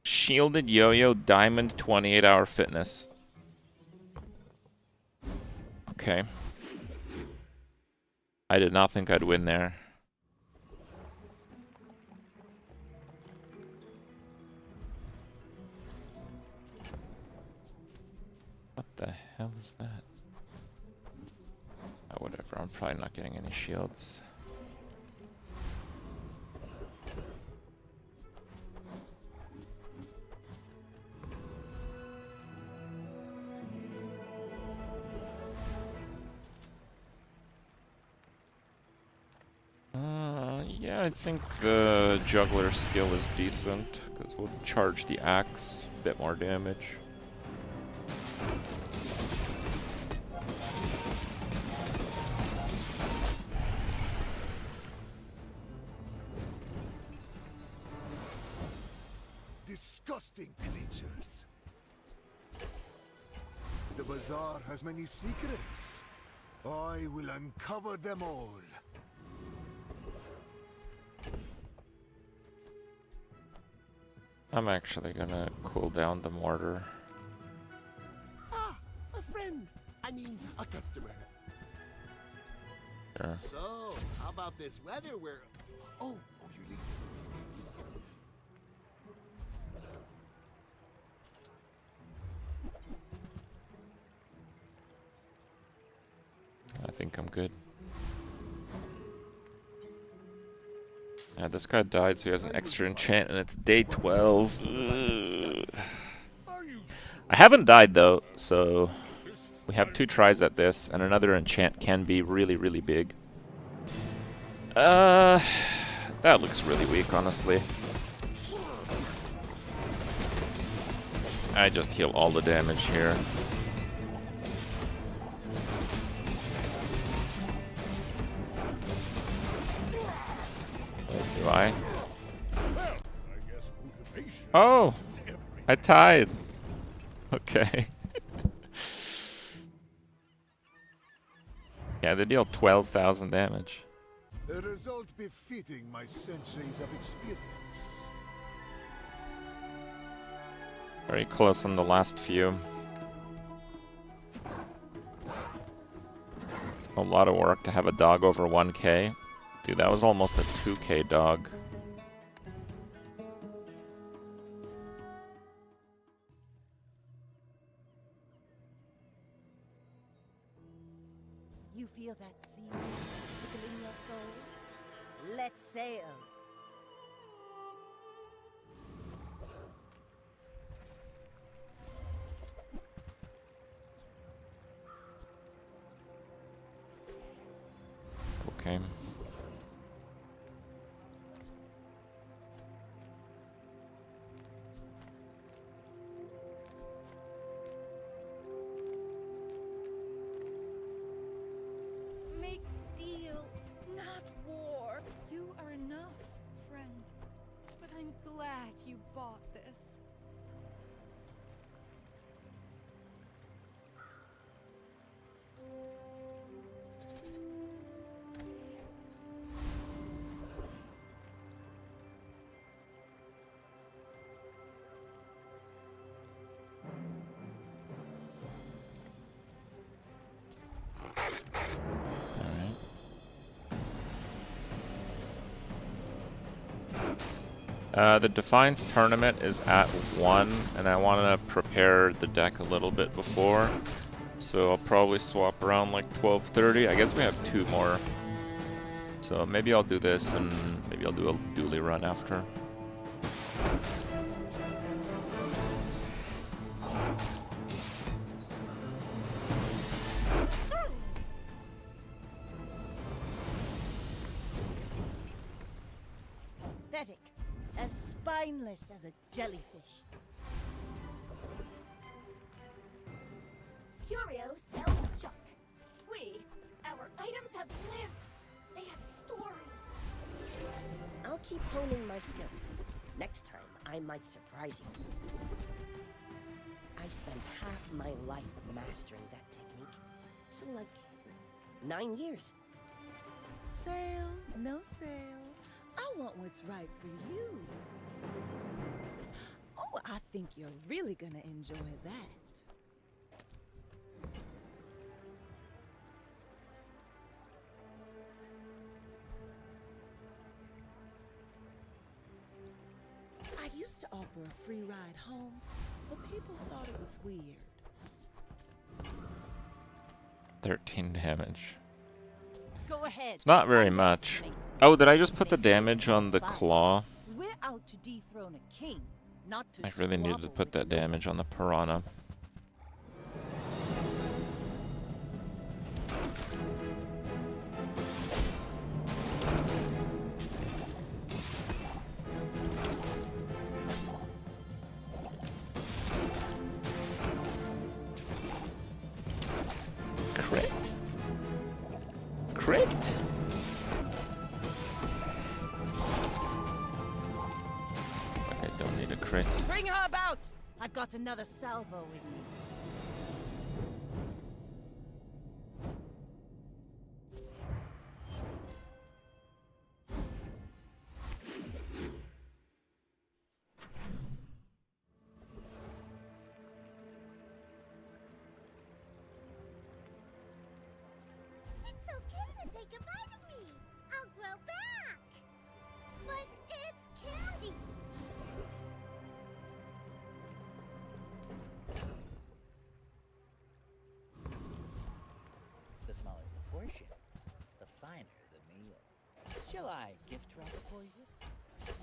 Shielded yo-yo diamond 28-hour fitness. Okay. I did not think I'd win there. What the hell is that? Oh, whatever, I'm probably not getting any shields. Yeah, I think the juggler skill is decent, because we'll charge the axe, a bit more damage. Disgusting creatures. Bazaar has many secrets. I will uncover them all. I'm actually gonna cool down the mortar. Ah, a friend. I mean, a customer. Sure. So, how about this weather where... Oh, you're leaving. I think I'm good. Yeah, this guy died, so he has an extra enchant, and it's day 12. Ugh. I haven't died though, so we have 2 tries at this, and another enchant can be really, really big. That looks really weak, honestly. I just heal all the damage here. Do I? Oh! I tied! Okay. Yeah, they deal 12,000 damage. A result befitting my centuries of experience. Very close on the last few. A lot of work to have a dog over 1k. Dude, that was almost a 2k dog. You feel that sea breeze tickling your soul? Let's sail. Okay. Make deals, not war. You are enough, friend. But I'm glad you bought this. The Dfiance tournament is at 1, and I want to prepare the deck a little bit before. So I'll probably swap around like 12:30. I guess we have 2 more. So maybe I'll do this, and maybe I'll do a dually run after. Pathetic. As spineless as a jellyfish. Curio sells junk. Our items have lived. They have stories. I'll keep honing my skills. Next time, I might surprise you. I spent half my life mastering that technique. So, like, 9 years. Sale, no sale. I want what's right for you. Oh, I think you're really gonna enjoy that. I used to offer a free ride home, but people thought it was weird. 13 damage. Go ahead. It's not very much. Oh, did I just put the damage on the claw? We're out to dethrone a king, not to I really needed to put that damage on the piranha. Crit. Crit. I don't need a crit. Bring her about! I've got another salvo with me. It's okay to take a bite of me. I'll grow back. But it's candy. The smaller the portions, the finer the meal. Shall I gift wrap it for you?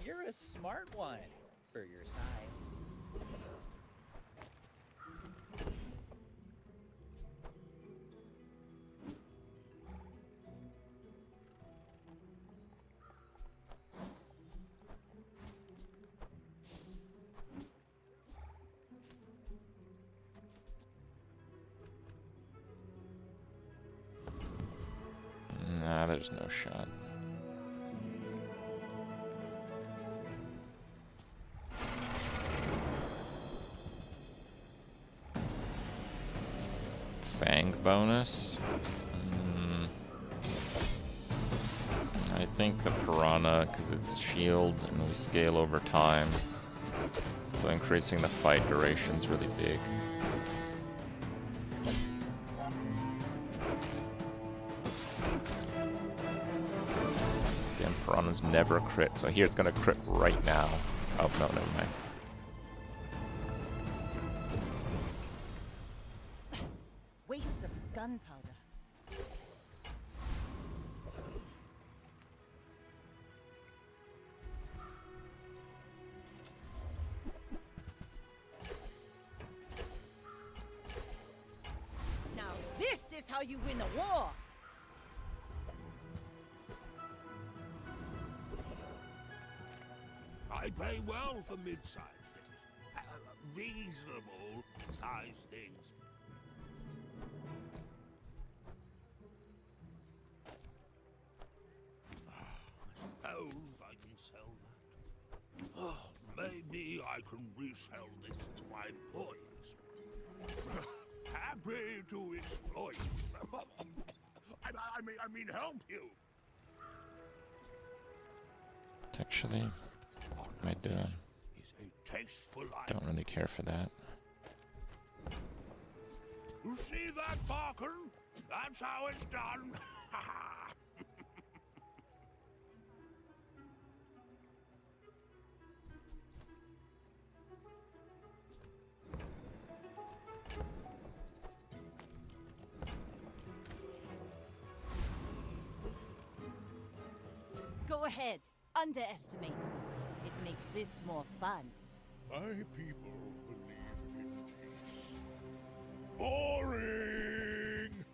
You're a smart one for your size. Nah, there's no shot. Fang bonus? I think the piranha, because it's shield and we scale over time. So increasing the fight duration's really big. Damn, piranhas never crit, so here it's gonna crit right now. Oh, no, never mind. Waste of gunpowder. Now this is how you win a war! I pay well for mid-sized things. Reasonable sized things. I suppose I can sell that. Oh, maybe I can resell this to my employees. Happy to exploit. I mean, help you. Actually, what am I doing? Don't really care for that. You see that, Barker? That's how it's done. Go ahead, underestimate me. It makes this more fun. My people believe in peace. Boring!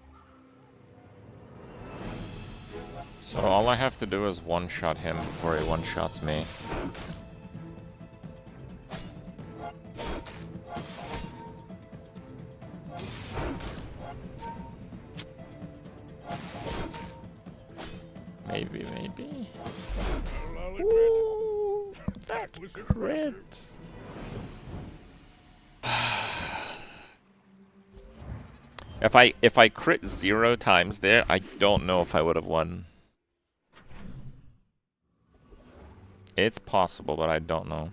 So all I have to do is one-shot him before he one-shots me. Maybe. Ooh, that was crit. If I crit 0 times there, I don't know if I would have won. It's possible, but I don't know.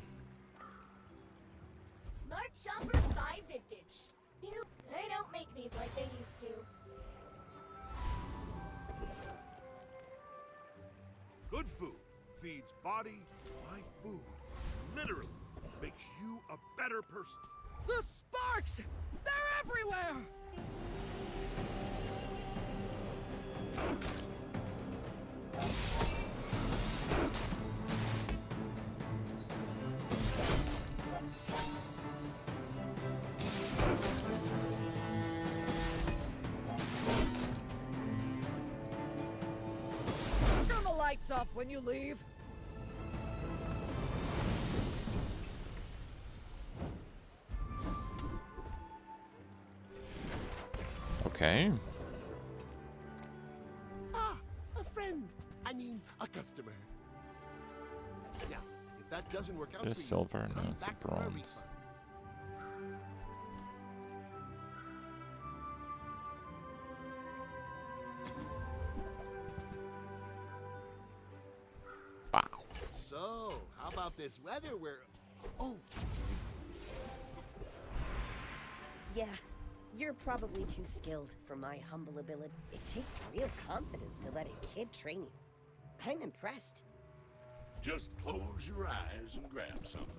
Smart shoppers buy vintage. They don't make these like they used to. Good food feeds body. My food literally makes you a better person. The sparks! They're everywhere! Turn the lights off when you leave. Okay. Ah, a friend. I mean, a customer. Now, if that doesn't work out It is for you, silver, no, come it's a back for a bronze. refund. Wow. So, how about this weather where... Oh, Yeah, You're probably too skilled for my humble ability. It takes real confidence to let a kid train you. I'm impressed. Just close your eyes and grab something.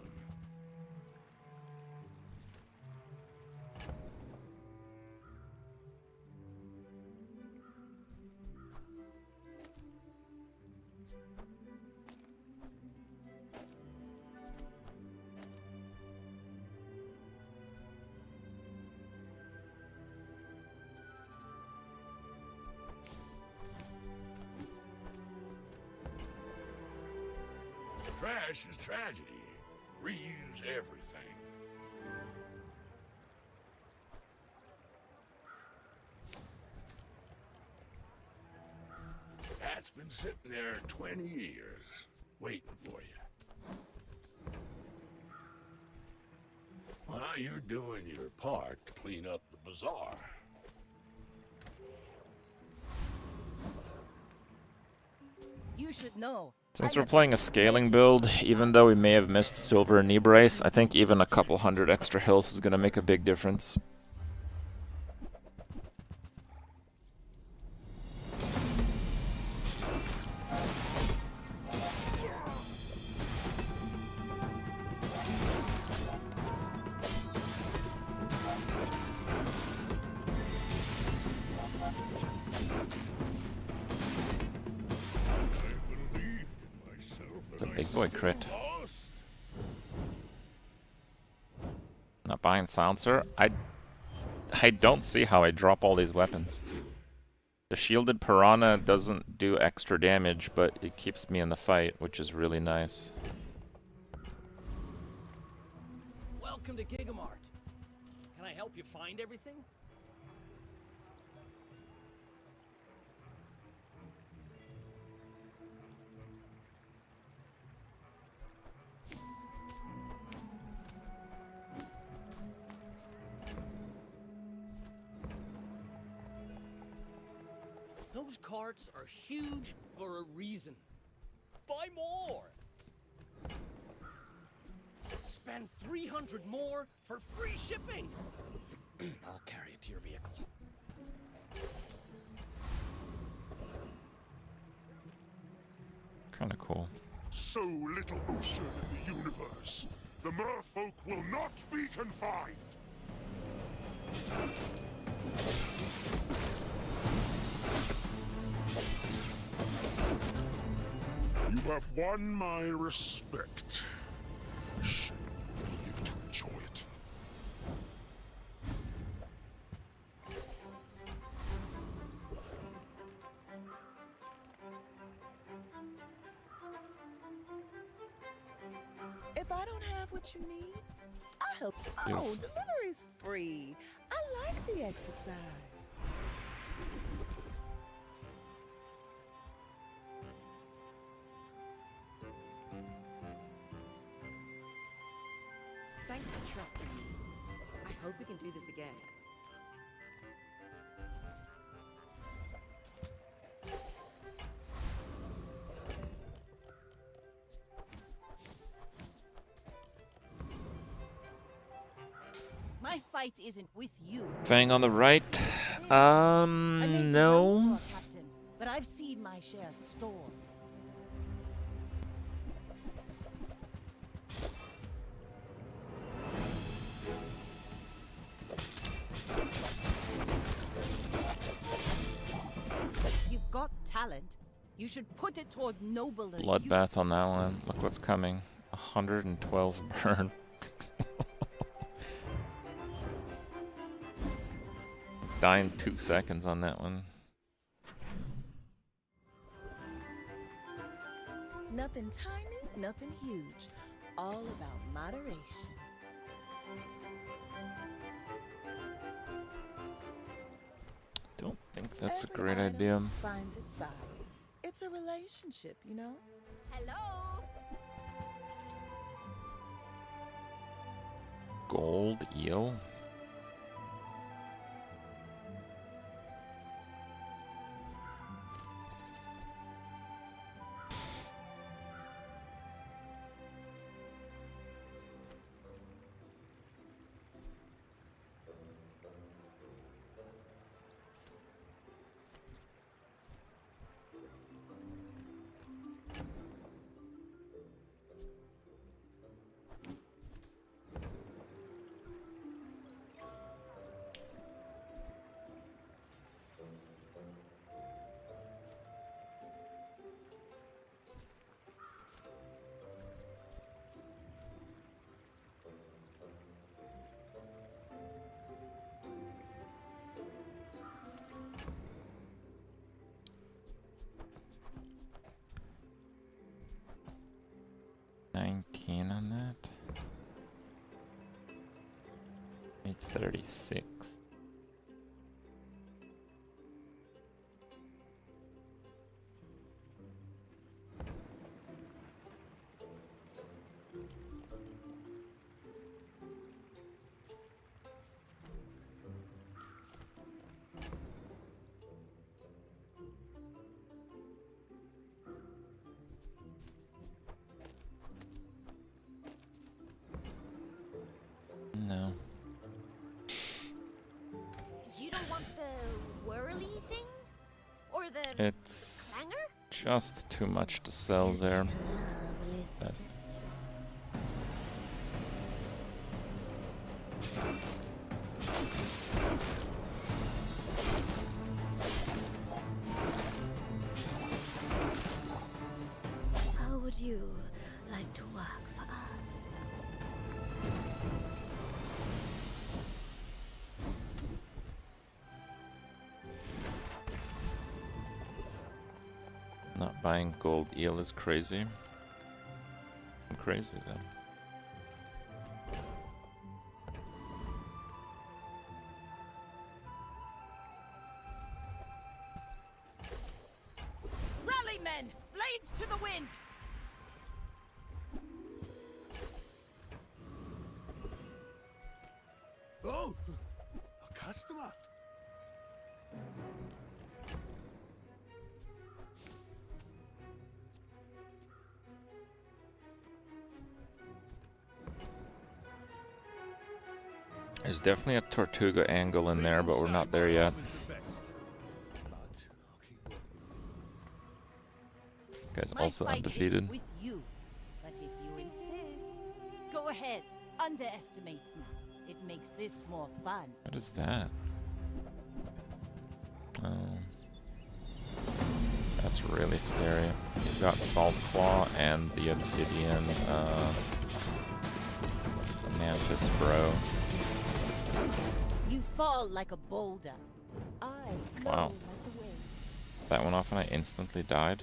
Trash is tragedy. Reuse everything. That's been sitting there 20 years, waiting for you. Well, you're doing your part to clean up the bazaar. You should know. Since we're playing a scaling build, even though we may have missed silver and knee brace, I think even a couple hundred extra health is going to make a big difference. It's a big boy crit. Not buying silencer. I don't see how I drop all these weapons. The shielded piranha doesn't do extra damage, but it keeps me in the fight, which is really nice. Welcome to Gigamart. Can I help you find everything? Those carts are huge for a reason. Buy more! Spend 300 more for free shipping! I'll carry it to your vehicle. Kinda cool. So little ocean in the universe. The merfolk will not be confined. You have won my respect. Shame you don't live to enjoy it. If I don't have what you need, I'll help. Yes. Oh, delivery's free. I like the exercise. Thanks for trusting me. I hope we can do this again. My fight isn't with you. Fang on the right. I may be No. no captain, but I've seen my share of storms. You've got talent. You should put it toward noble and Bloodbath on that one. Look what's coming. 112 burn. Dying 2 seconds on that one. Nothing tiny, nothing huge. All about moderation. Don't think that's a Every great item idea. finds its value. It's a relationship, you know? Hello? Gold eel. 36. No. You don't want the whirly thing? Or the It's clanger? just too much to sell there. That- How would you like to work for us? Not buying gold eel is crazy. I'm crazy then. Rally, men! Blades to the wind! Oh, a customer. There's definitely a Tortuga angle in there, but we're not there yet. Guy's My also fight undefeated. isn't with you, but if you insist, go ahead. Underestimate me. It makes this more fun. What is that? Oh. That's really scary. He's got Salt Claw and the Obsidian Mantis Bro. You fall like a boulder. I flow Wow. like the wind. That went off and I instantly died.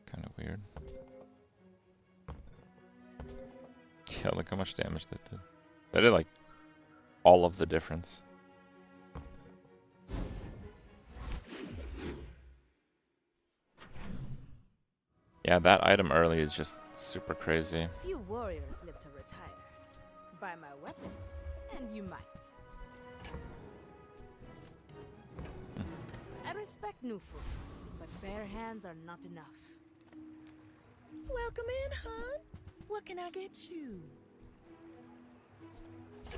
Kind of weird. Yeah, look how much damage that did. That did like all of the difference. Yeah, that item early is just super crazy. Few warriors live to retire. Buy my weapons, and you might. I respect new food, but bare hands are not enough. Welcome in, hon. What can I get you?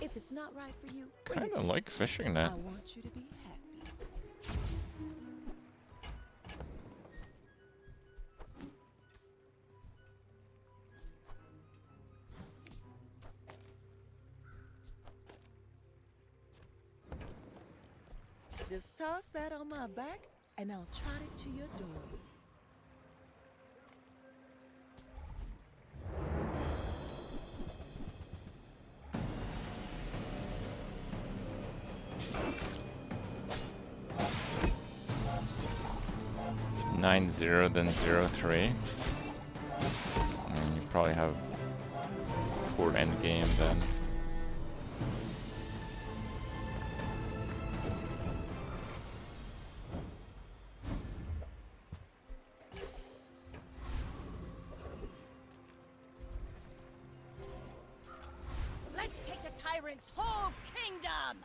If it's not right for you, bring it Kinda back. like fishing net. I want you to be happy. Just toss that on my back, and I'll trot it to your door. Nine 0 then 0-3. You probably have poor endgame then. Let's take the tyrant's whole kingdom!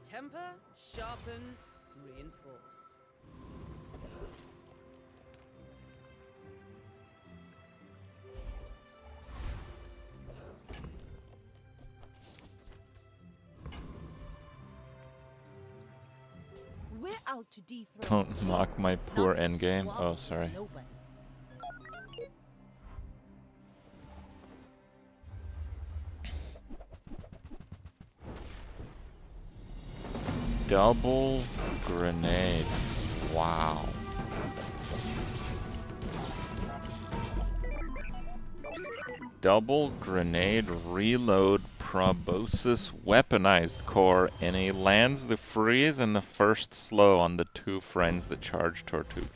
Temper, sharpen, reinforce. We're out to dethrone. Don't mock my poor endgame. Oh, sorry. Nobody. Double grenade. Wow. Double grenade reload proboscis weaponized core, and he lands the freeze and the first slow on the two friends that charge Tortuga.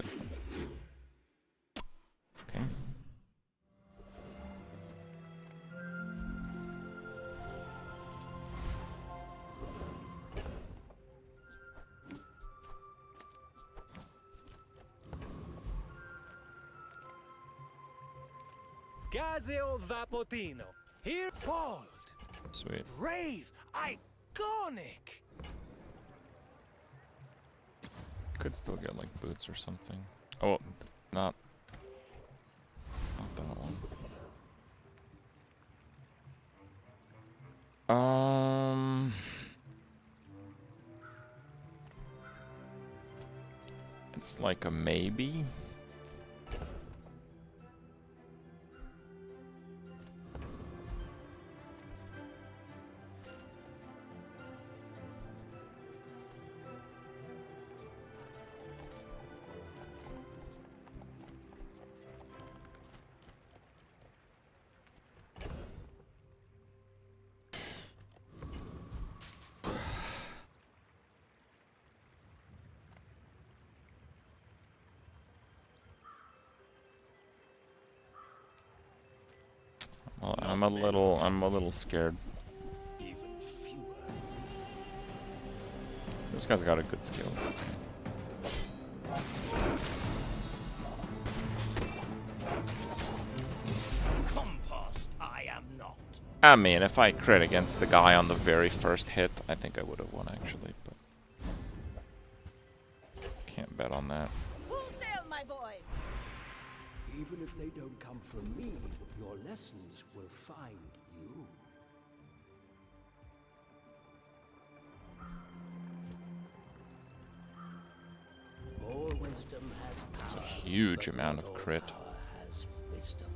Gazeo Vapotino. Here, bold, Sweet. brave, iconic. Could still get like boots or something. Oh, not that one. It's like a maybe. Well, I'm a little scared. Even fewer. This guy's got a good skill. It's okay. Compost, I am not. I mean, if I crit against the guy on the very first hit, I think I would have won actually, but can't bet on that. Full sail, my boys! Even if they don't come from me, your lessons will find you. More wisdom has power. It's a huge amount of crit. Power has wisdom.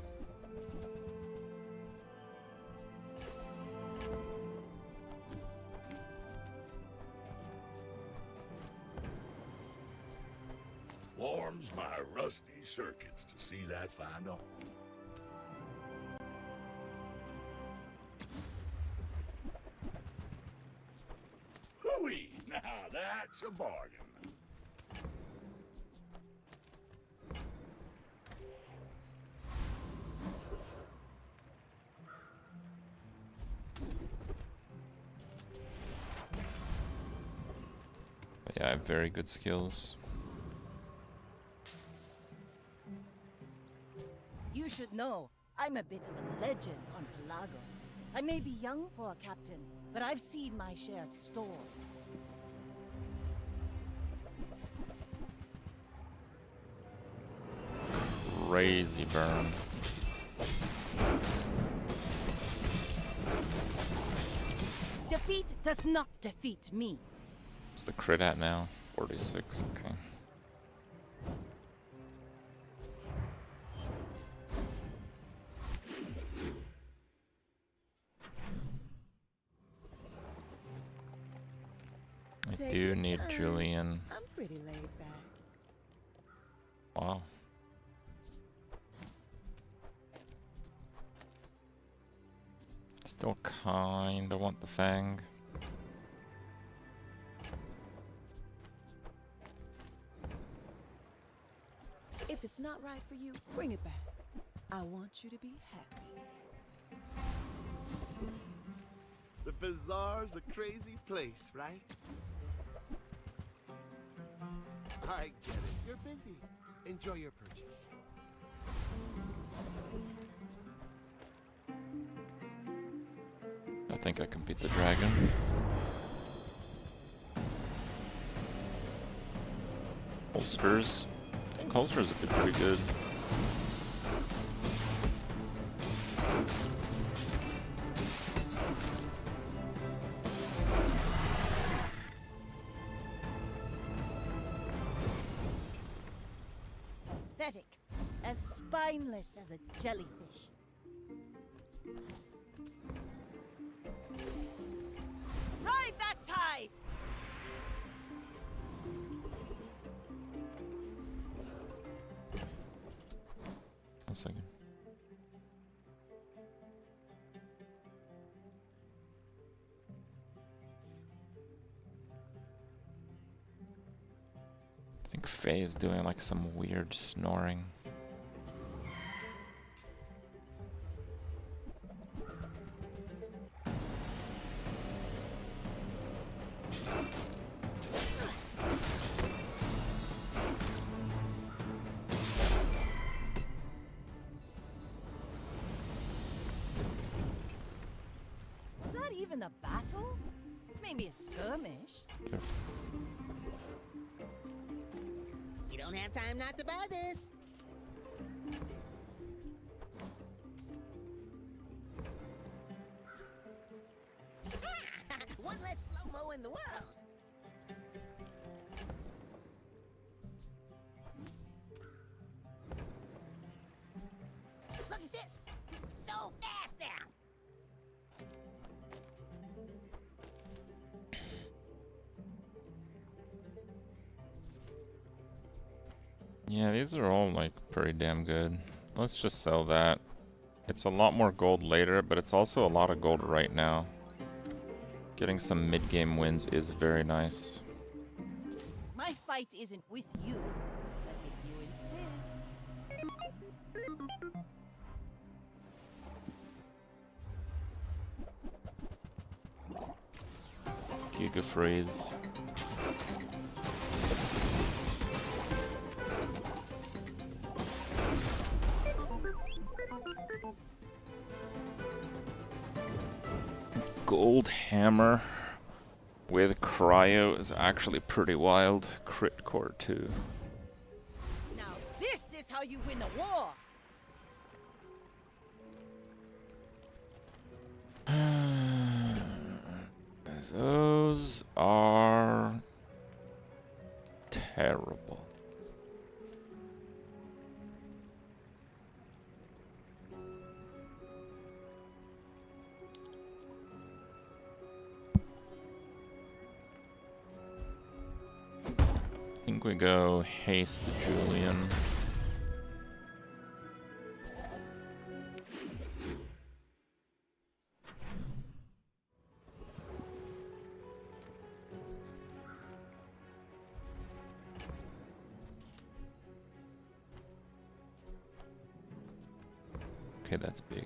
Warms my rusty circuits to see that find home. Hooey! Now that's a bargain. But yeah, I have very good skills. You should know, I'm a bit of a legend on Pelago. I may be young for a captain, but I've seen my share of storms. Crazy burn. Defeat does not defeat me. What's the crit at now? 46, okay. I do need Julian. I'm pretty laid back. Wow. Still kinda want the Fang. If it's not right for you, bring it back. I want you to be happy. The Bazaar's a crazy place, right? I get it. You're busy. Enjoy your purchase. I think I can beat the dragon. Holsters. I think holsters have been pretty good. Pathetic. As spineless as a jellyfish. Ride that tide! One second. I think Faye is doing like some weird snoring. even a battle? Maybe a skirmish. You don't have time not to buy this. One less slow-mo in the world. Look at this. So fast now. Yeah, these are all like pretty damn good. Let's just sell that. It's a lot more gold later, but it's also a lot of gold right now. Getting some mid-game wins is very nice. My fight isn't with you, but if you insist. Giga Freeze. Gold hammer with cryo is actually pretty wild. Crit core too. Now this is how you win a war. Those are terrible. I think we go haste Julian. Okay, that's big.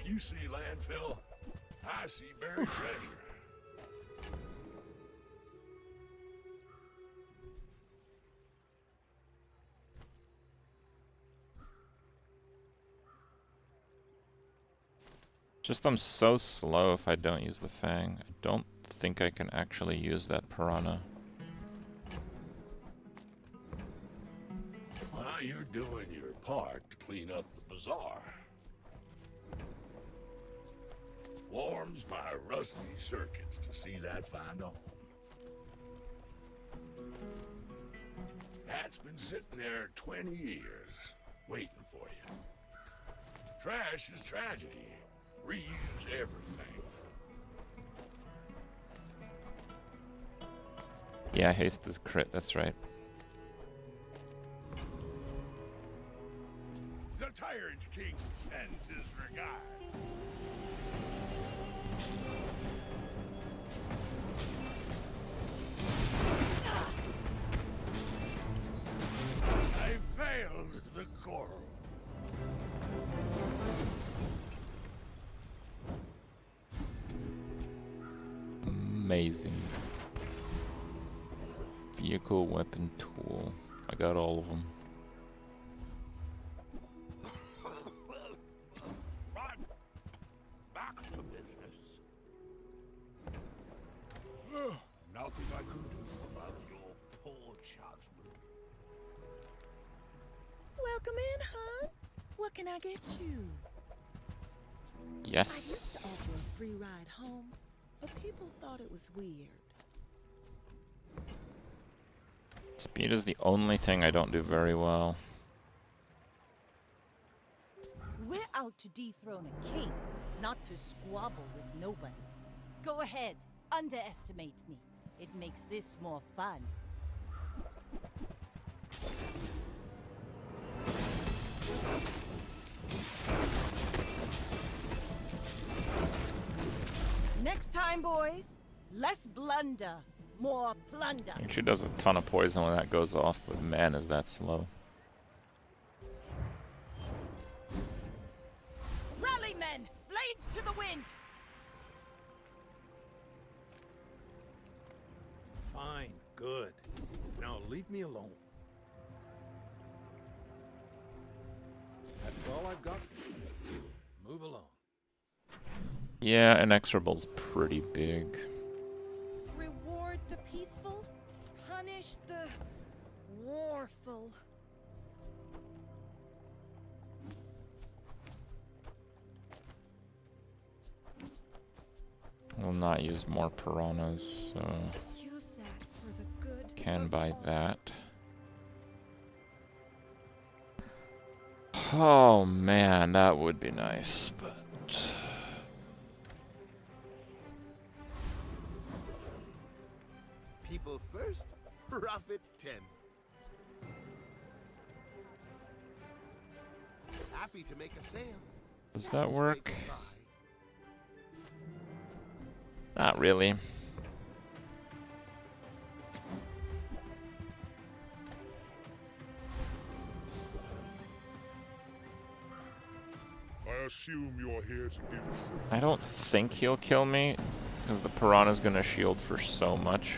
You see landfill, I see buried treasure. Just I'm so slow if I don't use the Fang. I don't think I can actually use that Piranha. Well, you're doing your part to clean up the bazaar. Warms my rusty circuits to see that find a home. That's been sitting there 20 years, waiting for you. Trash is tragedy. Reuse everything. Yeah, haste is crit, that's right. The tyrant king sends his regard. I failed the coral. Amazing. Vehicle, weapon, tool. I got all of them. Back to business. Nothing I can do about your poor judgment. Welcome in, hon. What can I get you? Yes. I used to offer a free ride home, but people thought it was weird. Speed is the only thing I don't do very well. We're out to dethrone a king, not to squabble with nobodies. Go ahead, underestimate me. It makes this more fun. Next time, boys, less blunder, more plunder. It actually does a ton of poison when that goes off, but man, is that slow. Rally, men! Blades to the wind! Fine, good. Now leave me alone. That's all I've got. Move along. Yeah, Inexorable's pretty big. Reward the peaceful, punish the warful. Will not use more piranhas, so Use that for the good can of buy all. that. Oh man, that would be nice, but People first, profit 10. Happy to make a sale. does that work? Not really. I assume you're here to give tribute. I don't think he'll kill me, because the piranha's gonna shield for so much.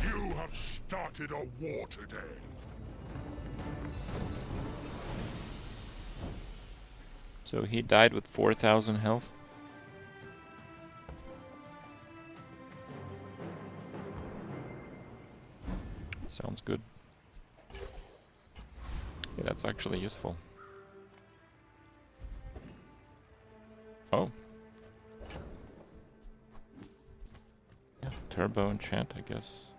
You have started a war today. So he died with 4,000 health. Sounds good. Yeah, that's actually useful. Oh. Yeah, turbo enchant, I guess.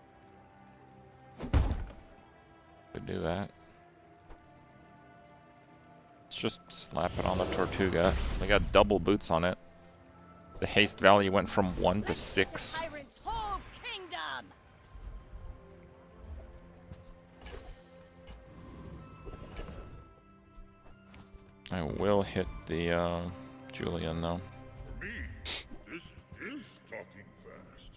Could do that. Let's just slap it on the Tortuga. We got double boots on it. The haste value went from 1 to 6. Tyrant's whole kingdom! I will hit the Julian though. For me, this is talking fast.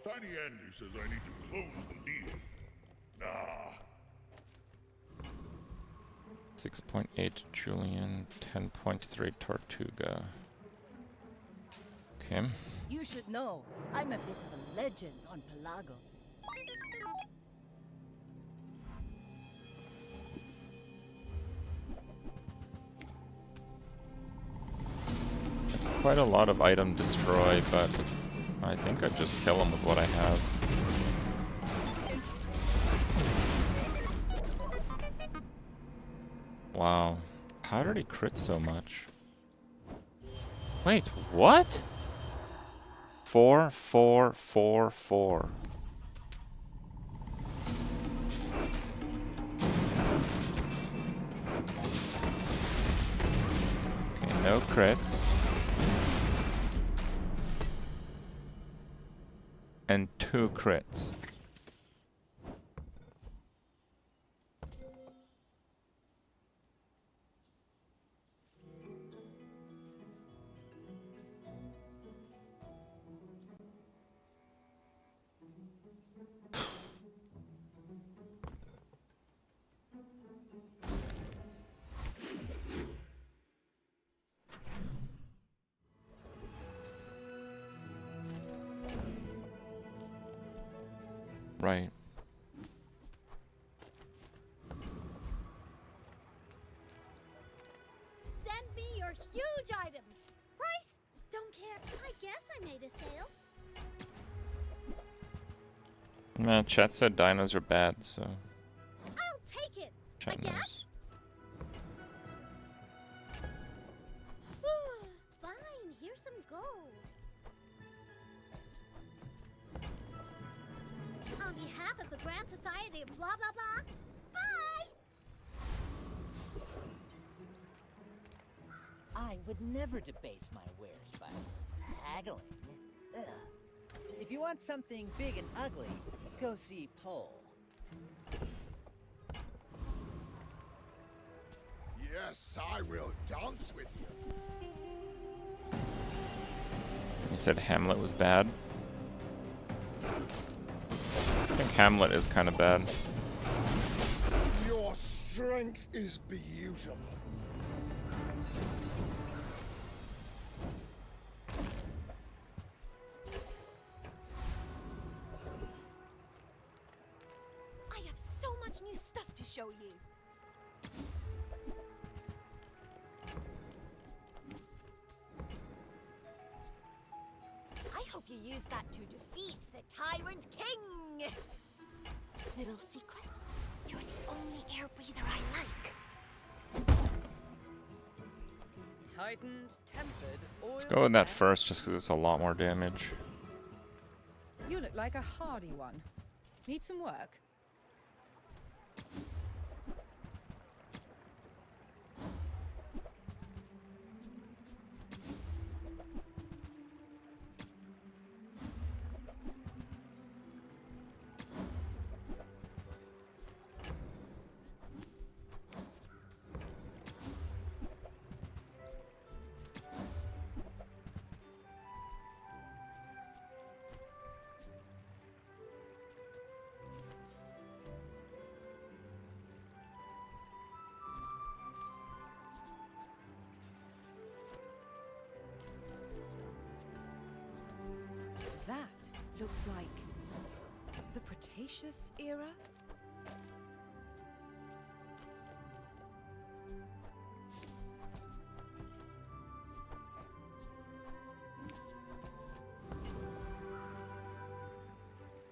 Tiny Andy says I need to close the deal. Nah. 6.8 Julian, 10.3 Tortuga. Okay. You should know, I'm a bit of a legend on Pelago. It's quite a lot of item destroy, but I think I just kill him with what I have. Wow. How did he crit so much? Wait, what? 4, 4, 4, 4. Okay, no crits. And 2 crits. Right. Send me your huge items. Price? Don't care. I guess I made a sale. Nah, chat said dinos are bad, so I'll take it. chat I knows. guess. Fine. Here's some gold. On behalf of the Grand Society of blah blah blah. Bye. I would never debase my wares by haggling. Ugh. If you want something big and ugly, go see Pole. Yes, I will dance with you. You said Hamlet was bad? I think Hamlet is kind of bad. Your strength is beautiful. I have so much new stuff to show you. I hope you use that to defeat the Tyrant King. Little secret, you're the only air breather I like. Tightened, tempered, oil. Let's go with that first, just because it's a lot more damage. You look like a hardy one. Need some work? That looks like the Cretaceous era?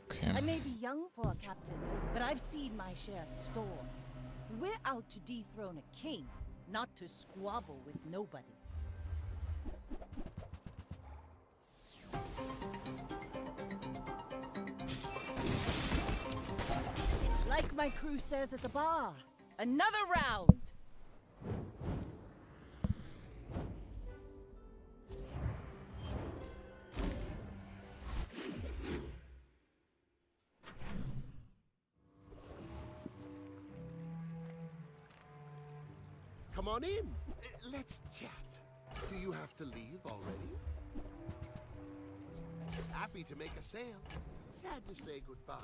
Okay. I may be young for a captain, but I've seen my share of storms. We're out to dethrone a king, not to squabble with nobodies. Like my crew says at the bar, another round! Come on in. Let's chat. Do you have to leave already? Happy to make a sale. Sad to say goodbye.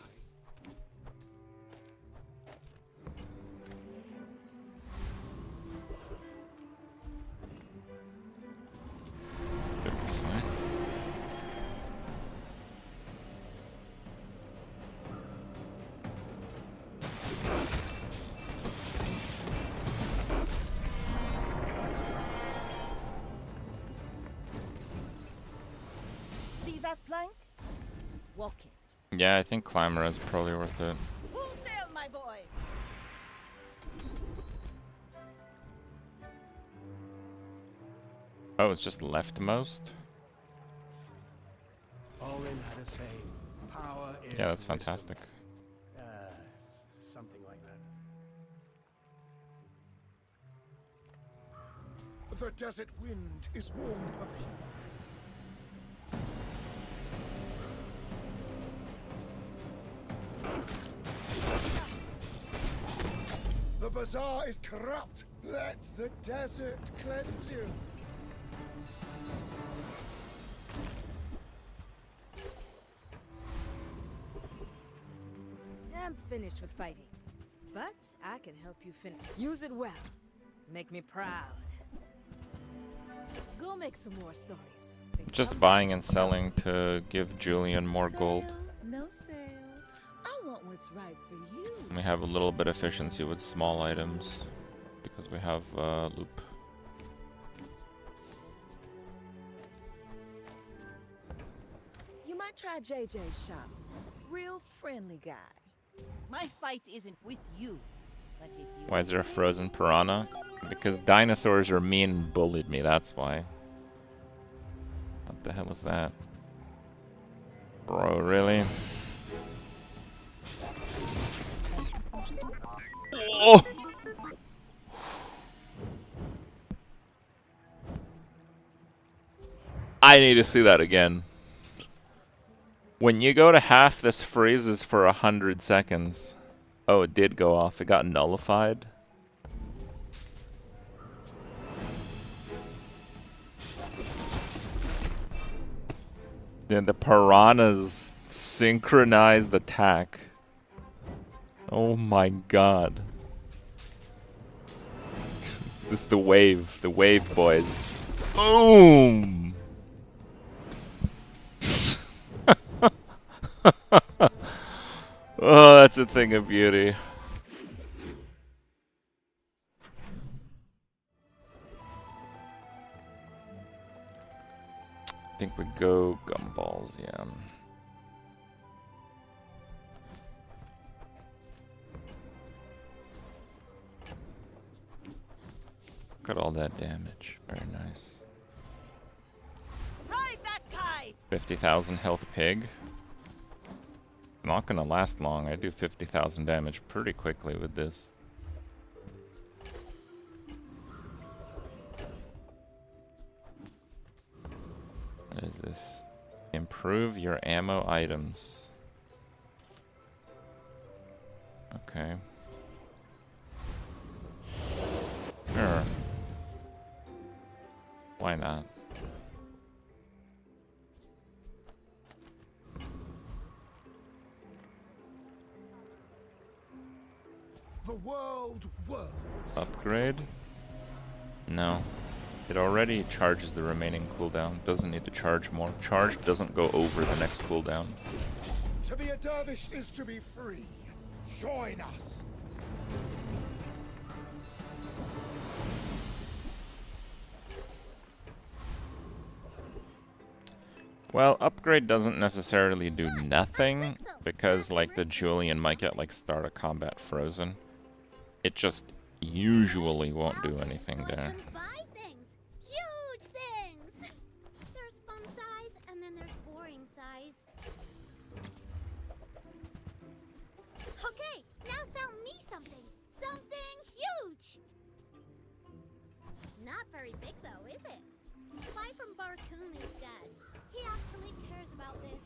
It'll be fine. See that plank? Walk it. Yeah, I think Climber is probably worth it. Full sail, my boy! Oh, it's just leftmost? Owen had a saying, power is Yeah, that's wisdom. fantastic. Something like that. The desert wind is warm perfume. The bazaar is corrupt. Let the desert cleanse you. I'm finished with fighting, but I can help you finish. Use it well. Make me proud. Go make some more stories. Just buying and selling to give Julian more gold. No sale. I want what's right for you. We have a little bit of efficiency with small items because we have loop. You might try JJ's shop. Real friendly guy. My fight isn't with you, but if you... Why is there a frozen piranha? Because dinosaurs are mean and bullied me, that's why. What the hell is that? Bro, really? Oh! I need to see that again. When you go to half, this freezes for 100 seconds. Oh, it did go off. It got nullified. Then the piranha's synchronized attack. Oh my god. This is the wave boys. Boom! Oh, that's a thing of beauty. I think we go gumballs, yeah. Look at all that damage. Very nice. Ride that tide! 50,000 health pig. Not gonna last long. I do 50,000 damage pretty quickly with this. What is this? Improve your ammo items. Okay. Sure. Why not? The world whirls. Upgrade? No. It already charges the remaining cooldown. Doesn't need to charge more. Charge doesn't go over the next cooldown. To be a dervish is to be free. Join us. Well, upgrade doesn't necessarily do nothing, because like the Julian might get like start of combat frozen. It just usually won't do anything there. Buy things. Huge things. There's fun size and then there's boring size. Okay, now sell me something. Something huge. Not very big though, is it? Buy from Barcoon instead. He actually cares about this.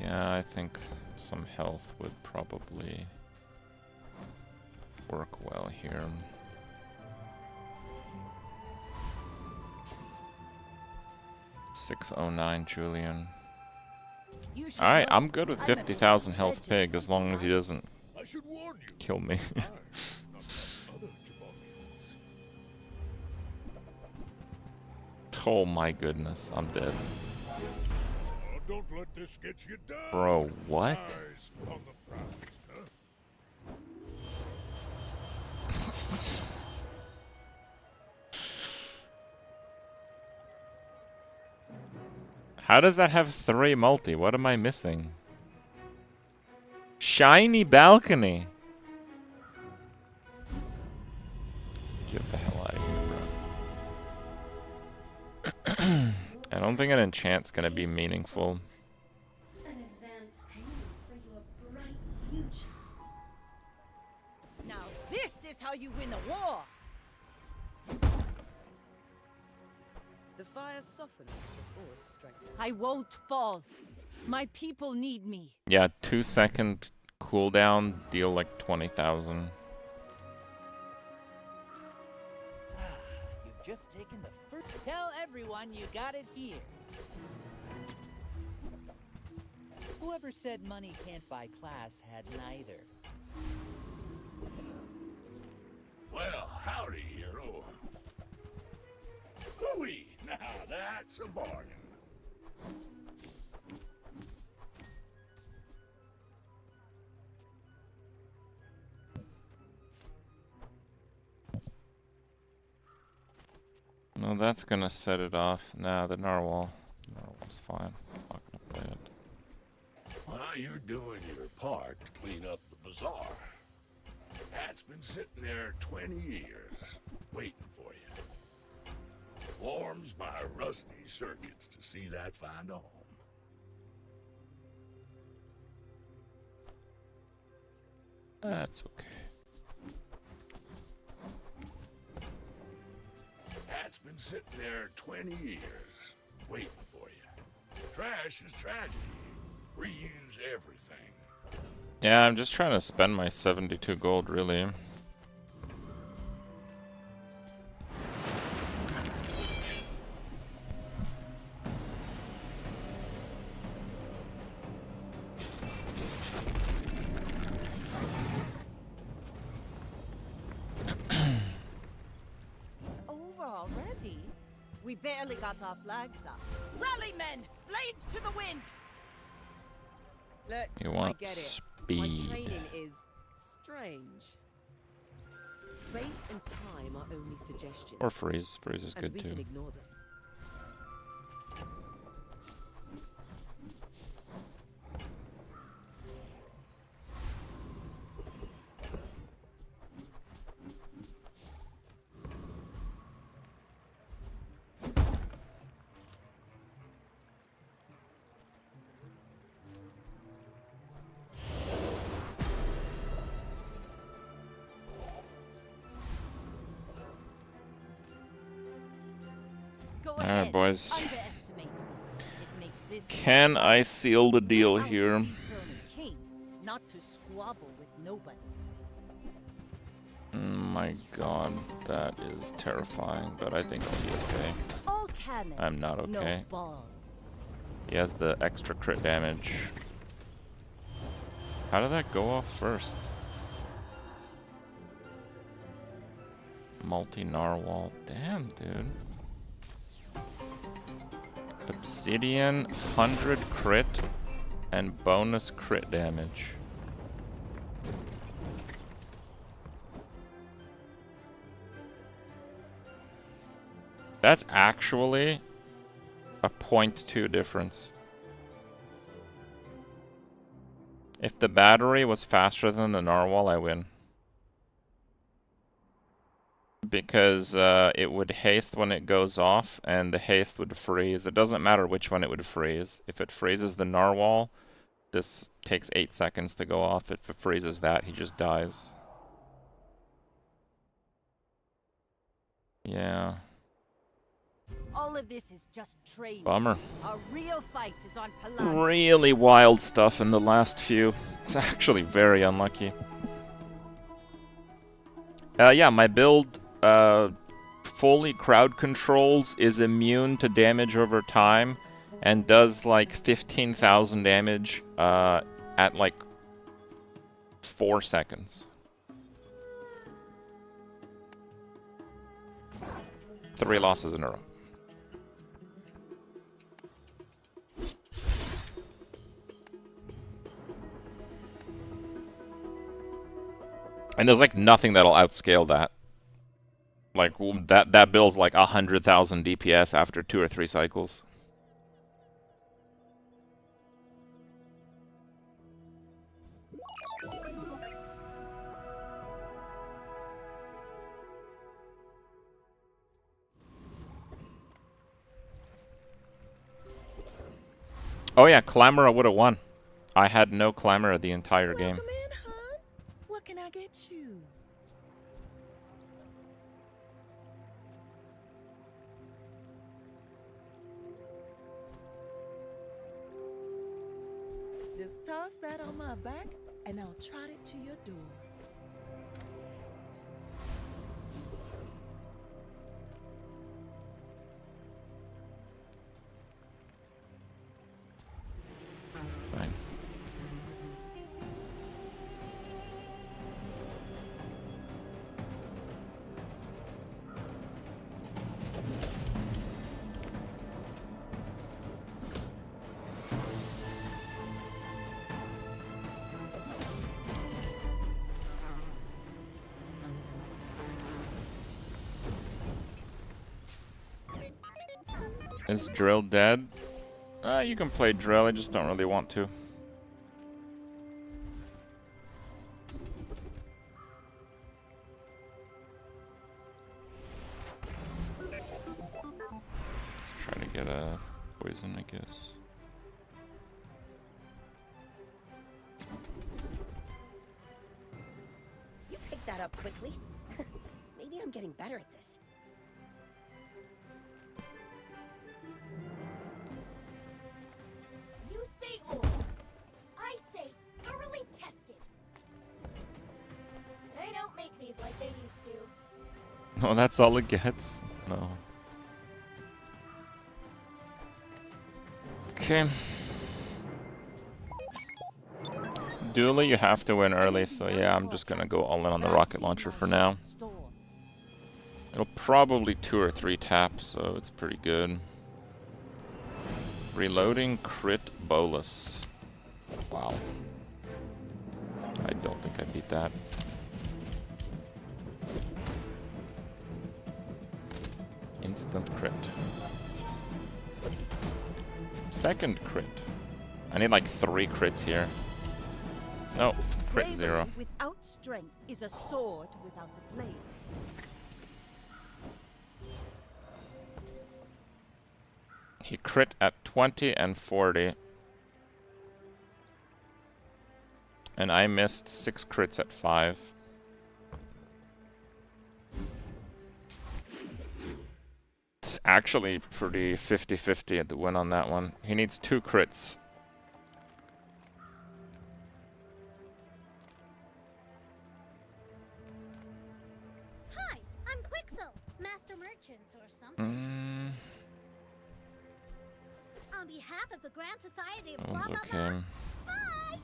Yeah, I think some health would probably work well here. $609 Julian. Alright, I'm good with 50,000 health pig as long as he doesn't kill me. Oh my goodness, I'm dead. Don't let this get you down. Bro, what? Eyes on the prize, huh? How does that have 3 multi? What am I missing? Shiny balcony! Get the hell out of here, bro. I don't think an enchant's gonna be meaningful. An advance payment for your bright future. Now this is how you win a war! The fire softens before it strikes. I won't fall. My people need me. Yeah, 2-second cooldown, deal like 20,000. You've just taken the first. Tell everyone you got it here. Whoever said money can't buy class had neither. Well, howdy, hero. Hooey! Now that's a bargain. No, that's gonna set it off. Nah, the narwhal's fine. I'm not gonna play it. Well, you're doing your part to clean up the bazaar. That's been sitting there 20 years, waiting for you. Warms my rusty circuits to see that find a home. That's okay. That's been sitting there 20 years, waiting for you. Trash is tragedy. Reuse everything. Yeah, I'm just trying to spend my 72 gold, really. already? We barely got our flags up. Rally, men! Blades to the wind! Look, You want I get it. speed. My training is strange. Space and time are only suggestions. Or freeze. Freeze is and good we too. can ignore them. Go Alright, ahead. boys. Underestimate me. It makes this Can I seal the deal We're out to here? dethrone a king, not to squabble with nobody. My god, that is terrifying, but I think I'll be okay. All cannon, I'm not okay. no ball. He has the extra crit damage. How did that go off first? Multi-narwhal. Damn, dude. Obsidian, 100 crit, and bonus crit damage. That's actually a 0.2 difference. If the battery was faster than the narwhal, I win. Because it would haste when it goes off, and the haste would freeze. It doesn't matter which one it would freeze. If it freezes the narwhal, this takes 8 seconds to go off. If it freezes that, he just dies. Yeah. All of this is just training. Bummer. Our real fight is on Palan. Really wild stuff in the last few. It's actually very unlucky. Yeah, my build fully crowd controls, is immune to damage over time, and does like 15,000 damage at like 4 seconds. 3 losses in a row. And there's like nothing that'll outscale that. Like that builds like 100,000 DPS after 2 or 3 cycles. Oh yeah, Clamora would have won. I had no Clamora the entire game. Welcome in, hon. What can I get you? Just toss that on my back, and I'll trot it to your door. Fine. Is Drill dead? You can play Drill, I just don't really want to. Let's try to get a poison, I guess. You picked that up quickly. Maybe I'm getting better at this. You say old. I say thoroughly tested. They don't make these like they used to. Oh, that's all it gets? No. Okay. Dually, you have to win early, so yeah, I'm just gonna go all in on the rocket launcher for now. It'll probably 2 or 3 tap, so it's pretty good. Reloading crit bolus. Wow. I don't think I beat that. Instant crit. Second crit. I need like 3 crits here. No, crit Bravery 0. without strength is a sword without a blade. He crit at 20 and 40. And I missed 6 crits at 5. It's actually pretty 50-50 at the win on that one. He needs 2 crits. Hi, I'm Quixel, Master Merchant or something. On behalf of the Grand Society of That blah one's blah okay. blah. Bye!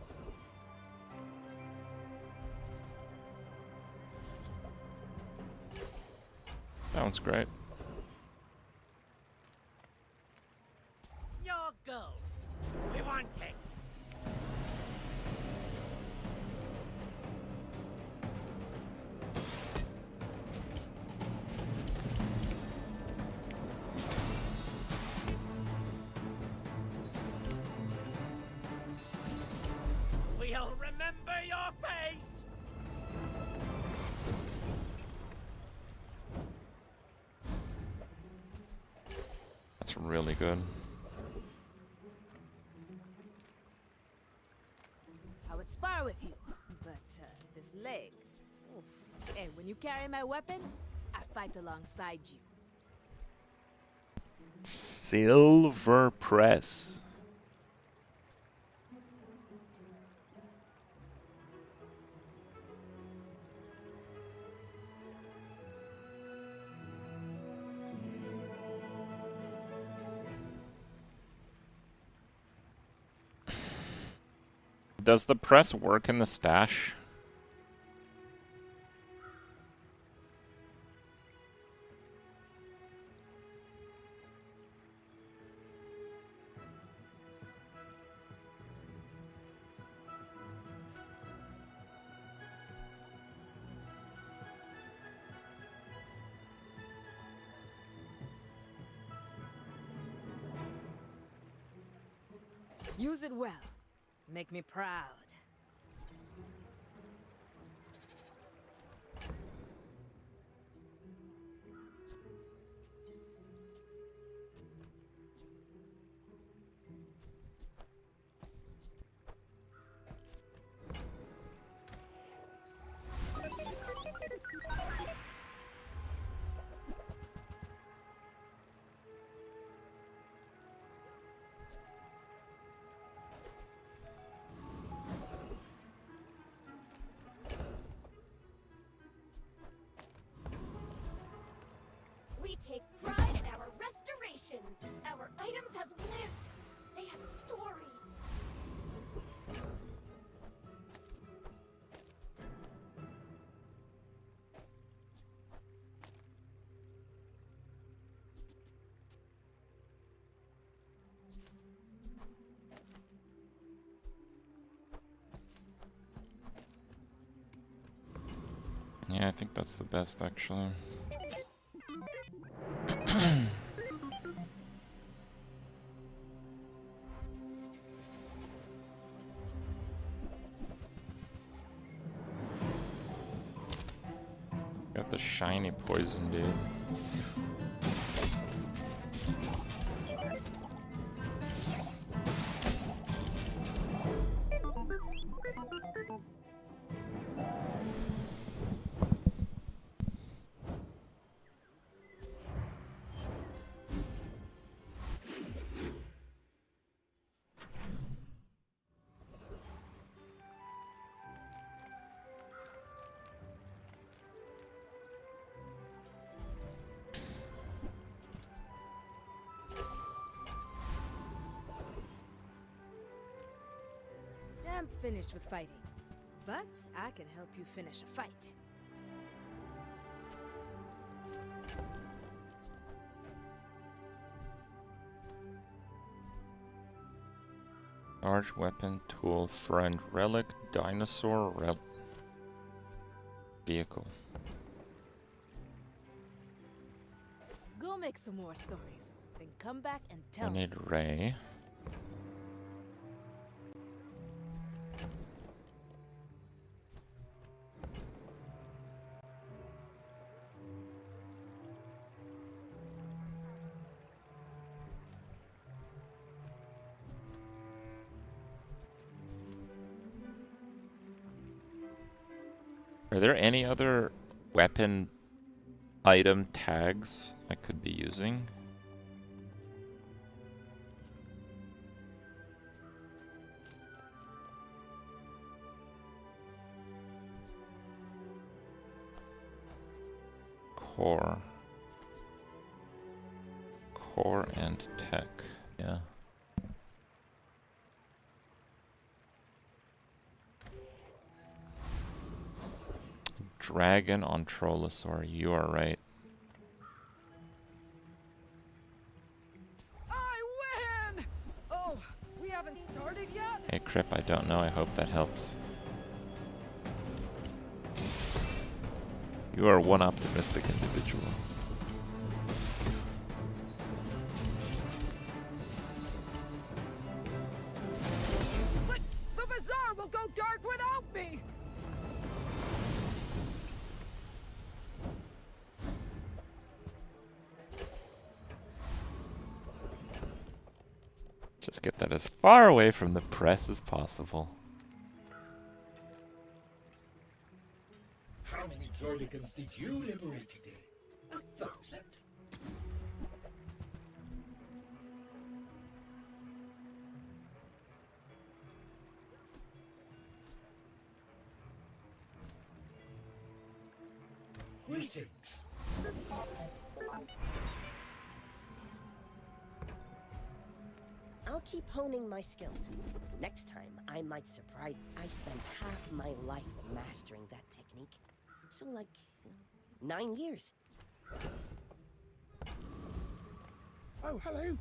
That one's great. Your go. We want it. We'll remember your face. That's really good. I would spar with you, but this leg. Oof. Hey, when you carry my weapon, I fight alongside you. Silver press. Does the press work in the stash? Use it well. Make me proud. We take pride in our restorations. Our items have lived. They have stories. Yeah, I think that's the best actually. Got the shiny poison, dude. I'm finished with fighting, but I can help you finish a fight. Large weapon, tool, friend, relic, dinosaur, vehicle. Go make some more stories, then come back and tell I me. need Ray. Are there any other weapon item tags I could be using? Core. Core and tech. Yeah. Dragon on Trollosaur, you are right. I win! Oh, we haven't started yet? Hey Crip, I don't know, I hope that helps. You are one optimistic individual. But the Bazaar will go dark without me! Just get that as far away from the press as possible. How many Droidicans did you liberate today? 1,000? Greetings. I'll keep honing my skills. Next time, I might surprise. I spent half my life mastering that technique. So, like, 9 years. Oh, hello.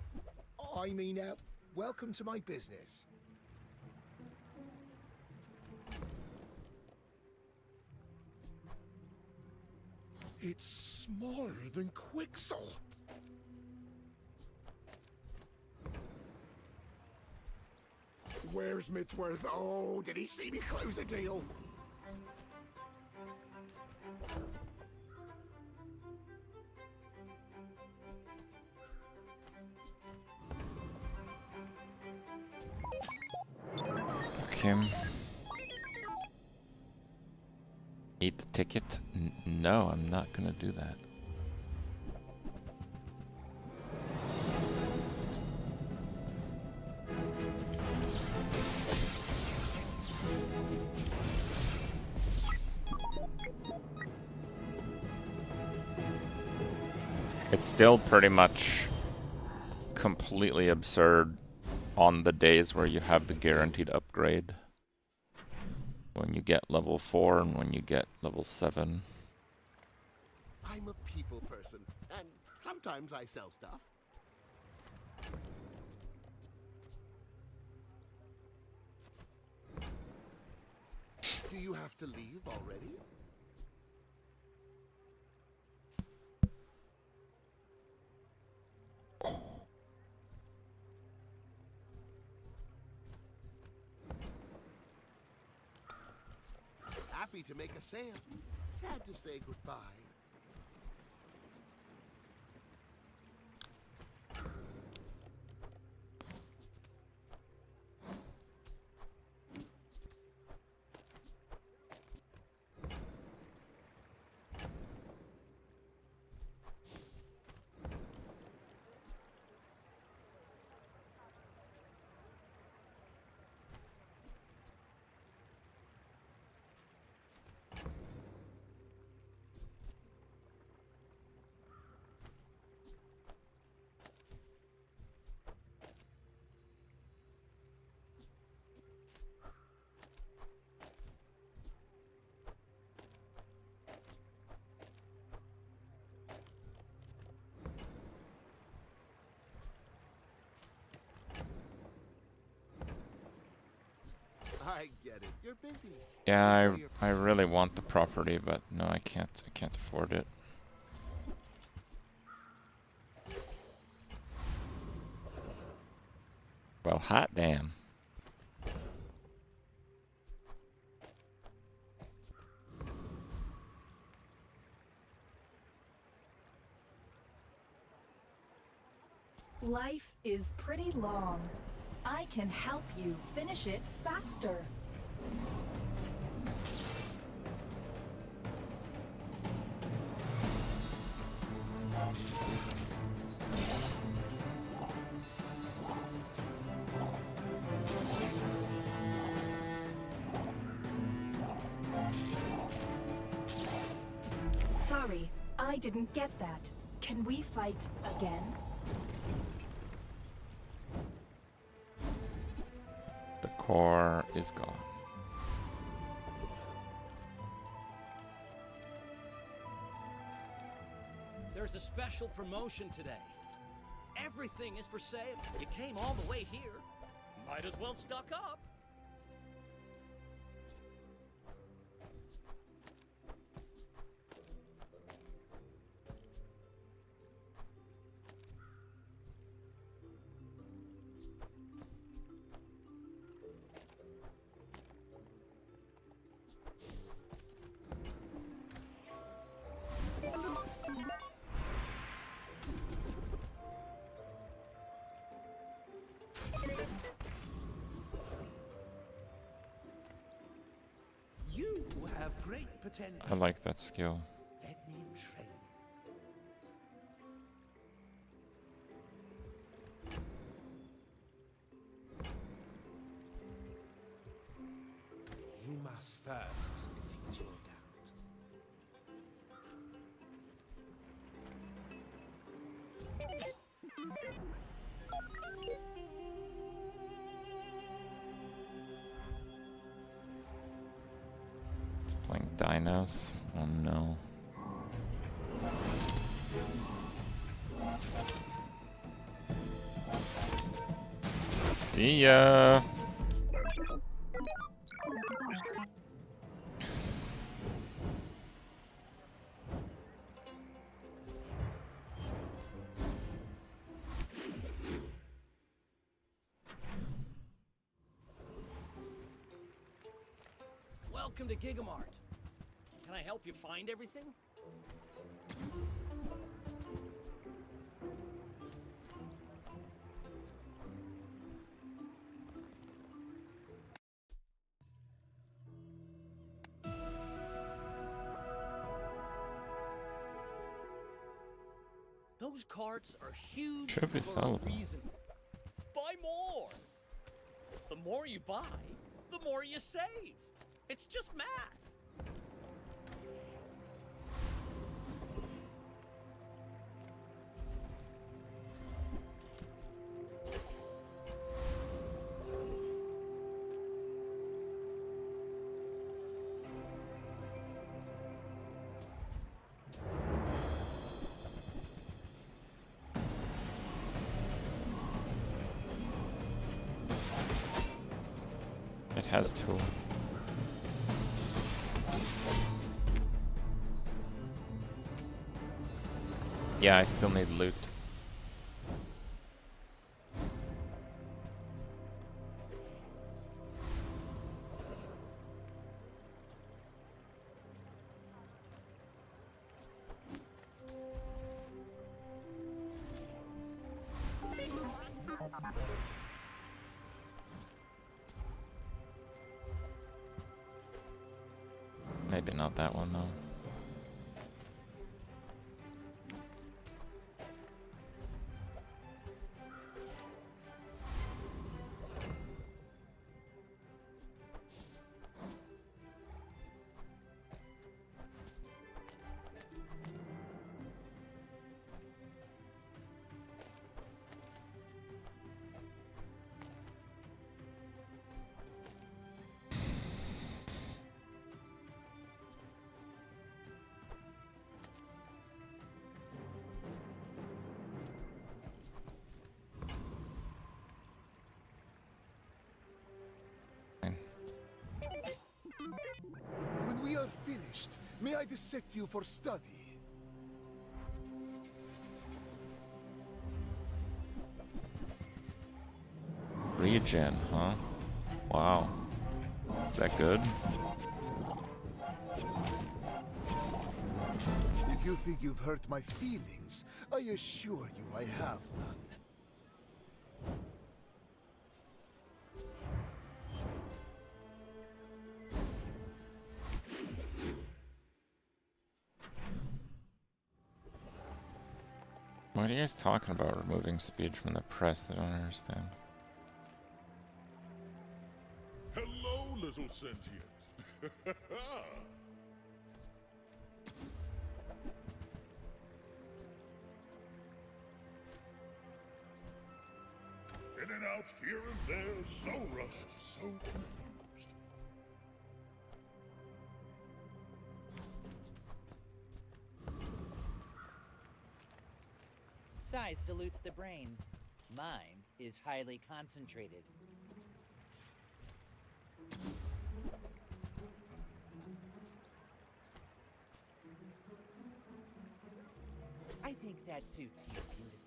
I mean, welcome to my business. It's smaller than Quixel. Where's Mitsworth? Oh, did he see me close a deal? Okay. Eat the ticket? No, I'm not gonna do that. It's still pretty much completely absurd on the days where you have the guaranteed upgrade. When you get level 4 and when you get level 7. I'm a people person, and sometimes I sell stuff. Do you have to leave already? Happy to make a sale. Sad to say goodbye. I get it. You're busy. Yeah, I really want the property, but no, I can't. I can't afford it. Well, hot damn. Life is pretty long. I can help you finish it faster. Sorry, I didn't get that. Can we fight again? The core is gone. There's a special promotion today. Everything is for sale. You came all the way here. Might as well stock up. You have great potential. I like that skill. Let me train. You must first defeat your doubt. It's playing dinos. Oh no. See ya. Welcome to Gigamart. Can I help you find everything? Those carts are huge Should be for a sellable. reason. Buy more. The more you buy, the more you save. It's just math. It has tool. Yeah, I still need loot. Maybe not that one though. finished, may I dissect you for study? Regen, huh? Wow. Is that good? If you think you've hurt my feelings, I assure you I have none. What are you guys talking about removing speed from the press? I don't understand. Hello, little sentient. In and out, here and there, so rushed, so confused. Size dilutes the brain. Mind is highly concentrated. I think that suits you beautifully.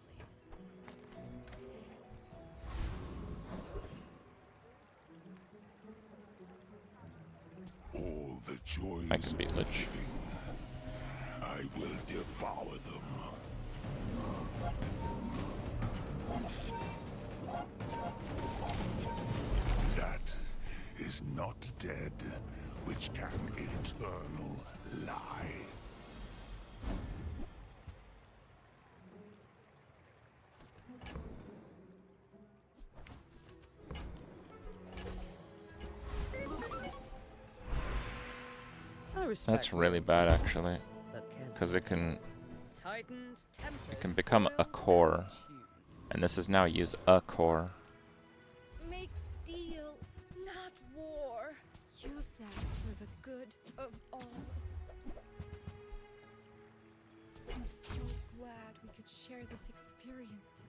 All the joys I can beat of Lich. living, I will devour them. That is not dead, which can eternal lie. That's really bad, actually, because it can become a core, and this is now use a core. Make deals, not war. Use that for the good of all. I'm so glad we could share this experience today.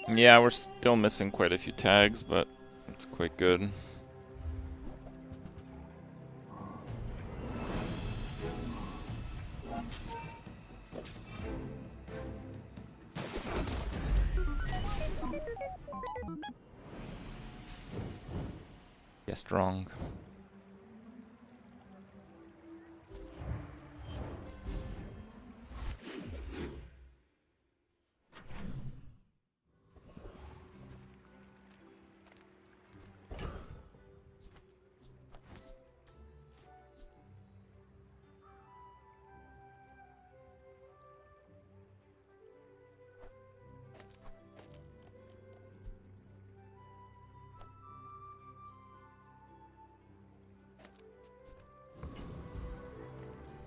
Yeah, we're still missing quite a few tags, but it's quite good. Yeah, strong.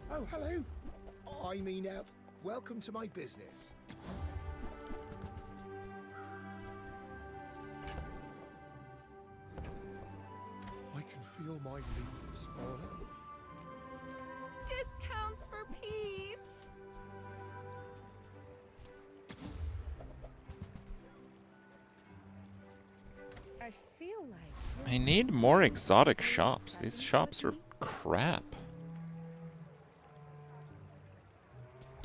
Oh, hello. I mean, welcome to my business. I can feel my leaves falling. Discounts for peace. I feel like I need more exotic shops. These shops are crap.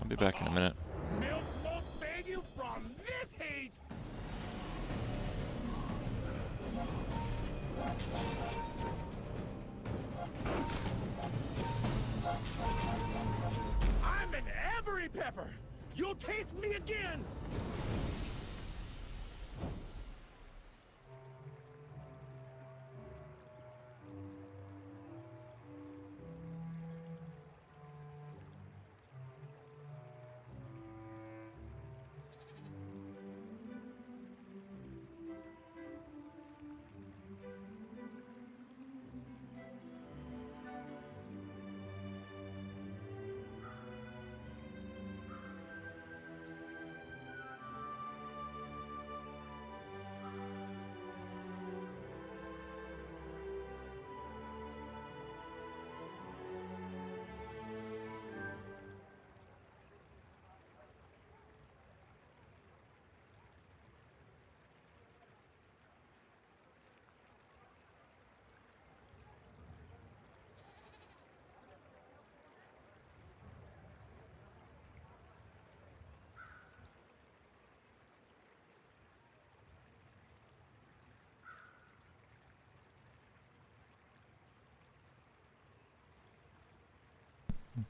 I'll be back in a minute. Milk won't save you from You'll taste me again!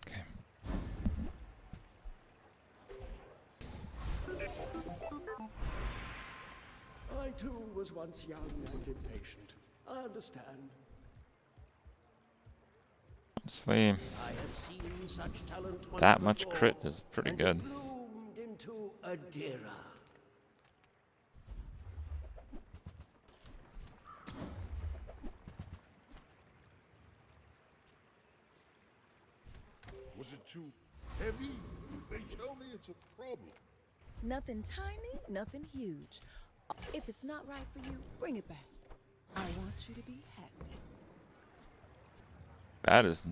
Okay. I too was once young and impatient. I understand. Honestly, I have seen such talent once that much before, crit is pretty and good. it bloomed into Adira. Was it too heavy? They tell me it's a problem. Nothing tiny, nothing huge. If it's not right for you, bring it back. I want you to be happy. That is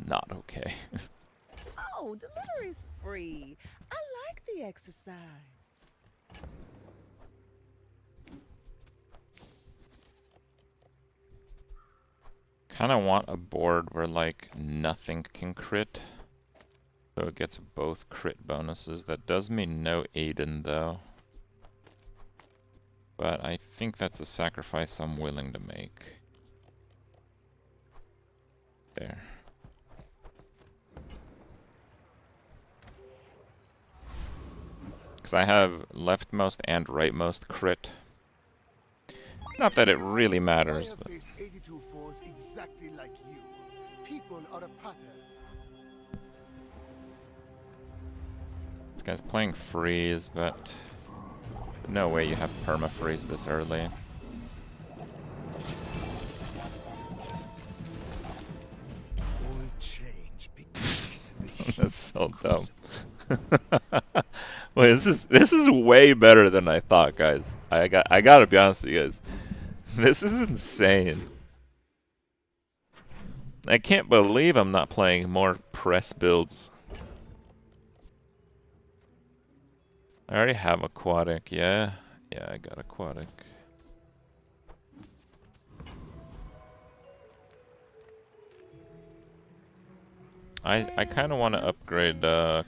not okay. Oh, delivery's free. I like the exercise. Kind of want a board where like nothing can crit, so it gets both crit bonuses. That does mean no Aiden though, but I think that's a sacrifice I'm willing to make. There. Because I have leftmost and rightmost crit. Not that it really matters, but... I have faced 82 foes exactly like you. People are a pattern. This guy's playing freeze, but... no way you have perma-freeze this early. All change begins in the heat. That's so dumb. Wait, this is way better than I thought, guys. I gotta be honest with you guys. This is insane. I can't believe I'm not playing more press builds. I already have aquatic, yeah. Yeah, I got aquatic. I kind of want to upgrade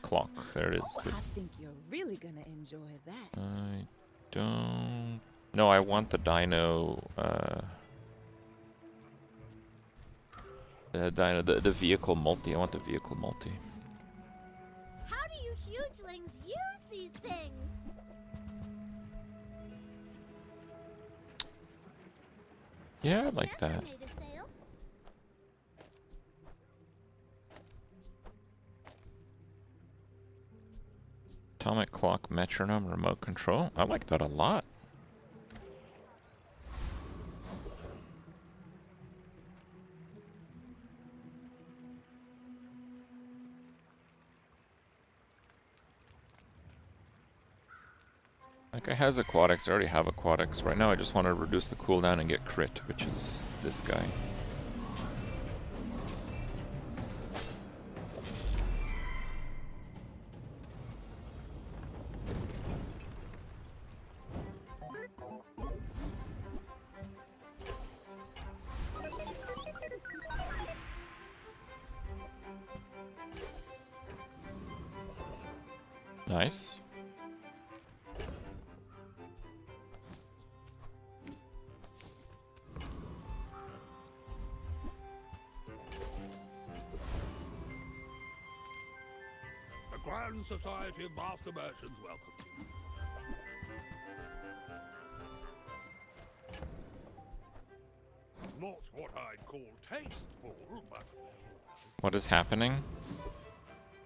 clock. There it is. Oh, I think you're really gonna enjoy that. I don't... No, I want the dino... the vehicle multi. I want the vehicle multi. How do you hugelings use these things? Yeah, I like that. Made a sale. Atomic clock, metronome, remote control. I like that a lot. Like I has aquatics, I already have aquatics. Right now I just want to reduce the cooldown and get crit, which is this guy. Nice. Grand Society of Master Merchants welcomes you. Not what I'd call tasteful, but... What is happening?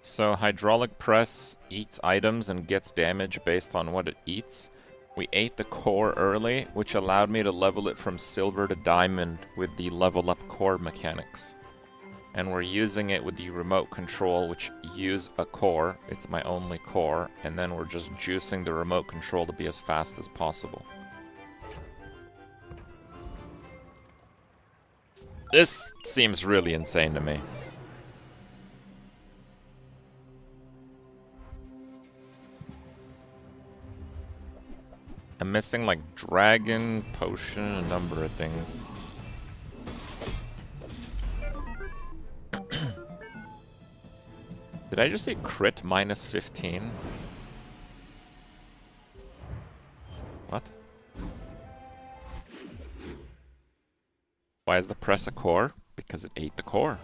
So hydraulic press eats items and gets damage based on what it eats. We ate the core early, which allowed me to level it from silver to diamond with the level up core mechanics. And we're using it with the remote control, which use a core. It's my only core. And then we're just juicing the remote control to be as fast as possible. This seems really insane to me. I'm missing like dragon, potion, a number of things. Did I just say crit minus 15? What? Why is the press a core? Because it ate the core.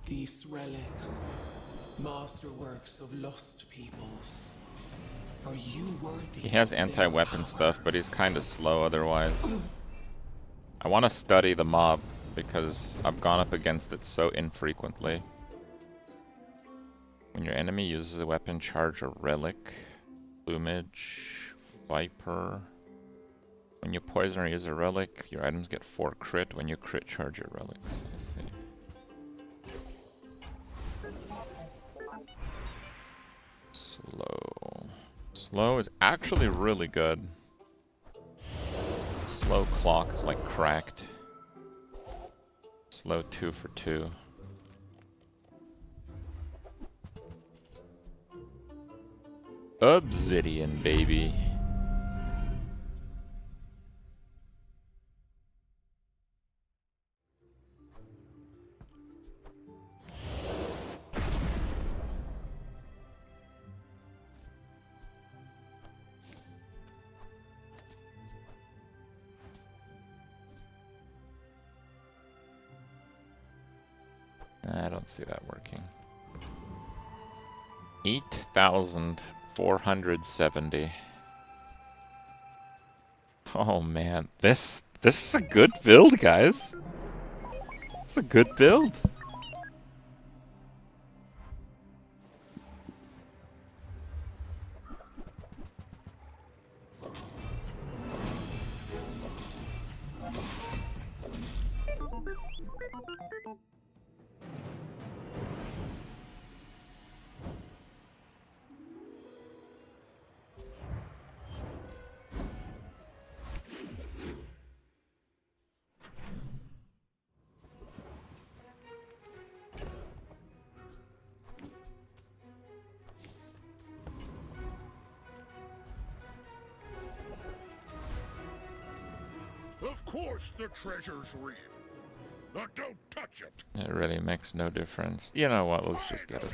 These relics, masterworks of lost peoples. Are you worthy? He has anti-weapon stuff, but he's kind of slow otherwise. I want to study the mob, because I've gone up against it so infrequently. When your enemy uses a weapon, charge a relic. Plumage. Viper. When you poison or use a relic, your items get 4 crit. When you crit, charge your relics. Let's see. Slow. Slow is actually really good. Slow clock is like cracked. Slow 2 for 2. Obsidian, baby. I don't see that working. 8,470. Oh man, this is a good build, guys. It's a good build. Of course the treasure's real. But don't touch it. It really makes no difference. You know what, let's just get it.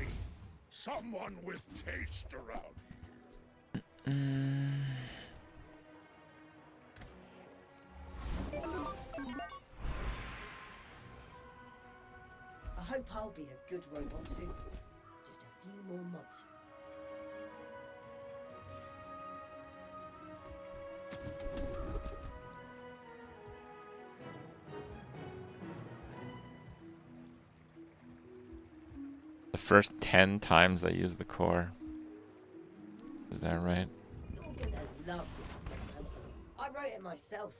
Someone with taste around I hope I'll be a good robot too. Just a few more mods. first 10 times I use the core. Is that right? You're gonna love this man. I wrote it myself.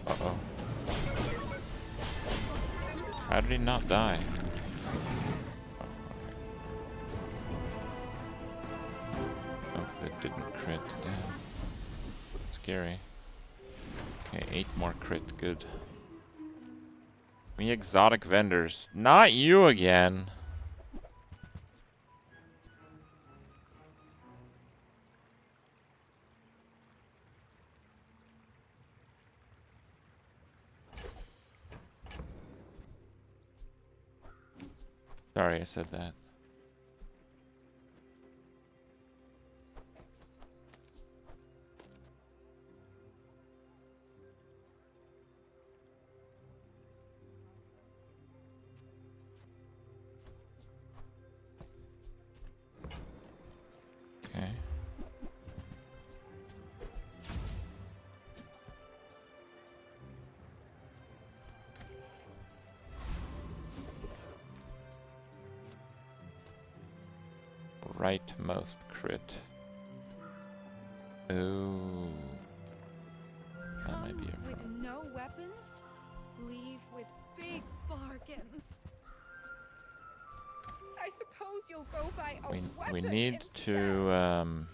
Uh-oh. How did he not die? Oh, because it didn't crit. Damn. Scary. Okay, 8 more crit. Good. Me exotic vendors. Not you again. Sorry I said that. Okay. Rightmost crit. Ooh. That might be a With no weapons, leave with big bargains. I suppose you'll go by a weapon we need instead. to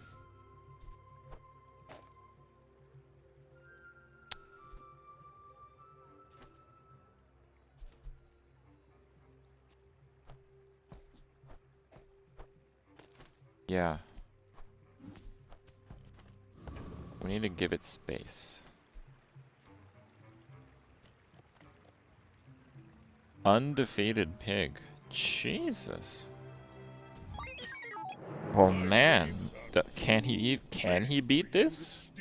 yeah. We need to give it space. Undefeated pig. Jesus. Oh man, can he beat this?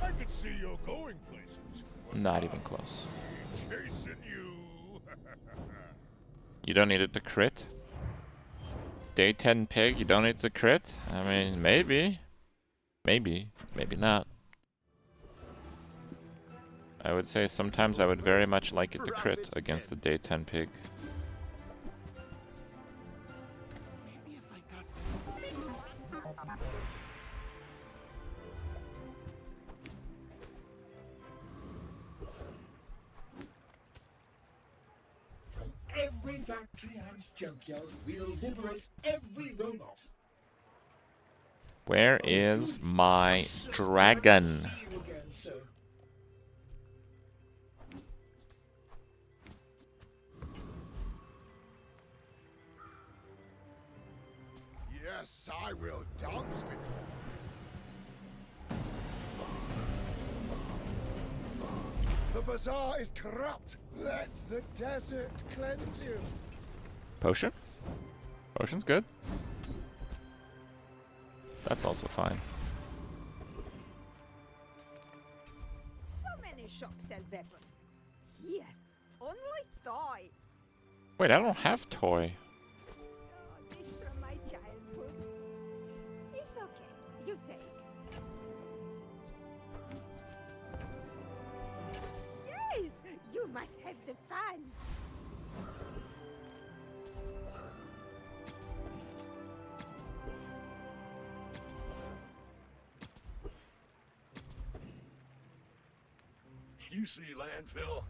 I could see you're going places. Not even close. Chasing you. You don't need it to crit? Day 10 pig, you don't need to crit? I mean, maybe. Maybe. Maybe not. I would say sometimes I would very much like it to crit against the day 10 pig. Every factory and junkyard will liberate every robot. Where is my dragon? See you again, sir. Yes, I will dance with you. The bazaar is corrupt. Let the desert cleanse you. Potion? Potion's good. That's also fine. So many shops sell weapons. Here, only toy. Wait, I don't have toy. Oh, this from my childhood. It's okay. You take. Yes, you must have the fun. You see landfill,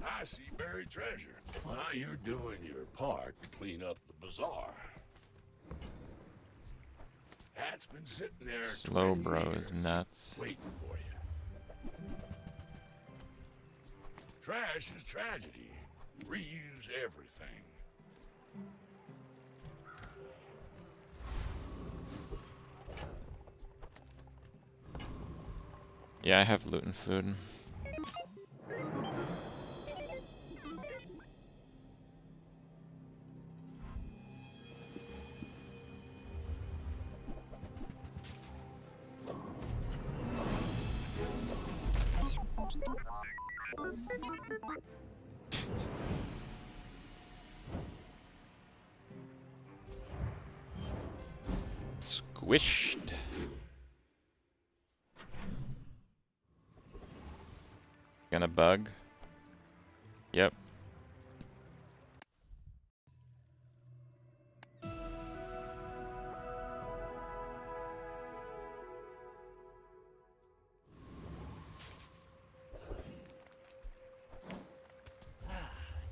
I see buried treasure. Well, you're doing your part to clean up the bazaar. That's been sitting there Slow 20 bro years, is nuts. waiting for you. Trash is tragedy. Reuse everything. Yeah, I have loot and food. Squished. Gonna bug. Yep.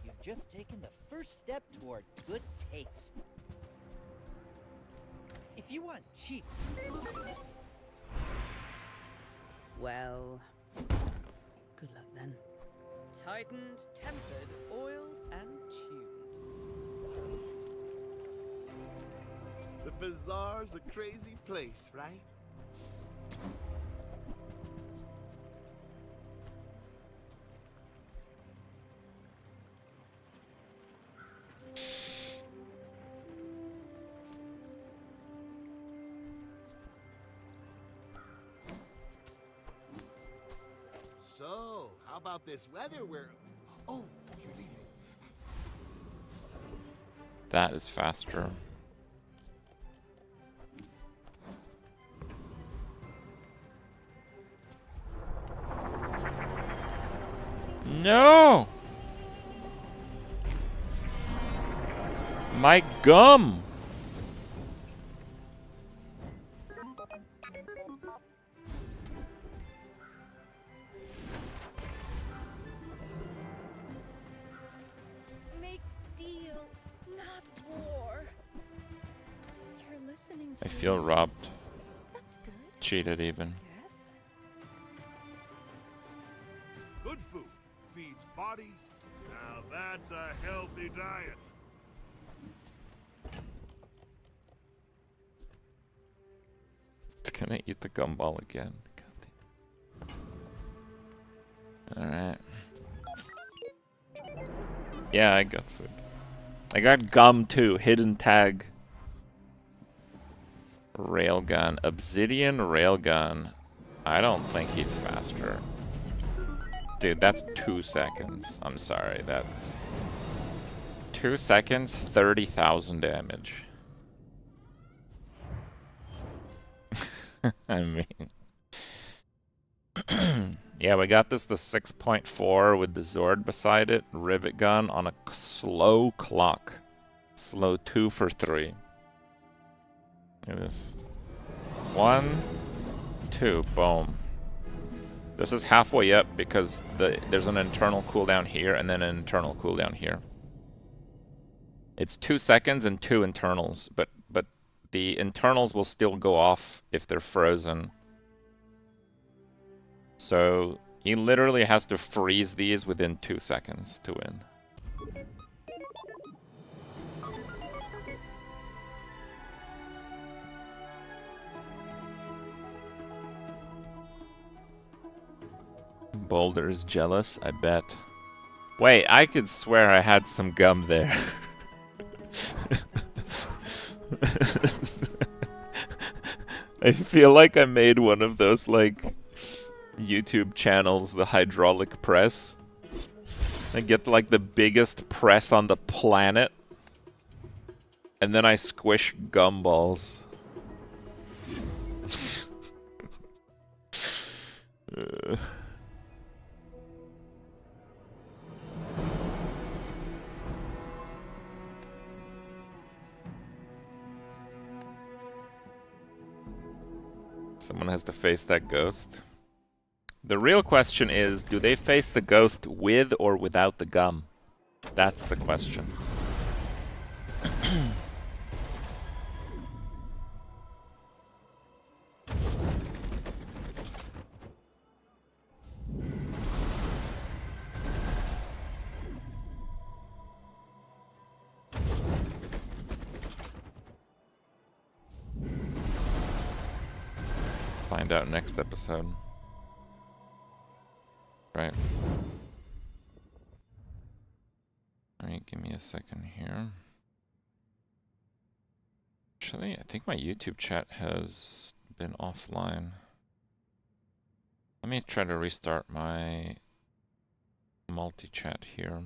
You've just taken the first step toward good taste. If you want cheap... Well, good luck then. Tightened, tempered, oiled, and tuned. The Bazaar's a crazy place, right? So, how about this weather where... Oh, you're leaving. That is faster. No! My gum! Make deals, not war. You're listening to I feel robbed. That's good. Cheated even. Good food feeds body. Now that's a healthy diet. It's gonna eat the gumball again. Alright. Yeah, I got food. I got gum too. Hidden tag. Railgun. Obsidian railgun. I don't think he's faster. Dude, that's 2 seconds. I'm sorry, that's... 2 seconds, 30,000 damage. I mean... yeah, we got this the 6.4 with the Zord beside it. Rivet gun on a slow clock. Slow 2 for 3. Look at this. 1, 2, boom. This is halfway up because there's an internal cooldown here and then an internal cooldown here. It's 2 seconds and 2 internals, but the internals will still go off if they're frozen. So he literally has to freeze these within 2 seconds to win. Boulder's jealous, I bet. Wait, I could swear I had some gum there. I feel like I made one of those, like, YouTube channels, the hydraulic press. I get, like, the biggest press on the planet. And then I squish gumballs. Someone has to face that ghost. The real question is, do they face the ghost with or without the gum? That's the question. Find out next episode. Right. Alright, give me a second here. Actually, I think my YouTube chat has been offline. Let me try to restart my multi-chat here.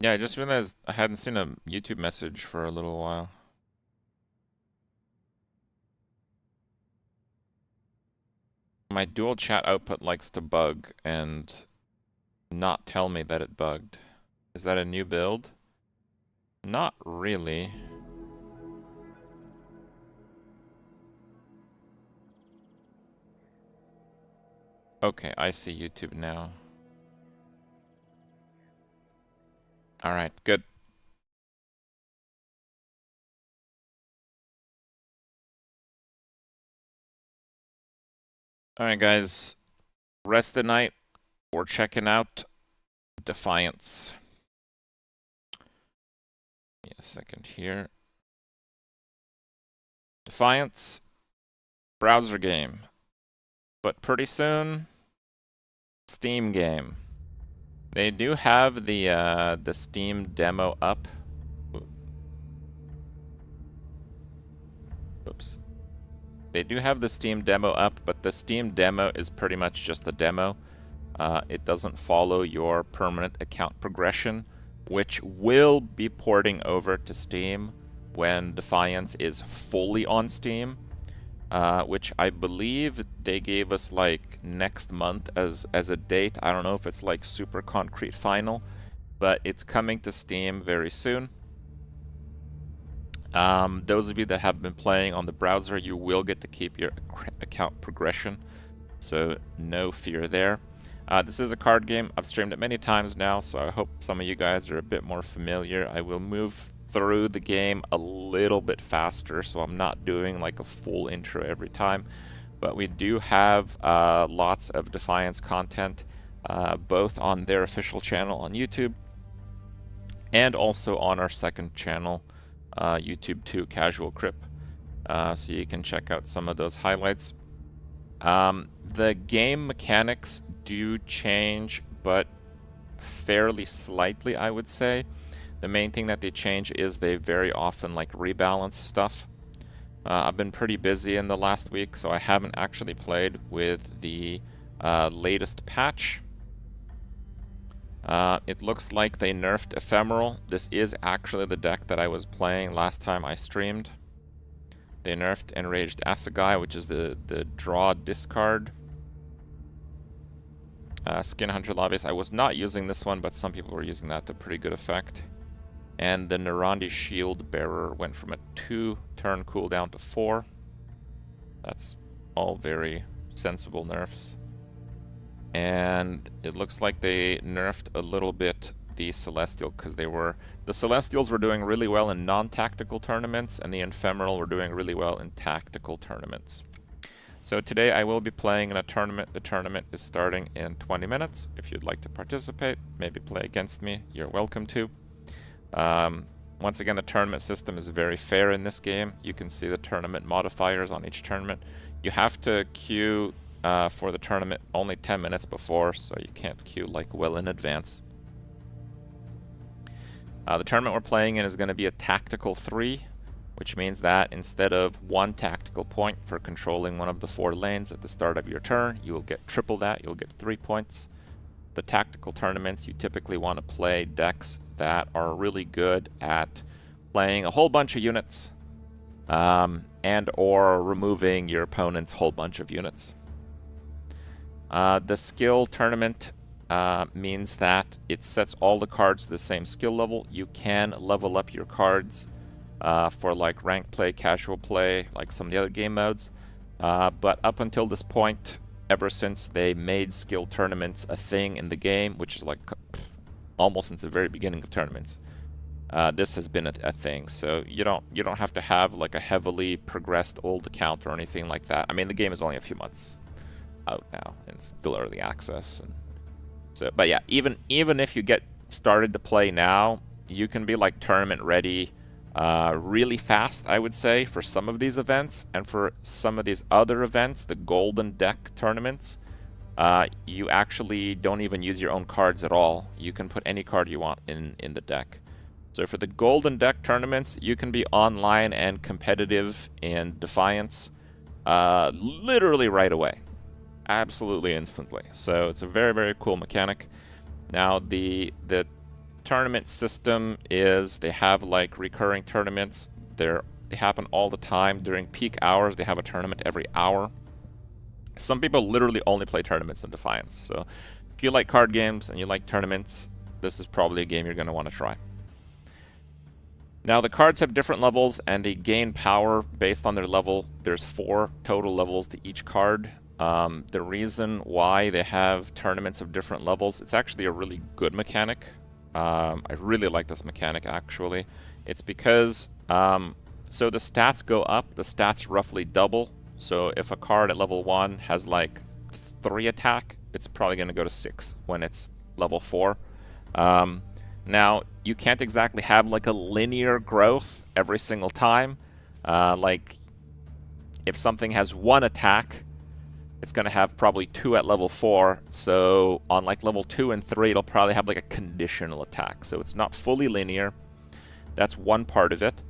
Yeah, I just realized I hadn't seen a YouTube message for a little while. My dual chat output likes to bug and not tell me that it bugged. Is that a new build? Not really. Okay, I see YouTube now. Alright, good. Alright guys, rest of the night. We're checking out Dfiance. Give me a second here. Dfiance, browser game. But pretty soon, Steam game. They do have the Steam demo up. Oops. They do have the Steam demo up, but the Steam demo is pretty much just a demo. It doesn't follow your permanent account progression, which will be porting over to Steam when Dfiance is fully on Steam, which I believe they gave us like next month as a date. I don't know if it's like super concrete final, but it's coming to Steam very soon. Those of you that have been playing on the browser, you will get to keep your account progression, so no fear there. This is a card game. I've streamed it many times now, so I hope some of you guys are a bit more familiar. I will move through the game a little bit faster, so I'm not doing like a full intro every time. But we do have lots of Dfiance content, both on their official channel on YouTube and also on our second channel, Youtube2 Casual Crip. So you can check out some of those highlights. The game mechanics do change, but fairly slightly, I would say. The main thing that they change is they very often like rebalance stuff. I've been pretty busy in the last week, so I haven't actually played with the latest patch. It looks like they nerfed Ephemeral. This is actually the deck that I was playing last time I streamed. They nerfed Enraged Assegai, which is the draw discard. Skin Hunter Lavish. I was not using this one, but some people were using that to pretty good effect. And the Narandi Shield Bearer went from a 2-turn cooldown to 4. That's all very sensible nerfs. And it looks like they nerfed a little bit the Celestial, because the Celestials were doing really well in non-tactical tournaments, and the Ephemeral were doing really well in tactical tournaments. So today I will be playing in a tournament. The tournament is starting in 20 minutes. If you'd like to participate, maybe play against me, you're welcome to. Once again, the tournament system is very fair in this game. You can see the tournament modifiers on each tournament. You have to queue for the tournament only 10 minutes before, so you can't queue like well in advance. The tournament we're playing in is going to be a tactical 3, which means that instead of 1 tactical point for controlling one of the 4 lanes at the start of your turn, you will get triple that. You'll get 3 points. The tactical tournaments, you typically want to play decks that are really good at playing a whole bunch of units and or removing your opponent's whole bunch of units. The skill tournament means that it sets all the cards to the same skill level. You can level up your cards for like rank play, casual play, like some of the other game modes. But up until this point, ever since they made skill tournaments a thing in the game, which is like almost since the very beginning of tournaments, this has been a thing. So you don't have to have like a heavily progressed old account or anything like that. I mean, the game is only a few months out now, and it's still early access. And so, but yeah, even if you get started to play now, you can be like tournament ready really fast, I would say, for some of these events. And for some of these other events, the golden deck tournaments, you actually don't even use your own cards at all. You can put any card you want in the deck. So for the Golden Deck tournaments, you can be online and competitive in Defiance literally right away. Absolutely instantly. So it's a very, very cool mechanic. Now the tournament system is they have like recurring tournaments. They happen all the time. During peak hours, they have a tournament every hour. Some people literally only play tournaments in Defiance. So if you like card games and you like tournaments, this is probably a game you're going to want to try. Now the cards have different levels and they gain power based on their level. There's 4 total levels to each card. The reason why they have tournaments of different levels, it's actually a really good mechanic. I really like this mechanic actually. It's because so the stats go up, the stats roughly double. So if a card at level 1 has like 3 attack, it's probably going to go to 6 when it's level 4. Now, you can't exactly have like a linear growth every single time. Like, if something has 1 attack, it's going to have probably 2 at level 4. So on like level 2 and 3, it'll probably have like a conditional attack. So it's not fully linear. That's one part of it.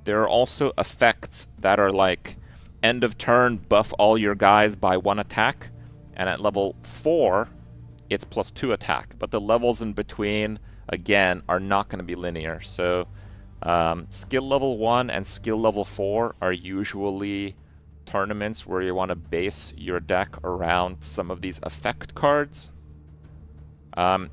There are also effects that are like end of turn, buff all your guys by 1 attack. And at level 4, it's plus 2 attack. But the levels in between, again, are not going to be linear. So skill level 1 and skill level 4 are usually tournaments where you want to base your deck around some of these effect cards.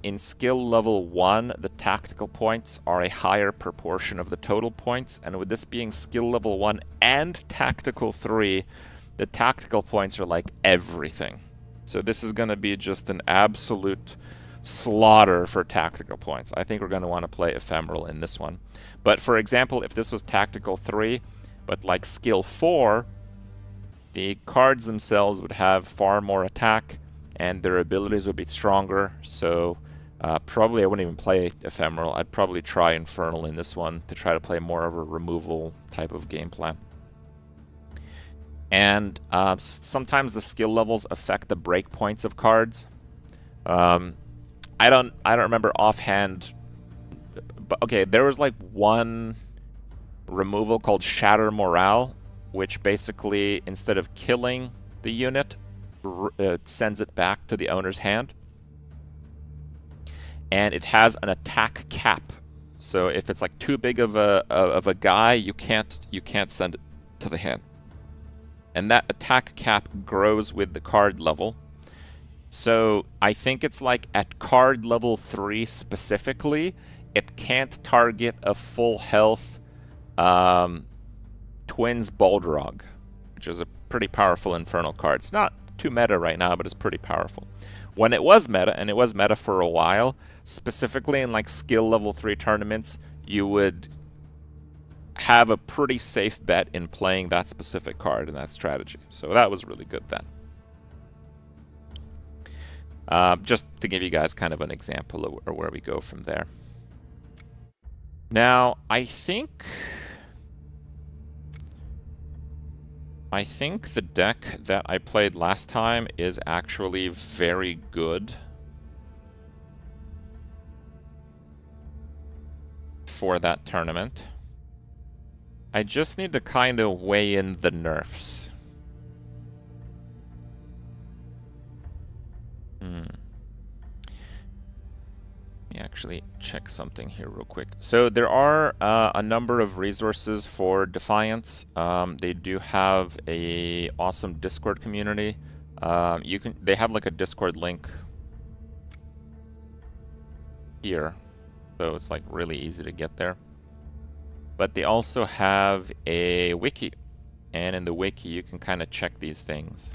In skill level 1, the tactical points are a higher proportion of the total points, and with this being skill level 1 and tactical 3, the tactical points are like everything. So this is going to be just an absolute slaughter for tactical points. I think we're going to want to play Ephemeral in this one. But for example, if this was tactical 3, but like skill 4, the cards themselves would have far more attack, and their abilities would be stronger. So probably I wouldn't even play Ephemeral. I'd probably try Infernal in this one to try to play more of a removal type of game plan. And sometimes the skill levels affect the breakpoints of cards. I don't remember offhand, but okay, there was like one removal called Shatter Morale, which basically, instead of killing the unit, sends it back to the owner's hand. And it has an attack cap. So if it's like too big of a guy, you can't send it to the hand. And that attack cap grows with the card level. So I think it's like at card level 3 specifically, it can't target a full health Twins Balrog, which is a pretty powerful Infernal card. It's not too meta right now, but it's pretty powerful. When it was meta, and it was meta for a while, specifically in like skill level 3 tournaments, you would have a pretty safe bet in playing that specific card and that strategy. So that was really good then. Just to give you guys kind of an example of where we go from there. Now, I think the deck that I played last time is actually very good for that tournament. I just need to kind of weigh in the nerfs. Let me actually check something here real quick. So there are a number of resources for Dfiance. They do have a awesome Discord community. They have like a Discord link here, so it's like really easy to get there. But they also have a wiki, and in the wiki you can kind of check these things.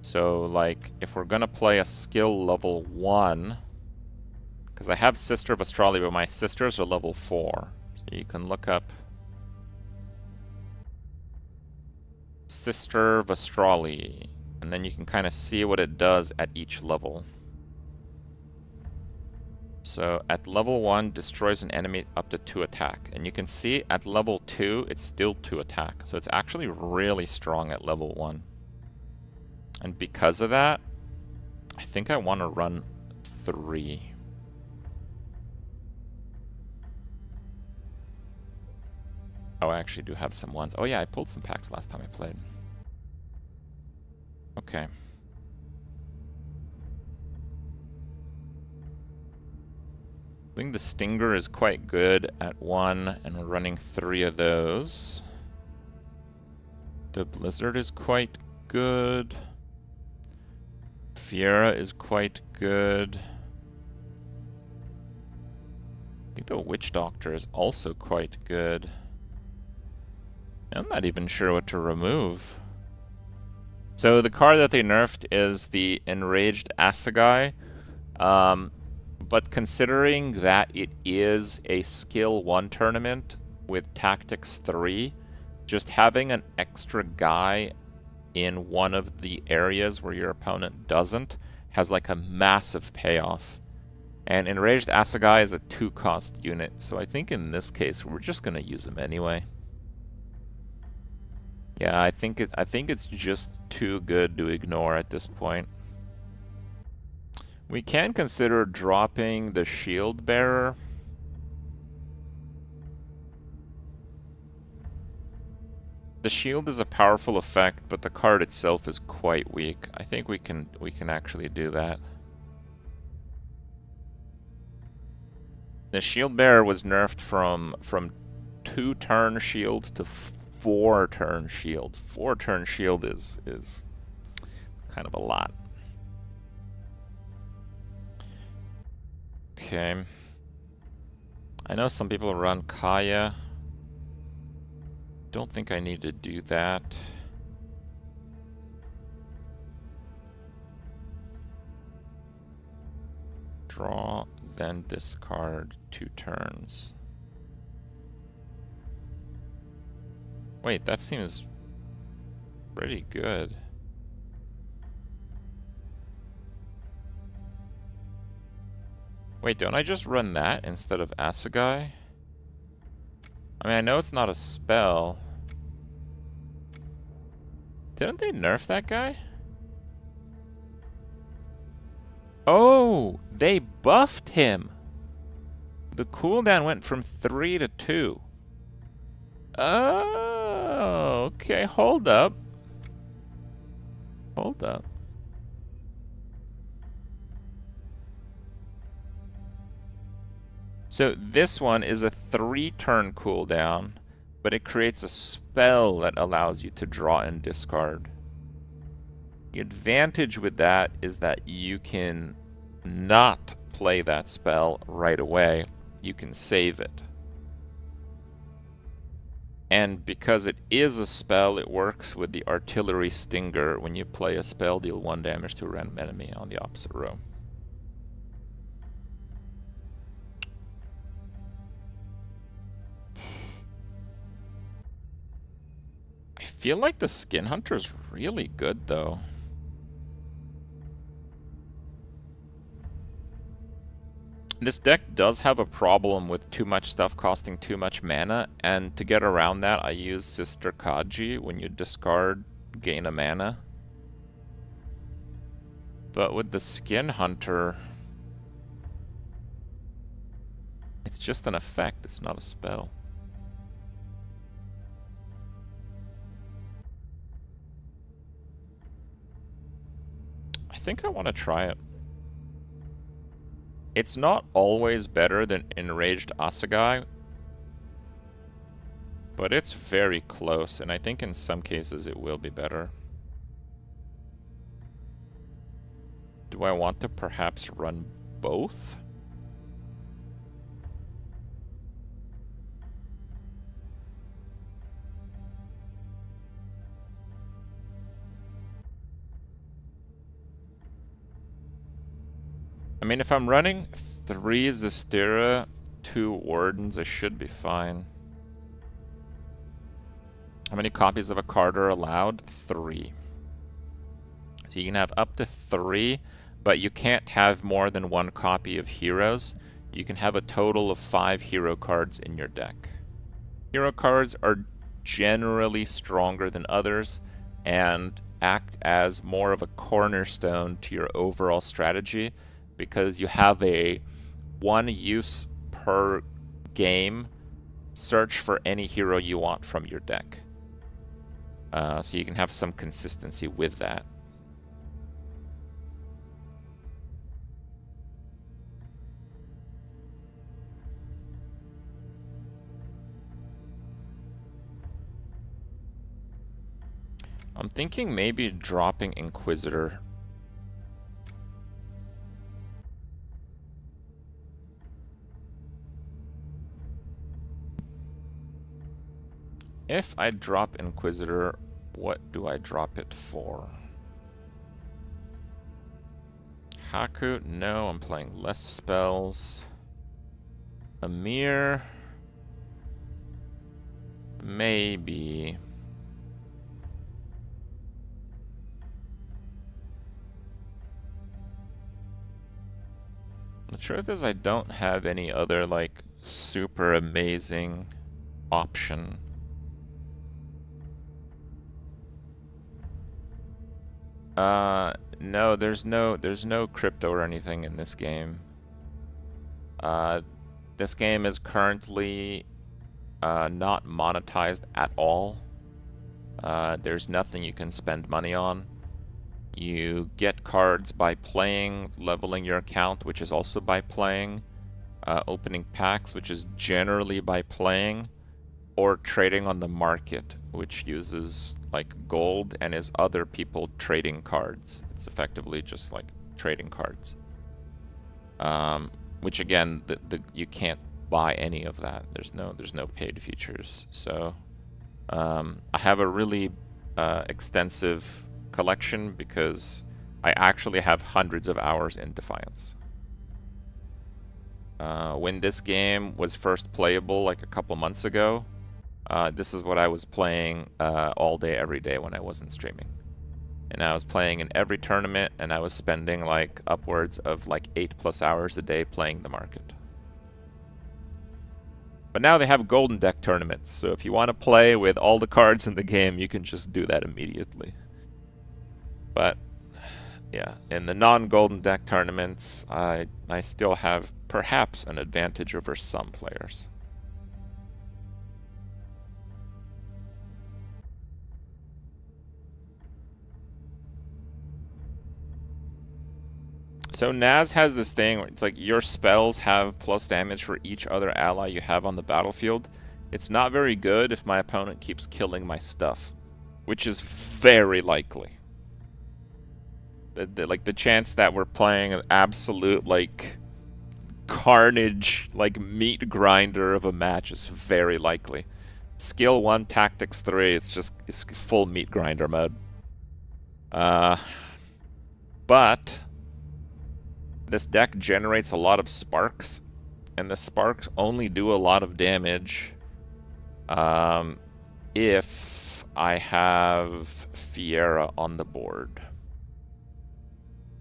So like if we're gonna play a skill level 1, because I have Sister of Astrali, but my sisters are level 4. So you can look up Sister of Astrali, and then you can kind of see what it does at each level. So at level 1, destroys an enemy up to 2 attack. And you can see at level 2, it's still 2 attack. So it's actually really strong at level 1. And because of that, I think I want to run 3. Oh, I actually do have some ones. Oh yeah, I pulled some packs last time I played. Okay. I think the Stinger is quite good at 1, and we're running 3 of those. The Blizzard is quite good. Fiera is quite good. I think the Witch Doctor is also quite good. I'm not even sure what to remove. So the card that they nerfed is the Enraged Assegai. But considering that it is a skill 1 tournament with tactics 3, just having an extra guy in one of the areas where your opponent doesn't has like a massive payoff. And Enraged Assegai is a 2-cost unit, so I think in this case we're just gonna use him anyway. Yeah, I think it's just too good to ignore at this point. We can consider dropping the Shield Bearer. The shield is a powerful effect, but the card itself is quite weak. I think we can actually do that. The Shield Bearer was nerfed from 2-turn shield to 4-turn shield. 4-turn shield is kind of a lot. Okay. I know some people run Kaya. Don't think I need to do that. Draw, then discard 2 turns. Wait, that seems pretty good. Wait, don't I just run that instead of Assegai? I mean, I know it's not a spell. Didn't they nerf that guy? Oh, they buffed him. The cooldown went from 3 to 2. Oh, okay, hold up. Hold up. So this one is a 3-turn cooldown, but it creates a spell that allows you to draw and discard. The advantage with that is that you can not play that spell right away. You can save it. And because it is a spell, it works with the Artillery Stinger. When you play a spell, deal 1 damage to a random enemy on the opposite row. I feel like the Skin Hunter's really good, though. This deck does have a problem with too much stuff costing too much mana, and to get around that, I use Sister Kaji. When you discard, gain a mana. But with the Skin Hunter, it's just an effect, it's not a spell. I think I want to try it. It's not always better than Enraged Assegai, but it's very close, and I think in some cases it will be better. Do I want to perhaps run both? I mean, if I'm running 3 Zestira, 2 Wardens, I should be fine. How many copies of a card are allowed? 3. So you can have up to 3, but you can't have more than 1 copy of heroes. You can have a total of 5 hero cards in your deck. Hero cards are generally stronger than others and act as more of a cornerstone to your overall strategy, because you have a 1 use per game search for any hero you want from your deck. So you can have some consistency with that. I'm thinking maybe dropping Inquisitor. If I drop Inquisitor, what do I drop it for? Haku? No, I'm playing less spells. Amir? Maybe. The truth is I don't have any other, like, super amazing option. No, there's no crypto or anything in this game. This game is currently not monetized at all. There's nothing you can spend money on. You get cards by playing, leveling your account, which is also by playing, opening packs, which is generally by playing, or trading on the market, which uses like gold and is other people trading cards. It's effectively just like trading cards. Which again, you can't buy any of that. There's no paid features. So I have a really extensive collection because I actually have hundreds of hours in Dfiance. When this game was first playable like a couple months ago, this is what I was playing all day, every day when I wasn't streaming. And I was playing in every tournament, and I was spending like upwards of like 8+ hours a day playing the market. But now they have golden deck tournaments, so if you want to play with all the cards in the game, you can just do that immediately. But yeah, in the non-golden deck tournaments, I still have perhaps an advantage over some players. So Naz has this thing where it's like your spells have plus damage for each other ally you have on the battlefield. It's not very good if my opponent keeps killing my stuff, which is very likely. The chance that we're playing an absolute like carnage, like meat grinder of a match is very likely. Skill 1, Tactics 3, it's full meat grinder mode. But this deck generates a lot of sparks, and the sparks only do a lot of damage if I have Fiera on the board.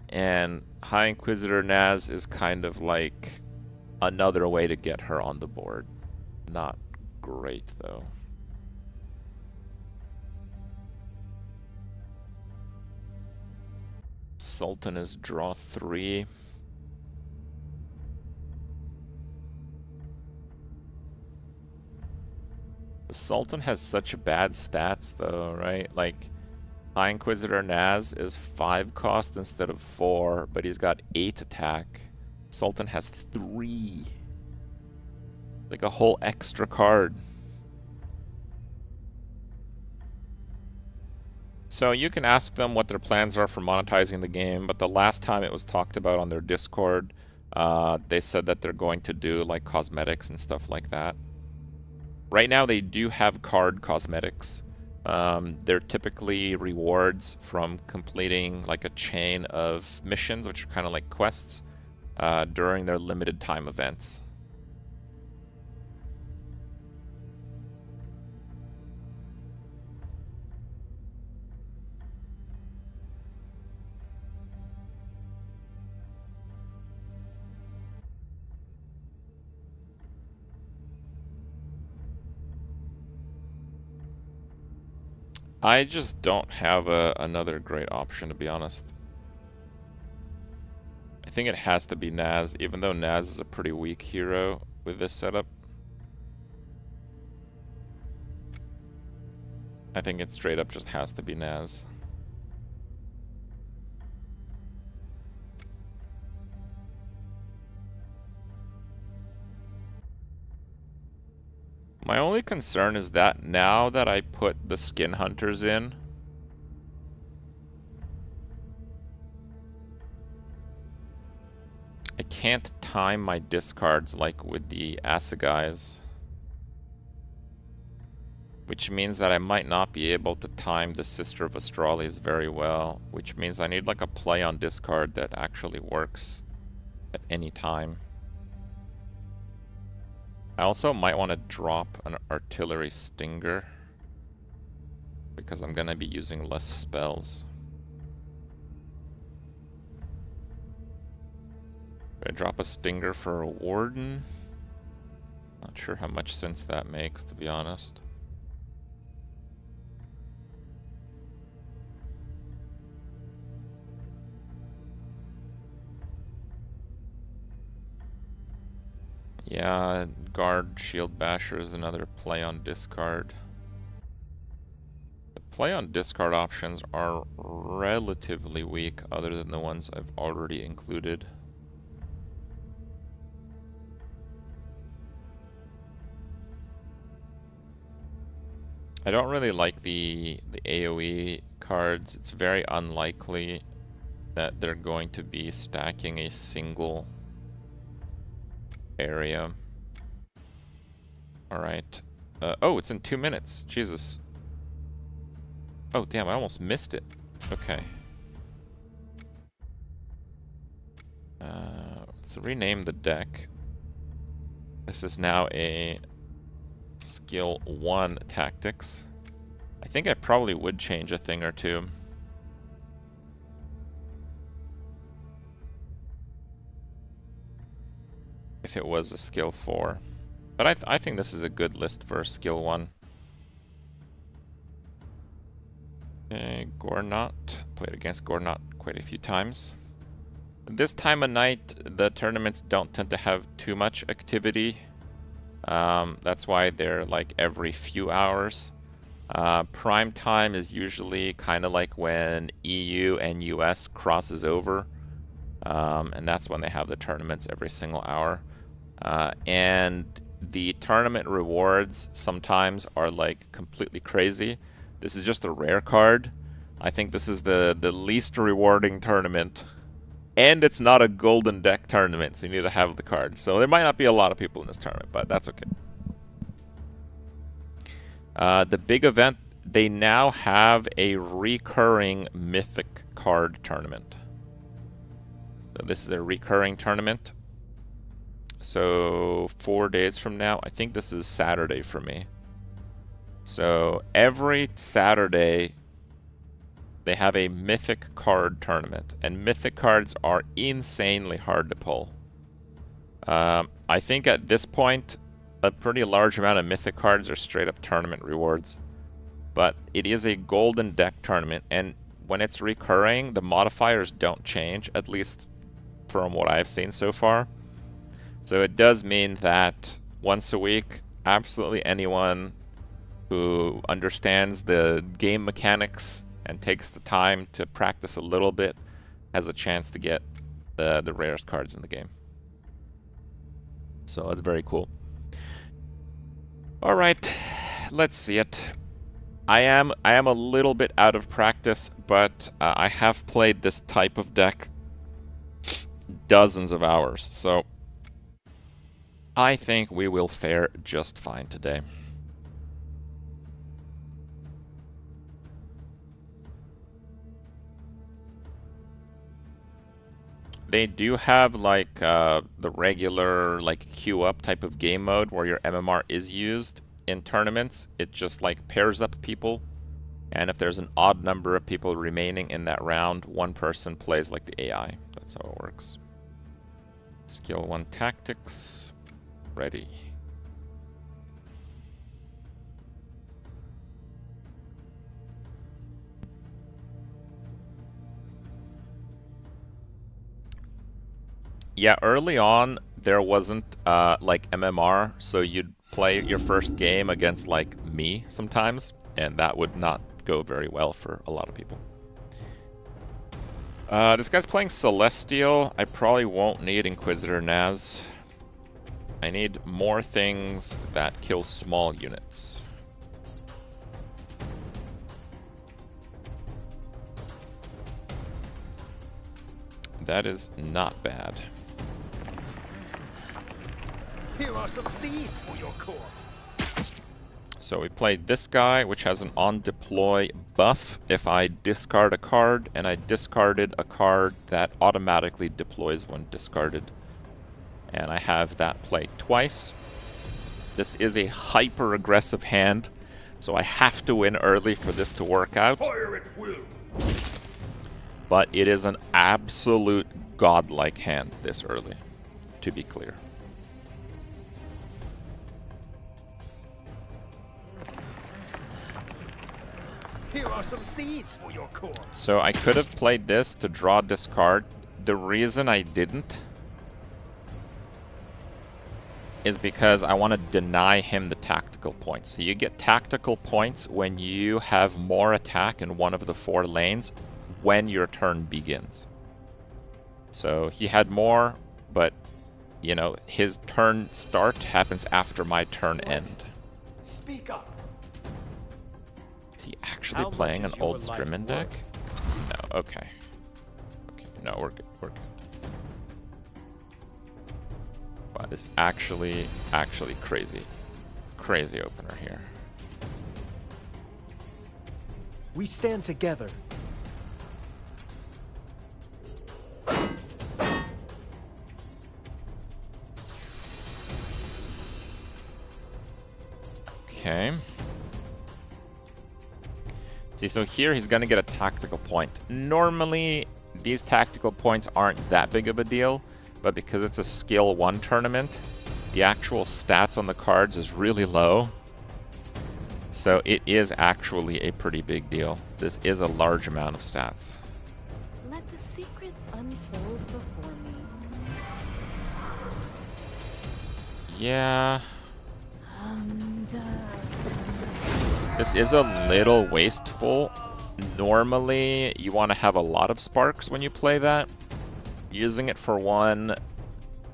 And High Inquisitor Naz is kind of like another way to get her on the board. Not great, though. Sultan is draw 3. The Sultan has such bad stats, though, right? Like, High Inquisitor Naz is 5 cost instead of 4, but he's got 8 attack. Sultan has 3. Like a whole extra card. So you can ask them what their plans are for monetizing the game, but the last time it was talked about on their Discord, they said that they're going to do like cosmetics and stuff like that. Right now they do have card cosmetics. They're typically rewards from completing like a chain of missions, which are kind of like quests, during their limited time events. I just don't have another great option, to be honest. I think it has to be Naz, even though Naz is a pretty weak hero with this setup. I think it straight up just has to be Naz. My only concern is that now that I put the skin hunters in, I can't time my discards like with the Assegais. Which means that I might not be able to time the Sister of Astralis very well, which means I need like a play on discard that actually works at any time. I also might want to drop an Artillery Stinger because I'm gonna be using less spells. I drop a Stinger for a Warden. Not sure how much sense that makes, to be honest. Yeah, Guard Shield Basher is another play on discard. The play on discard options are relatively weak other than the ones I've already included. I don't really like the AoE cards. It's very unlikely that they're going to be stacking a single area. Alright. Oh, it's in 2 minutes. Jesus. Oh, damn, I almost missed it. Okay. Let's rename the deck. This is now a Skill 1 Tactics. I think I probably would change a thing or two. If it was a skill 4. But I think this is a good list for a skill 1. Okay, Gornot. Played against Gornot quite a few times. This time of night, the tournaments don't tend to have too much activity. That's why they're like every few hours. Prime time is usually kind of like when EU and US crosses over. And that's when they have the tournaments every single hour. And the tournament rewards sometimes are like completely crazy. This is just a rare card. I think this is the least rewarding tournament. And it's not a golden deck tournament, so you need to have the card. So there might not be a lot of people in this tournament, but that's okay. The big event, they now have a recurring mythic card tournament. So this is a recurring tournament. So 4 days from now, I think this is Saturday for me. So every Saturday, they have a mythic card tournament. And mythic cards are insanely hard to pull. I think at this point, a pretty large amount of mythic cards are straight up tournament rewards. But it is a golden deck tournament. And when it's recurring, the modifiers don't change, at least from what I've seen so far. So it does mean that once a week, absolutely anyone who understands the game mechanics and takes the time to practice a little bit has a chance to get the rarest cards in the game. So that's very cool. All right, let's see it. I am a little bit out of practice, but I have played this type of deck dozens of hours, so I think we will fare just fine today. They do have like the regular like queue up type of game mode where your MMR is used in tournaments. It just like pairs up people, and if there's an odd number of people remaining in that round, one person plays like the AI. That's how it works. Skill 1 Tactics. Ready. Yeah, early on there wasn't like MMR, so you'd play your first game against like me sometimes, And that would not go very well for a lot of people. This guy's playing Celestial. I probably won't need Inquisitor Naz. I need more things that kill small units. That is not bad. Here are some seeds for your corpse. So we played this guy, which has an on-deploy buff if I discard a card, and I discarded a card that automatically deploys when discarded. And I have that played twice. This is a hyper-aggressive hand, so I have to win early for this to work out. Fire at will. But it is an absolute godlike hand this early, to be clear. Here are some seeds for your corpse. So I could have played this to draw discard. The reason I didn't is because I want to deny him the tactical points. So you get tactical points when you have more attack in one of the 4 lanes when your turn begins. So he had more, but you know, his turn start happens after my turn end. Speak up. Is he actually playing an old Strimmin deck? No, okay. Okay, no, we're good, we're good. Wow, this is actually crazy. Crazy opener here. We stand together. Okay. See, so here he's gonna get a tactical point. Normally, these tactical points aren't that big of a deal, but because it's a skill 1 tournament, the actual stats on the cards is really low. So it is actually a pretty big deal. This is a large amount of stats. Let the secrets unfold before me. Yeah. This is a little wasteful. Normally, you want to have a lot of sparks when you play that. Using it for 1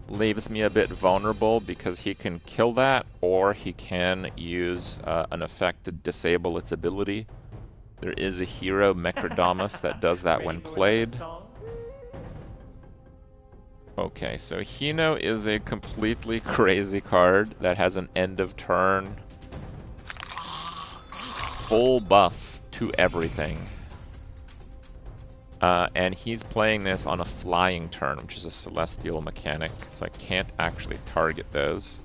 leaves me a bit vulnerable because he can kill that, or he can use an effect to disable its ability. There is a hero, Mecrodamus, that does that when played. Okay, so Hino is a completely crazy card that has an end of turn full buff to everything. And he's playing this on a flying turn, which is a celestial mechanic, so I can't actually target those.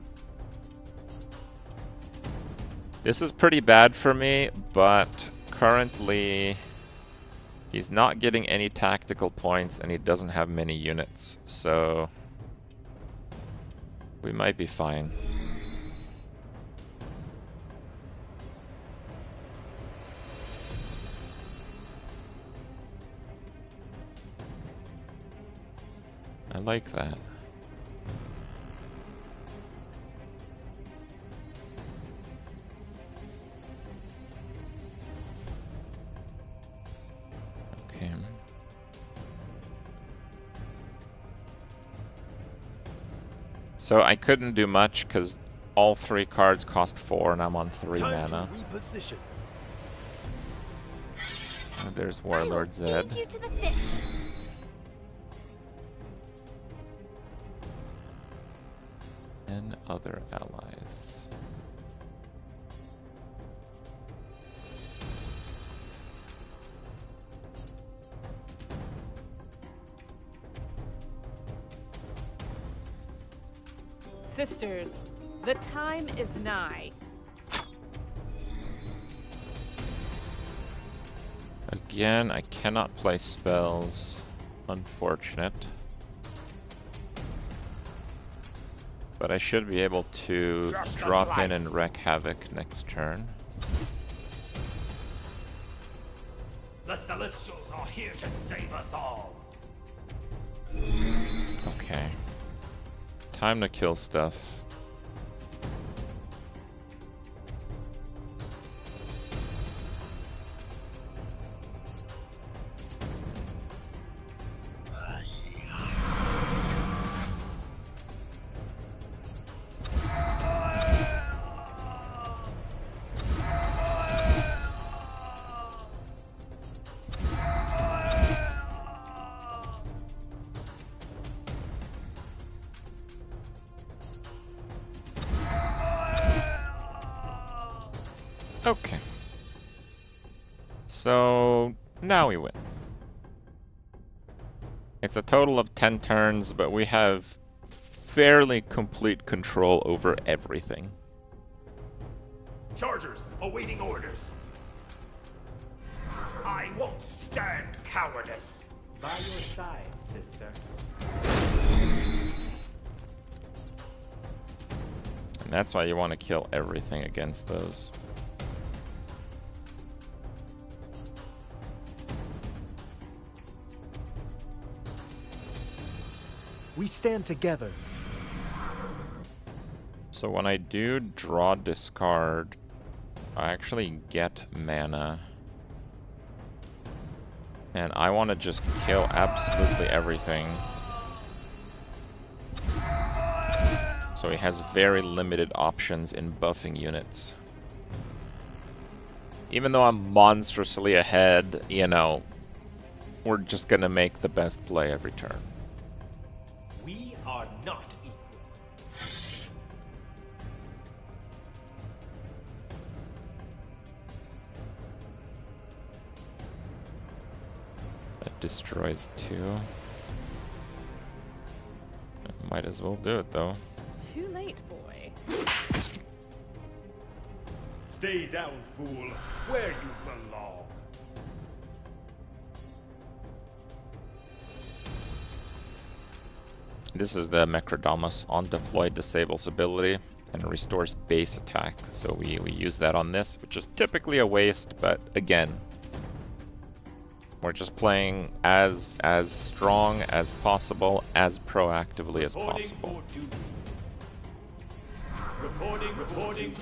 This is pretty bad for me, but currently he's not getting any tactical points and he doesn't have many units, so we might be fine. I like that. Okay. So I couldn't do much because all 3 cards cost 4 and I'm on 3 mana. There's Warlord Zed. Feed you to the fish. And other allies. Sisters, the time is nigh. Again, I cannot play spells. Unfortunate. But I should be able to drop in and wreak havoc next turn. The Celestials are here to save us all. Okay. Time to kill stuff. Okay. So now we win. It's a total of 10 turns, but we have fairly complete control over everything. Chargers awaiting orders. I won't stand cowardice. By your side, sister. And that's why you want to kill everything against those. We stand together. So when I do draw discard, I actually get mana. And I want to just kill absolutely everything. So he has very limited options in buffing units. Even though I'm monstrously ahead, you know, we're just gonna make the best play every turn. We are not equal. That destroys 2. Might as well do it though. Too late, boy. Stay down, fool, where you belong. This is the Mecrodamus on deploy disables ability and restores base attack. So we use that on this, which is typically a waste, but again, we're just playing as strong as possible, as proactively as possible. Reporting for duty.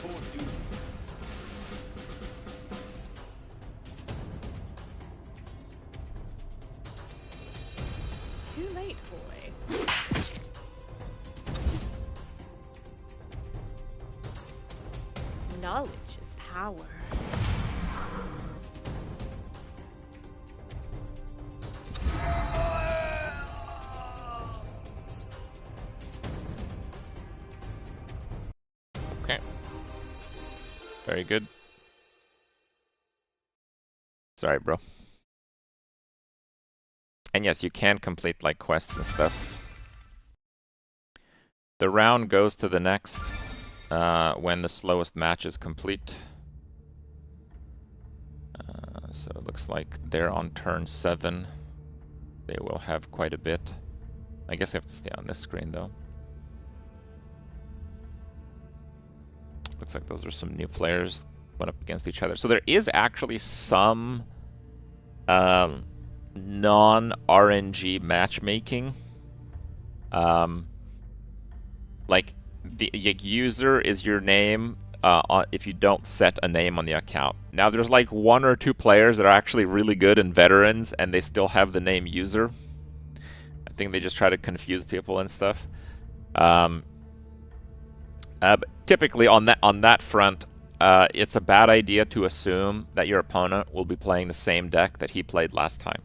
Too late, boy. Knowledge is power. Okay. Very good. Sorry, bro. And yes, you can complete like quests and stuff. The round goes to the next when the slowest match is complete. So it looks like they're on turn 7. They will have quite a bit. I guess I have to stay on this screen though. Looks like those are some new players going up against each other. So there is actually some non-RNG matchmaking. Like the user is your name if you don't set a name on the account. Now there's like 1 or 2 players that are actually really good and veterans and they still have the name user. I think they just try to confuse people and stuff. But typically on that front, it's a bad idea to assume that your opponent will be playing the same deck that he played last time.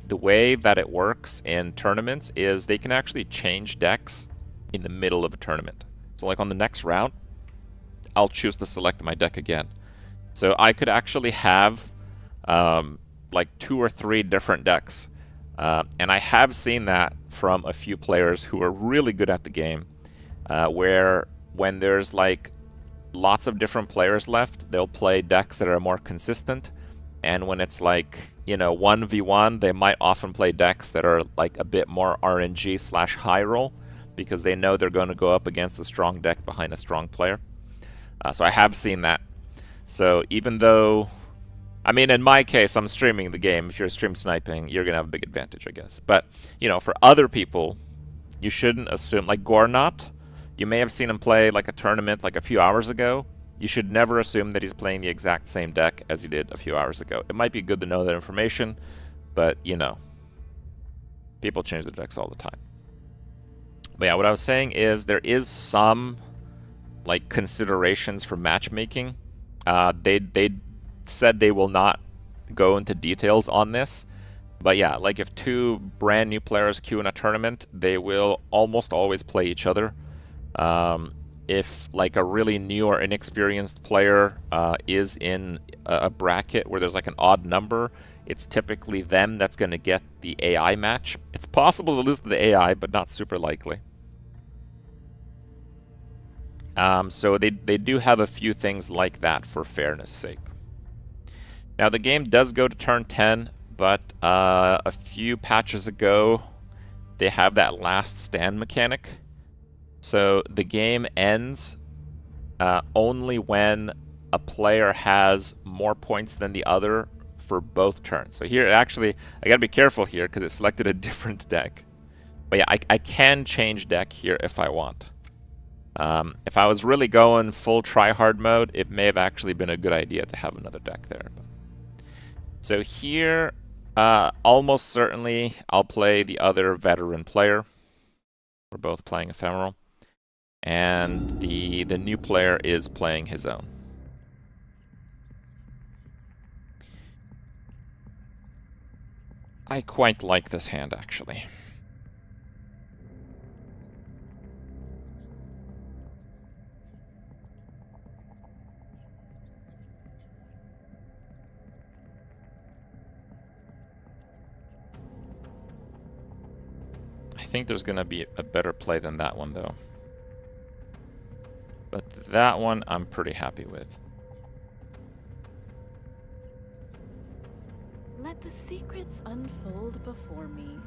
The way that it works in tournaments is they can actually change decks in the middle of a tournament. So like on the next round, I'll choose to select my deck again. So I could actually have like 2 or 3 different decks. And I have seen that from a few players who are really good at the game, where when there's like lots of different players left, they'll play decks that are more consistent. And when it's like, you know, 1v1, they might often play decks that are like a bit more RNG / high roll, because they know they're going to go up against a strong deck behind a strong player. So I have seen that. So even though, I mean, in my case, I'm streaming the game. If you're stream sniping, you're going to have a big advantage, I guess. But, you know, for other people, you shouldn't assume, like Gornot, you may have seen him play like a tournament like a few hours ago. You should never assume that he's playing the exact same deck as he did a few hours ago. It might be good to know that information, but, you know, people change their decks all the time. But yeah, what I was saying is there is some like considerations for matchmaking. They said they will not go into details on this, but yeah, like if 2 brand new players queue in a tournament, they will almost always play each other. if like a really new or inexperienced player is in a bracket where there's like an odd number, it's typically them that's going to get the AI match. It's possible to lose to the AI, but not super likely. So they do have a few things like that for fairness sake. Now the game does go to turn 10, but a few patches ago they have that last stand mechanic. So the game ends only when a player has more points than the other for both turns. So here, actually, I gotta be careful here because it selected a different deck. But yeah, I can change deck here if I want. If I was really going full try-hard mode, it may have actually been a good idea to have another deck there. So here, almost certainly, I'll play the other veteran player. We're both playing Ephemeral. And the new player is playing his own. I quite like this hand, actually. I think there's going to be a better play than that one, though. But that one I'm pretty happy with. Let the secrets unfold before me.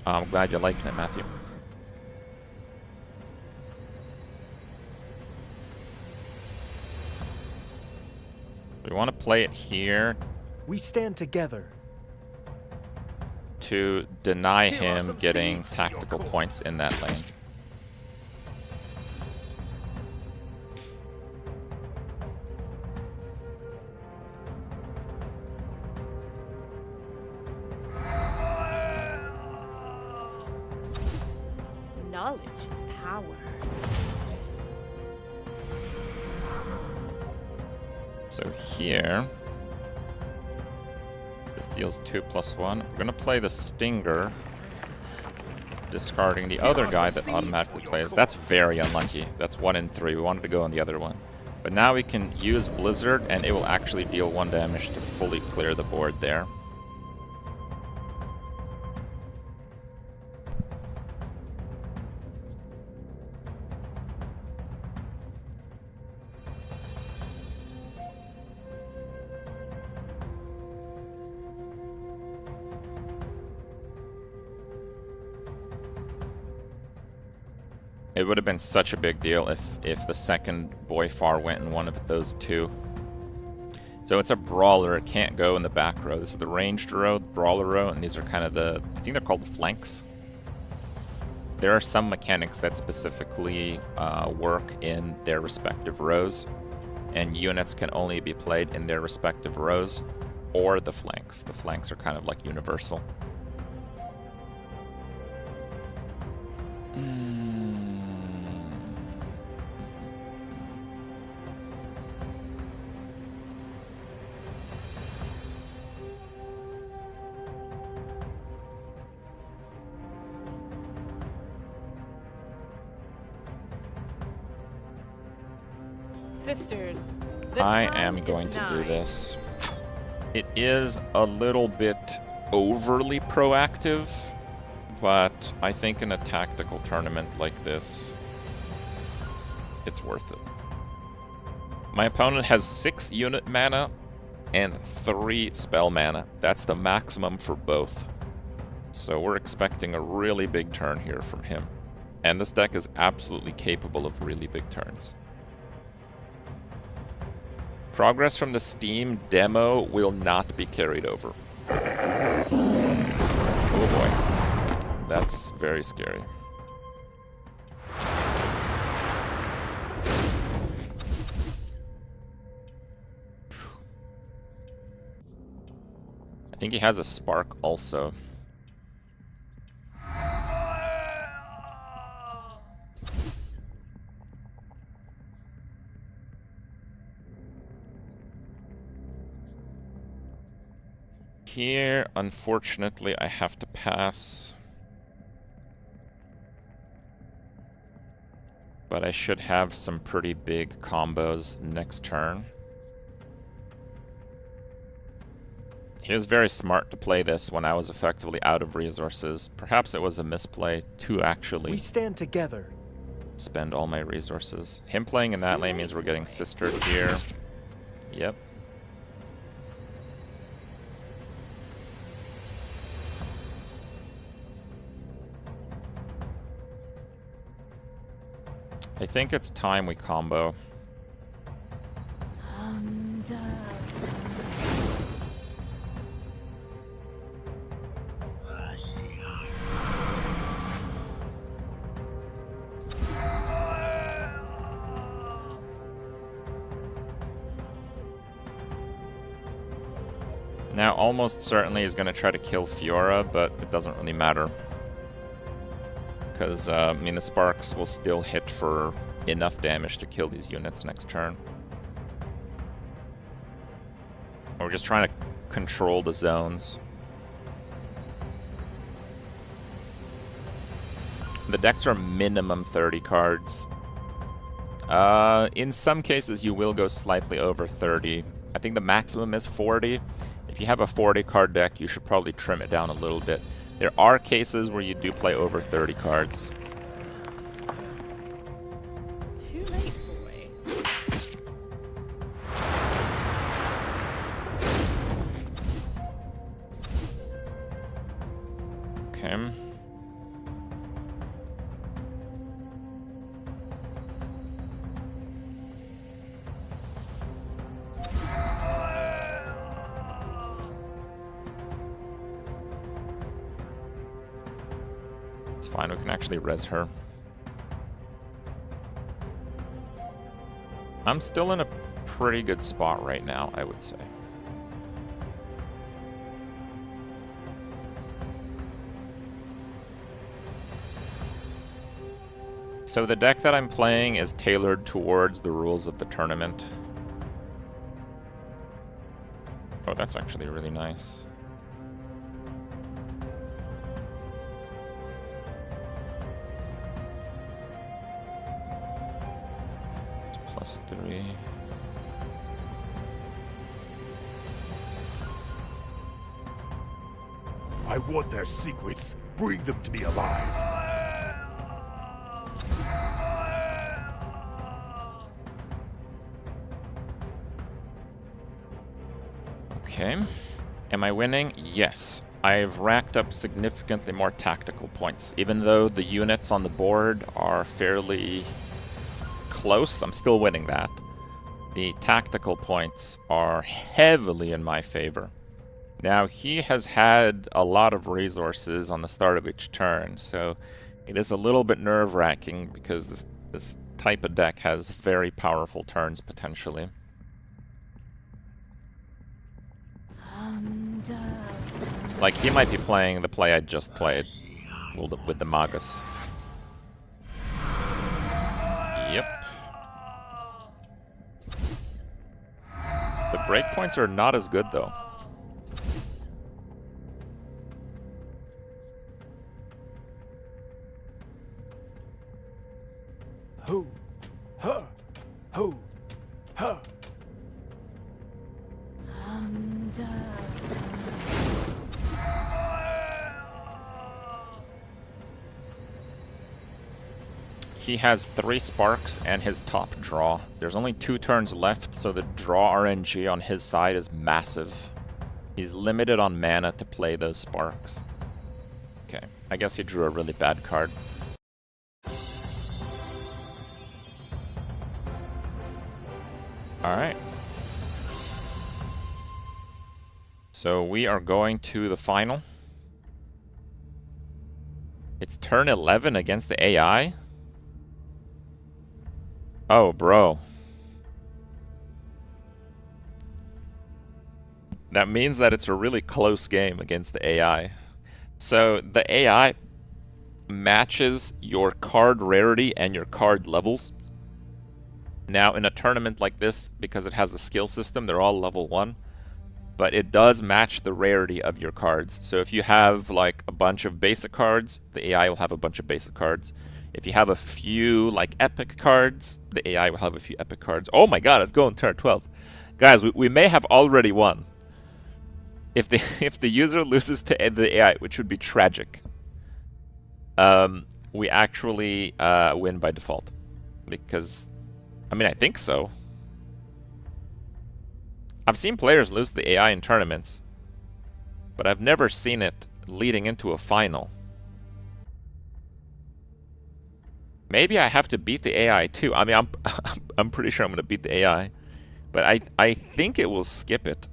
I'm glad you're liking it, Matthew. We want to play it here. We stand together. To deny him getting tactical points in that lane. Knowledge is power. So here, this deals 2+1. We're gonna play the Stinger, discarding the other guy that automatically plays. That's very unlucky. That's 1 in 3. We wanted to go on the other one. But now we can use Blizzard, and it will actually deal 1 damage to fully clear the board there. It would have been such a big deal if the second Boyfar went in one of those two. So it's a brawler, it can't go in the back row. This is the ranged row, brawler row, and these are kind of the, I think they're called the flanks. There are some mechanics that specifically work in their respective rows, and units can only be played in their respective rows or the flanks. The flanks are kind of like universal. Sisters, I am going to do this. It is a little bit overly proactive, but I think in a tactical tournament like this, it's worth it. My opponent has 6 unit mana and 3 spell mana. That's the maximum for both. So we're expecting a really big turn here from him. And this deck is absolutely capable of really big turns. Progress from the Steam demo will not be carried over. Oh boy. That's very scary. I think he has a spark also. Here, unfortunately, I have to pass. but I should have some pretty big combos next turn. He was very smart to play this when I was effectively out of resources. Perhaps it was a misplay to actually We stand together. spend all my resources. Him playing in that lane means we're getting sistered here. Yep. I think it's time we combo. Now, almost certainly he's going to try to kill Fiora, but it doesn't really matter. Because, I mean, the sparks will still hit for enough damage to kill these units next turn. We're just trying to control the zones. The decks are minimum 30 cards. In some cases, you will go slightly over 30. I think the maximum is 40. If you have a 40 card deck, you should probably trim it down a little bit. There are cases where you do play over 30 cards. Too late, boy. Okay. Fine, we can actually res her. I'm still in a pretty good spot right now, I would say. So the deck that I'm playing is tailored towards the rules of the tournament. Oh, that's actually really nice. +3. I want their secrets. Bring them to me alive. Okay. Am I winning? Yes. I've racked up significantly more tactical points. Even though the units on the board are fairly close, I'm still winning that. The tactical points are heavily in my favor. Now, he has had a lot of resources on the start of each turn, so it is a little bit nerve-wracking because this type of deck has very powerful turns potentially. Like, he might be playing the play I just played with the Magus. Yep. The breakpoints are not as good, though. Ho, huh, ho, huh. He has 3 sparks and his top draw. There's only 2 turns left, so the draw RNG on his side is massive. He's limited on mana to play those sparks. Okay, I guess he drew a really bad card. Alright. So we are going to the final. It's turn 11 against the AI? Oh, bro. That means that it's a really close game against the AI. So the AI matches your card rarity and your card levels. Now, in a tournament like this, because it has the skill system, they're all level 1. But it does match the rarity of your cards. So if you have like a bunch of basic cards, the AI will have a bunch of basic cards. If you have a few like epic cards, the AI will have a few epic cards. Oh my god, it's going turn 12. Guys, we may have already won. If the if the user loses to the AI, which would be tragic, we actually win by default. Because, I mean, I think so. I've seen players lose to the AI in tournaments, but I've never seen it leading into a final. Maybe I have to beat the AI too. I mean, I'm pretty sure I'm going to beat the AI, but I think it will skip it.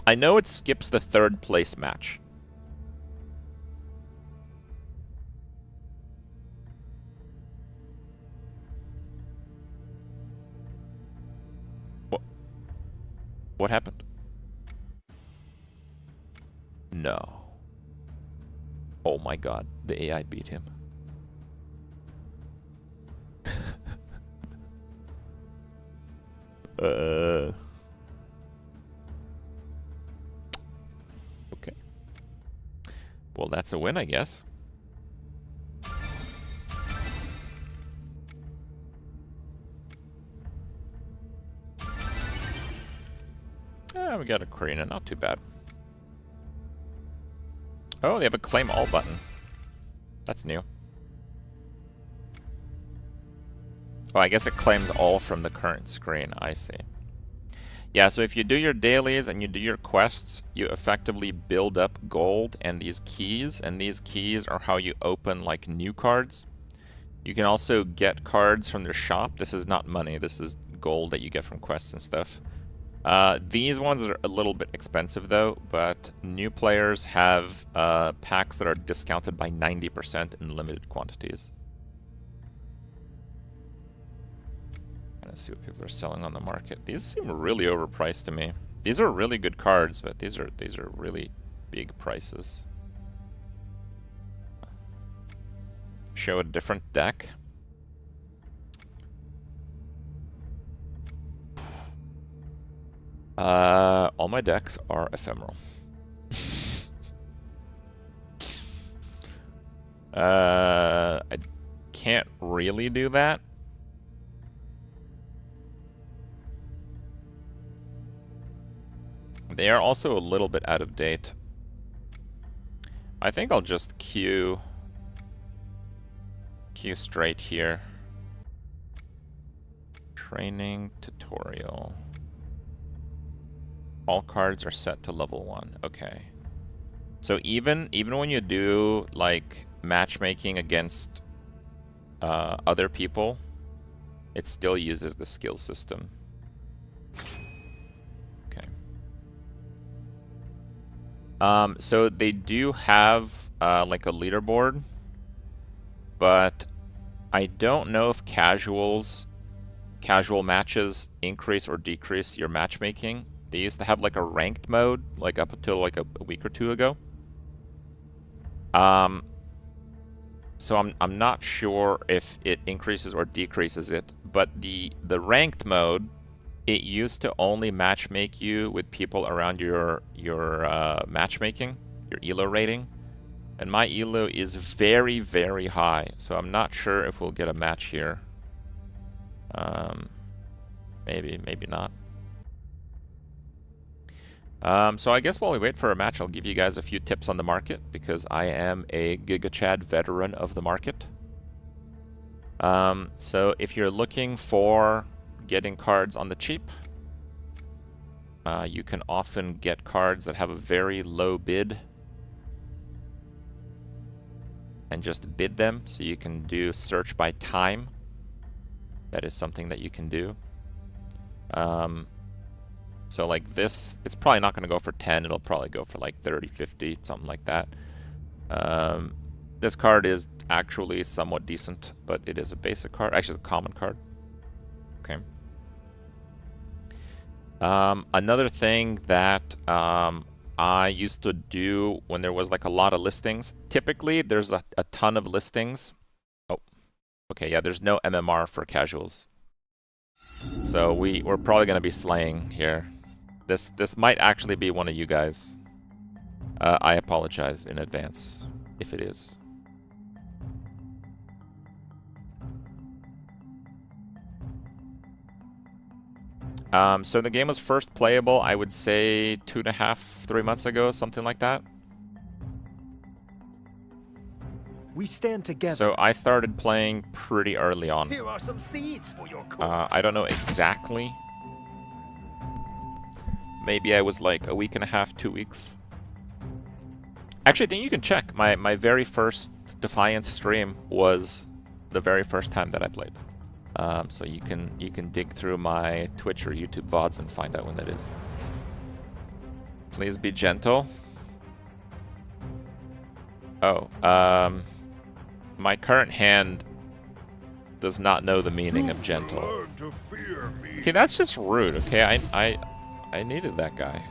I know it skips the 3rd place match. What happened? No. Oh my god, the AI beat him. Okay. Well, that's a win, I guess. We got a Karina, not too bad. Oh, they have a claim all button. That's new. Oh, I guess it claims all from the current screen. I see. Yeah, so if you do your dailies and you do your quests, you effectively build up gold and these keys are how you open like new cards. You can also get cards from their shop. This is not money, this is gold that you get from quests and stuff. These ones are a little bit expensive though, but new players have packs that are discounted by 90% in limited quantities. Let's see what people are selling on the market. These seem really overpriced to me. These are really good cards, but these are really big prices. Show a different deck. All my decks are ephemeral. I can't really do that. They are also a little bit out of date. I think I'll just queue straight here. Training tutorial. All cards are set to level 1. Okay. So even when you do like matchmaking against other people, it still uses the skill system. So they do have like a leaderboard, but I don't know if casual matches increase or decrease your matchmaking. They used to have like a ranked mode, like up until like a week or two ago. So I'm not sure if it increases or decreases it, but the ranked mode, it used to only matchmake you with people around your matchmaking, your ELO rating. And my ELO is very, very high, so I'm not sure if we'll get a match here. Maybe, maybe not. So I guess while we wait for a match, I'll give you guys a few tips on the market, because I am a GigaChad veteran of the market. So if you're looking for getting cards on the cheap, you can often get cards that have a very low bid and just bid them. So you can do search by time. That is something that you can do. So like this, it's probably not going to go for 10. It'll probably go for like 30, 50, something like that. This card is actually somewhat decent, but it is a basic card. Actually, it's a common card. Okay. Another thing that I used to do when there was like a lot of listings, typically there's a ton of listings. Oh, okay, yeah, there's no MMR for casuals. So we're probably going to be slaying here. This might actually be one of you guys. I apologize in advance if it is. So the game was first playable, I would say 2.5, 3 months ago, something like that. We stand together. So I started playing pretty early on. Here are some seeds for your corpse. I don't know exactly. Maybe I was like a week and a half, 2 weeks. Actually, I think you can check. My very first Dfiance stream was the very first time that I played. So you can dig through my Twitch or YouTube VODs and find out when that is. Please be gentle. Oh, my current hand does not know the meaning of gentle. Okay, that's just rude. Okay, I needed that guy.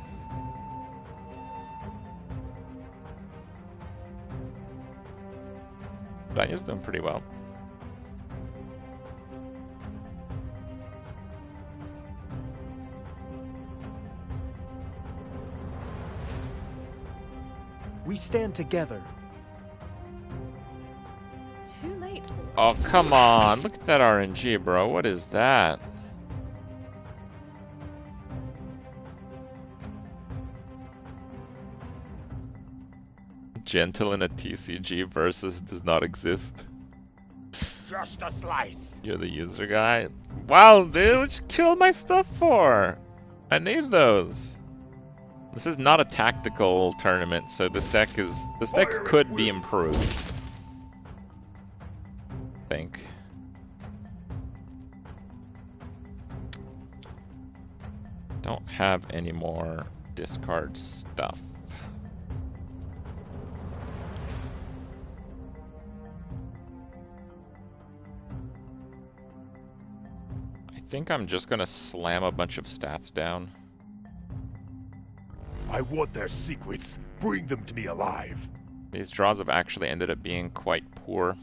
Daniel's doing pretty well. We stand together. Too late. Oh, come on. Look at that RNG, bro. What is that? Gentle in a TCG versus does not exist. Just a slice. You're the user guy. Wow, dude, what you kill my stuff for? I need those. This is not a tactical tournament, so this deck could be improved. I think. Don't have any more discard stuff. I think I'm just gonna slam a bunch of stats down. I want their secrets. Bring them to me alive. These draws have actually ended up being quite poor.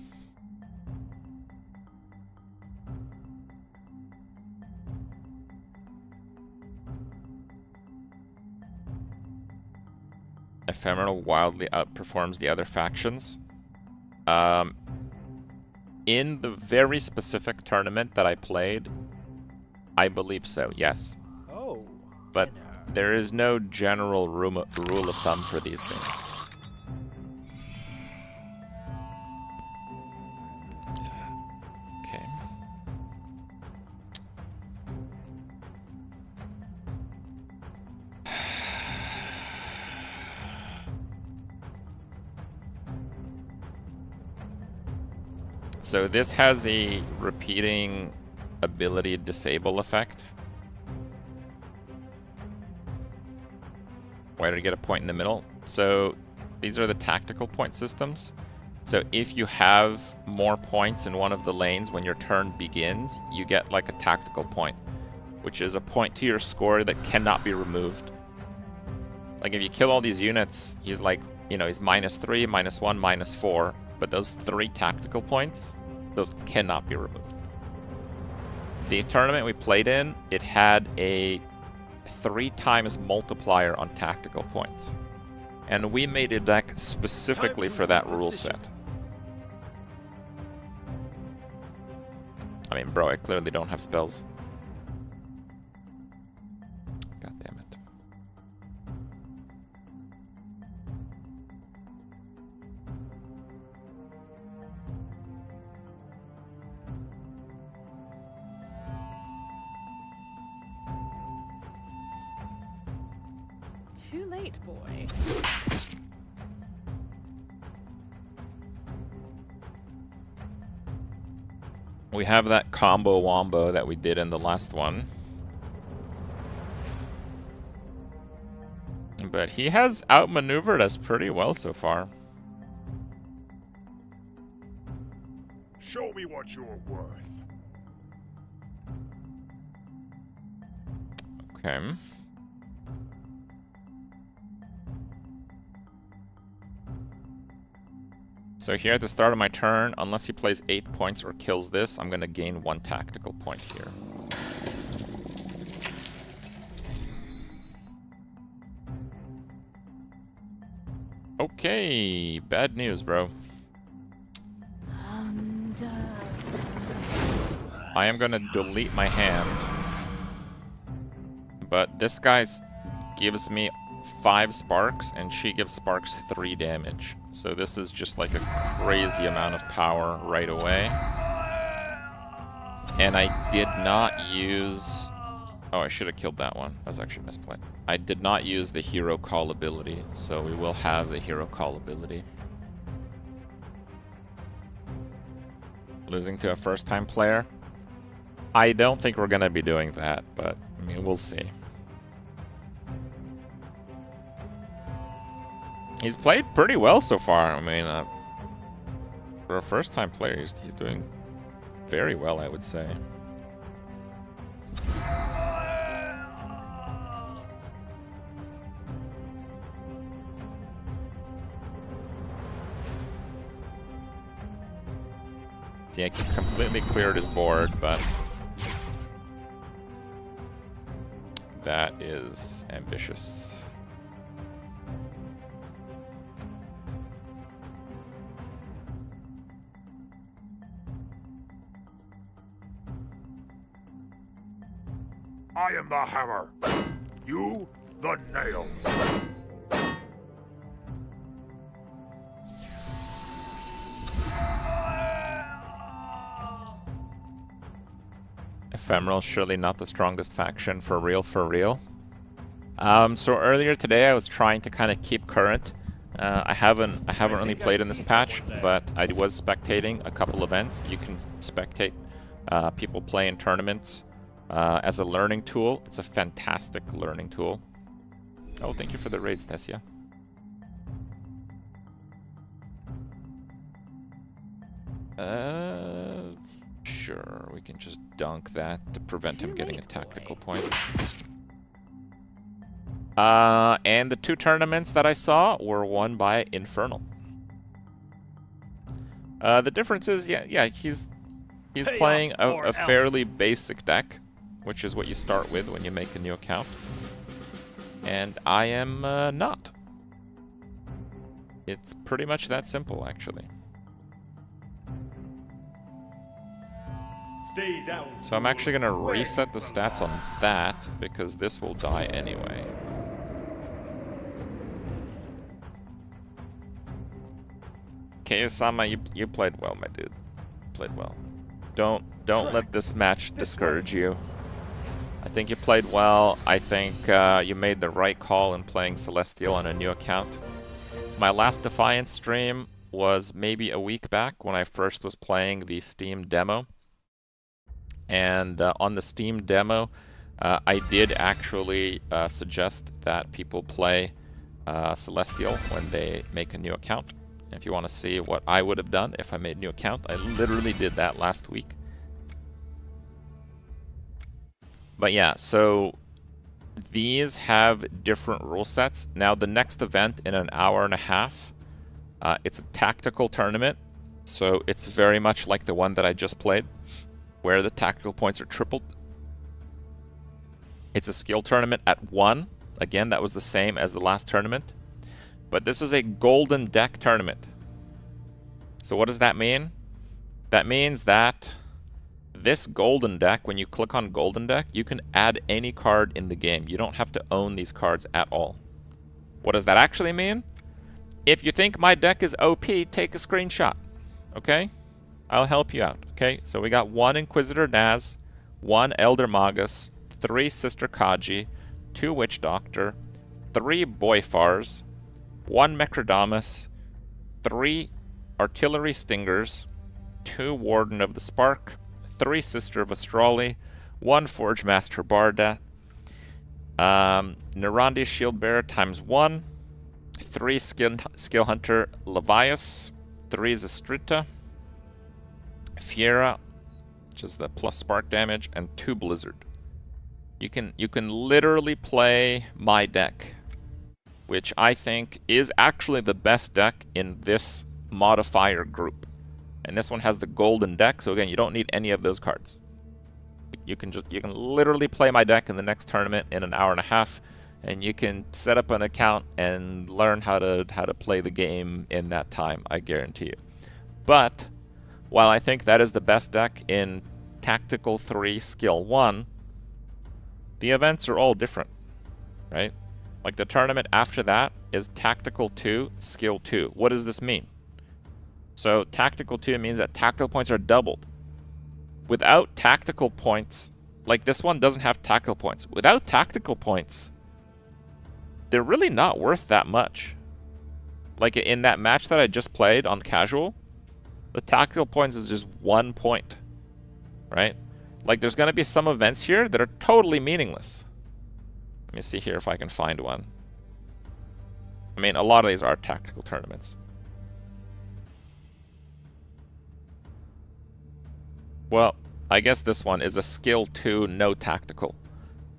Ephemeral wildly outperforms the other factions. In the very specific tournament that I played, I believe so, yes. Oh. But there is no general rule of thumb for these things. Okay. So this has a repeating ability disable effect. Why did I get a point in the middle? So these are the tactical point systems. So if you have more points in one of the lanes when your turn begins, you get like a tactical point, which is a point to your score that cannot be removed. Like if you kill all these units, he's like, you know, he's -3, -1, -4, but those 3 tactical points, those cannot be removed. The tournament we played in, it had a 3 times multiplier on tactical points. And we made a deck specifically for that rule set. I mean, bro, I clearly don't have spells. God damn it. Too late, boy. We have that combo wombo that we did in the last one. But he has outmaneuvered us pretty well so far. Show me what you're worth. Okay. So here at the start of my turn, unless he plays 8 points or kills this, I'm gonna gain 1 tactical point here. Okay, bad news, bro. I am gonna delete my hand. but this guy gives me 5 sparks, and she gives sparks 3 damage. So this is just like a crazy amount of power right away. And I did not use... Oh, I should have killed that one. That was actually a misplay. I did not use the hero call ability, so we will have the hero call ability. Losing to a first-time player? I don't think we're going to be doing that, but, I mean, we'll see. He's played pretty well so far. I mean, for a first-time player, he's doing very well, I would say. Yeah, he completely cleared his board, but that is ambitious. I am the hammer. You, the nail. Ephemeral, surely not the strongest faction for real, for real. So earlier today I was trying to kind of keep current. I haven't really played in this patch, but I was spectating a couple events. You can spectate people play in tournaments as a learning tool. It's a fantastic learning tool. Oh, thank you for the raids, Tessia. Sure, we can just dunk that to prevent him getting a tactical point. And the 2 tournaments that I saw were won by Infernal. The difference is, yeah, he's playing a fairly basic deck, which is what you start with when you make a new account. And I am not. It's pretty much that simple, actually. Stay down. So I'm actually going to reset the stats on that, because this will die anyway. Okay, Osama, you played well, my dude. Played well. Don't let this match discourage you. I think you played well. I think you made the right call in playing Celestial on a new account. My last Dfiance stream was maybe a week back when I first was playing the Steam demo. And on the Steam demo, I did actually suggest that people play Celestial when they make a new account. If you want to see what I would have done if I made a new account, I literally did that last week. But yeah, so these have different rule sets. Now the next event in an hour and a half, it's a tactical tournament. So it's very much like the one that I just played, where the tactical points are tripled. It's a skill tournament at 1. Again, that was the same as the last tournament. But this is a golden deck tournament. So what does that mean? That means that this golden deck, when you click on golden deck, you can add any card in the game. You don't have to own these cards at all. What does that actually mean? If you think my deck is OP, take a screenshot. Okay? I'll help you out. Okay? So we got 1 Inquisitor Naz, 1 Elder Magus, 3 Sister Kaji, 2 Witch Doctor, 3 Boyfars, 1 Mecrodamus, 3 Artillery Stingers, 2 Warden of the Spark, 3 Sister of Astrali, 1 Forge Master Barda, Nerandi Shieldbearer times 1, 3 Skill Hunter Levias, 3 Zestrita, Fiera, which is the plus spark damage, and 2 Blizzard. You can literally play my deck, which I think is actually the best deck in this modifier group. And this one has the golden deck, so again, you don't need any of those cards. You can literally play my deck in the next tournament in an hour and a half, and you can set up an account and learn how to play the game in that time, I guarantee you. But while I think that is the best deck in Tactical 3 Skill 1, The events are all different, right? Like the tournament after that is Tactical 2, Skill 2. What does this mean? So Tactical 2 means that tactical points are doubled. Without tactical points, like this one doesn't have tactical points. Without tactical points, they're really not worth that much. Like in that match that I just played on casual, the tactical points is just 1 point, right? Like there's going to be some events here that are totally meaningless. Let me see here if I can find one. I mean, a lot of these are tactical tournaments. Well, I guess this one is a skill 2, no tactical.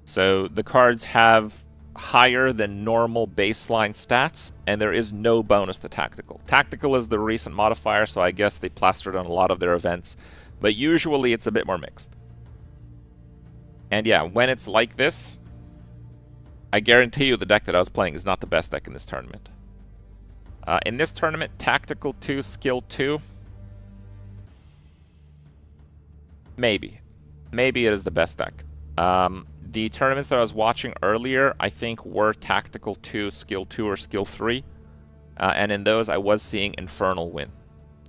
So the cards have higher than normal baseline stats, and there is no bonus to tactical. Tactical is the recent modifier, so I guess they plastered on a lot of their events, but usually it's a bit more mixed. And yeah, when it's like this, I guarantee you the deck that I was playing is not the best deck in this tournament. In this tournament, Tactical 2, Skill 2, maybe. Maybe it is the best deck. The tournaments that I was watching earlier, I think, were Tactical 2, Skill 2, or Skill 3. And in those, I was seeing Infernal win.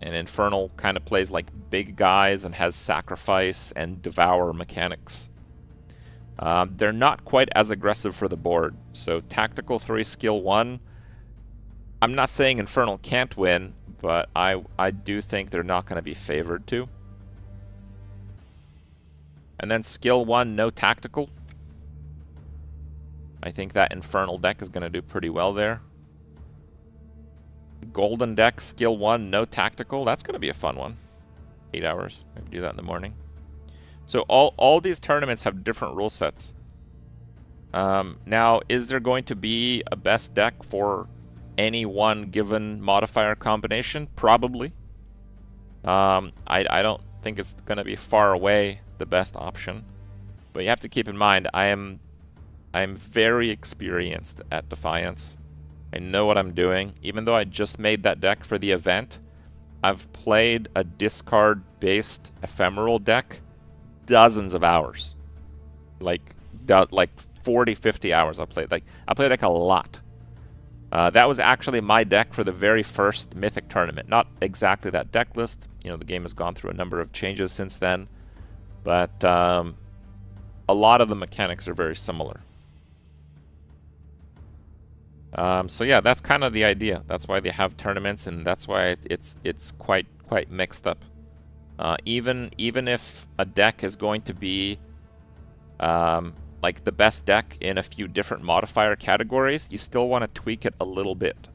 And Infernal kind of plays like big guys and has Sacrifice and Devour mechanics. They're not quite as aggressive for the board. So Tactical 3, Skill 1, I'm not saying Infernal can't win, but I do think they're not going to be favored to. And then Skill 1, no tactical. I think that Infernal deck is going to do pretty well there. Golden deck, Skill 1, no tactical. That's going to be a fun one. 8 hours. Maybe do that in the morning. So all these tournaments have different rule sets. Now, is there going to be a best deck for any one given modifier combination? Probably. I don't think it's going to be far away the best option. But you have to keep in mind, I'm very experienced at Dfiance. I know what I'm doing. Even though I just made that deck for the event, I've played a discard-based ephemeral deck dozens of hours. Like 40, 50 hours I played. Like, I played like a lot. That was actually my deck for the very first Mythic tournament. Not exactly that deck list. You know, the game has gone through a number of changes since then. But a lot of the mechanics are very similar. So yeah, that's kind of the idea. That's why they have tournaments, and that's why it's quite mixed up. Even if a deck is going to be like the best deck in a few different modifier categories, you still want to tweak it a little bit.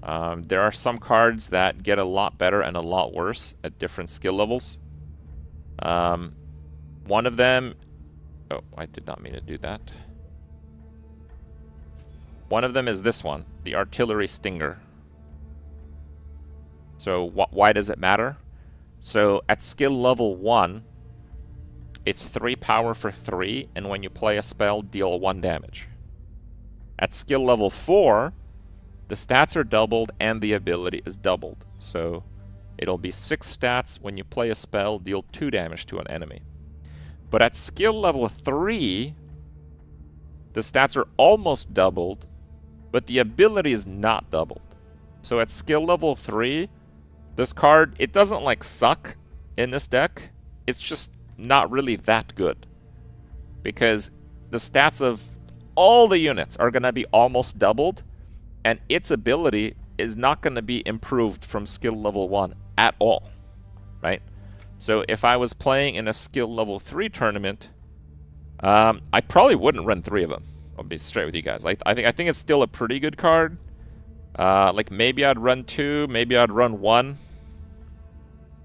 There are some cards that get a lot better and a lot worse at different skill levels. One of them... Oh, I did not mean to do that. One of them is this one, the Artillery Stinger. So why does it matter? So at skill level 1, it's 3 power for 3, and when you play a spell, deal 1 damage. At skill level 4, the stats are doubled and the ability is doubled. So it'll be 6 stats when you play a spell, deal 2 damage to an enemy. But at skill level 3, the stats are almost doubled, but the ability is not doubled. So at skill level 3, this card, it doesn't like suck in this deck. It's just not really that good. Because the stats of all the units are going to be almost doubled, and its ability is not going to be improved from skill level 1 at all. Right? So if I was playing in a skill level 3 tournament, I probably wouldn't run 3 of them. I'll be straight with you guys. I think it's still a pretty good card. Like maybe I'd run 2, maybe I'd run 1.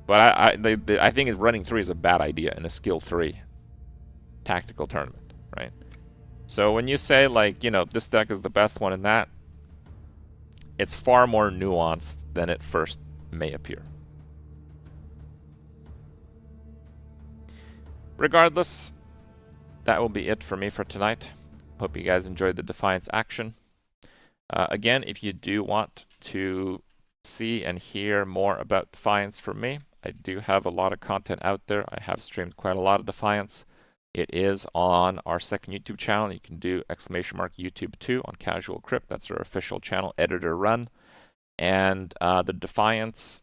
But I think running 3 is a bad idea in a skill 3 tactical tournament, right? So when you say, like, you know, this deck is the best one in that, it's far more nuanced than it first may appear. Regardless, that will be it for me for tonight. Hope you guys enjoyed the Dfiance action. Again, if you do want to see and hear more about Dfiance from me, I do have a lot of content out there. I have streamed quite a lot of Dfiance. It is on our second YouTube channel. You can do !Youtube2 on Casual Crypt. That's our official channel, editor run. And the Dfiance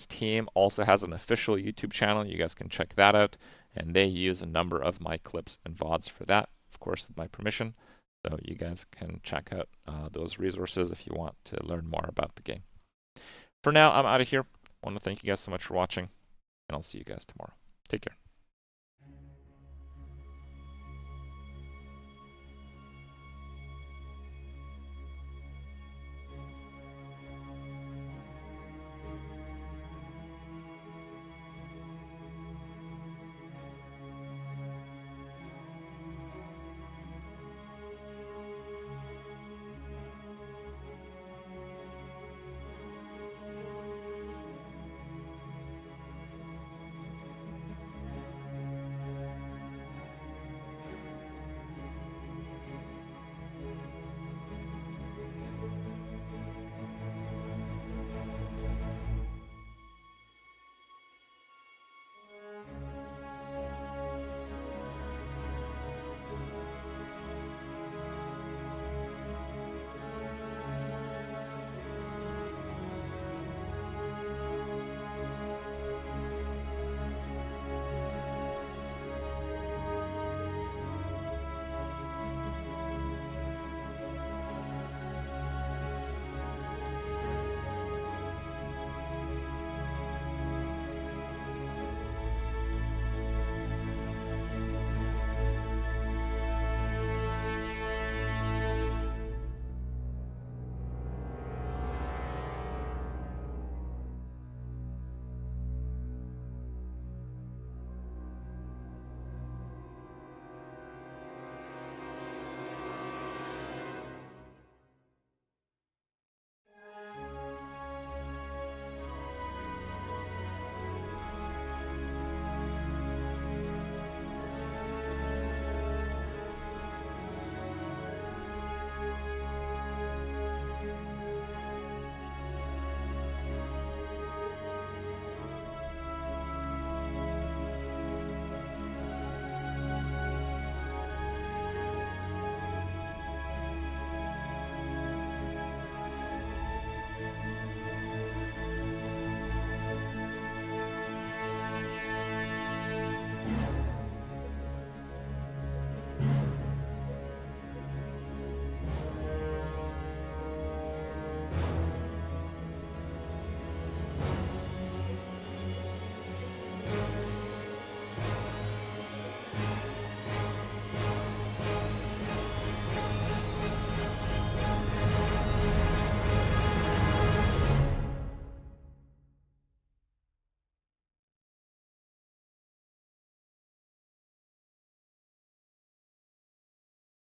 team also has an official YouTube channel. You guys can check that out. And they use a number of my clips and VODs for that, of course, with my permission. So you guys can check out those resources if you want to learn more about the game. For now, I'm out of here. I want to thank you guys so much for watching, and I'll see you guys tomorrow. Take care.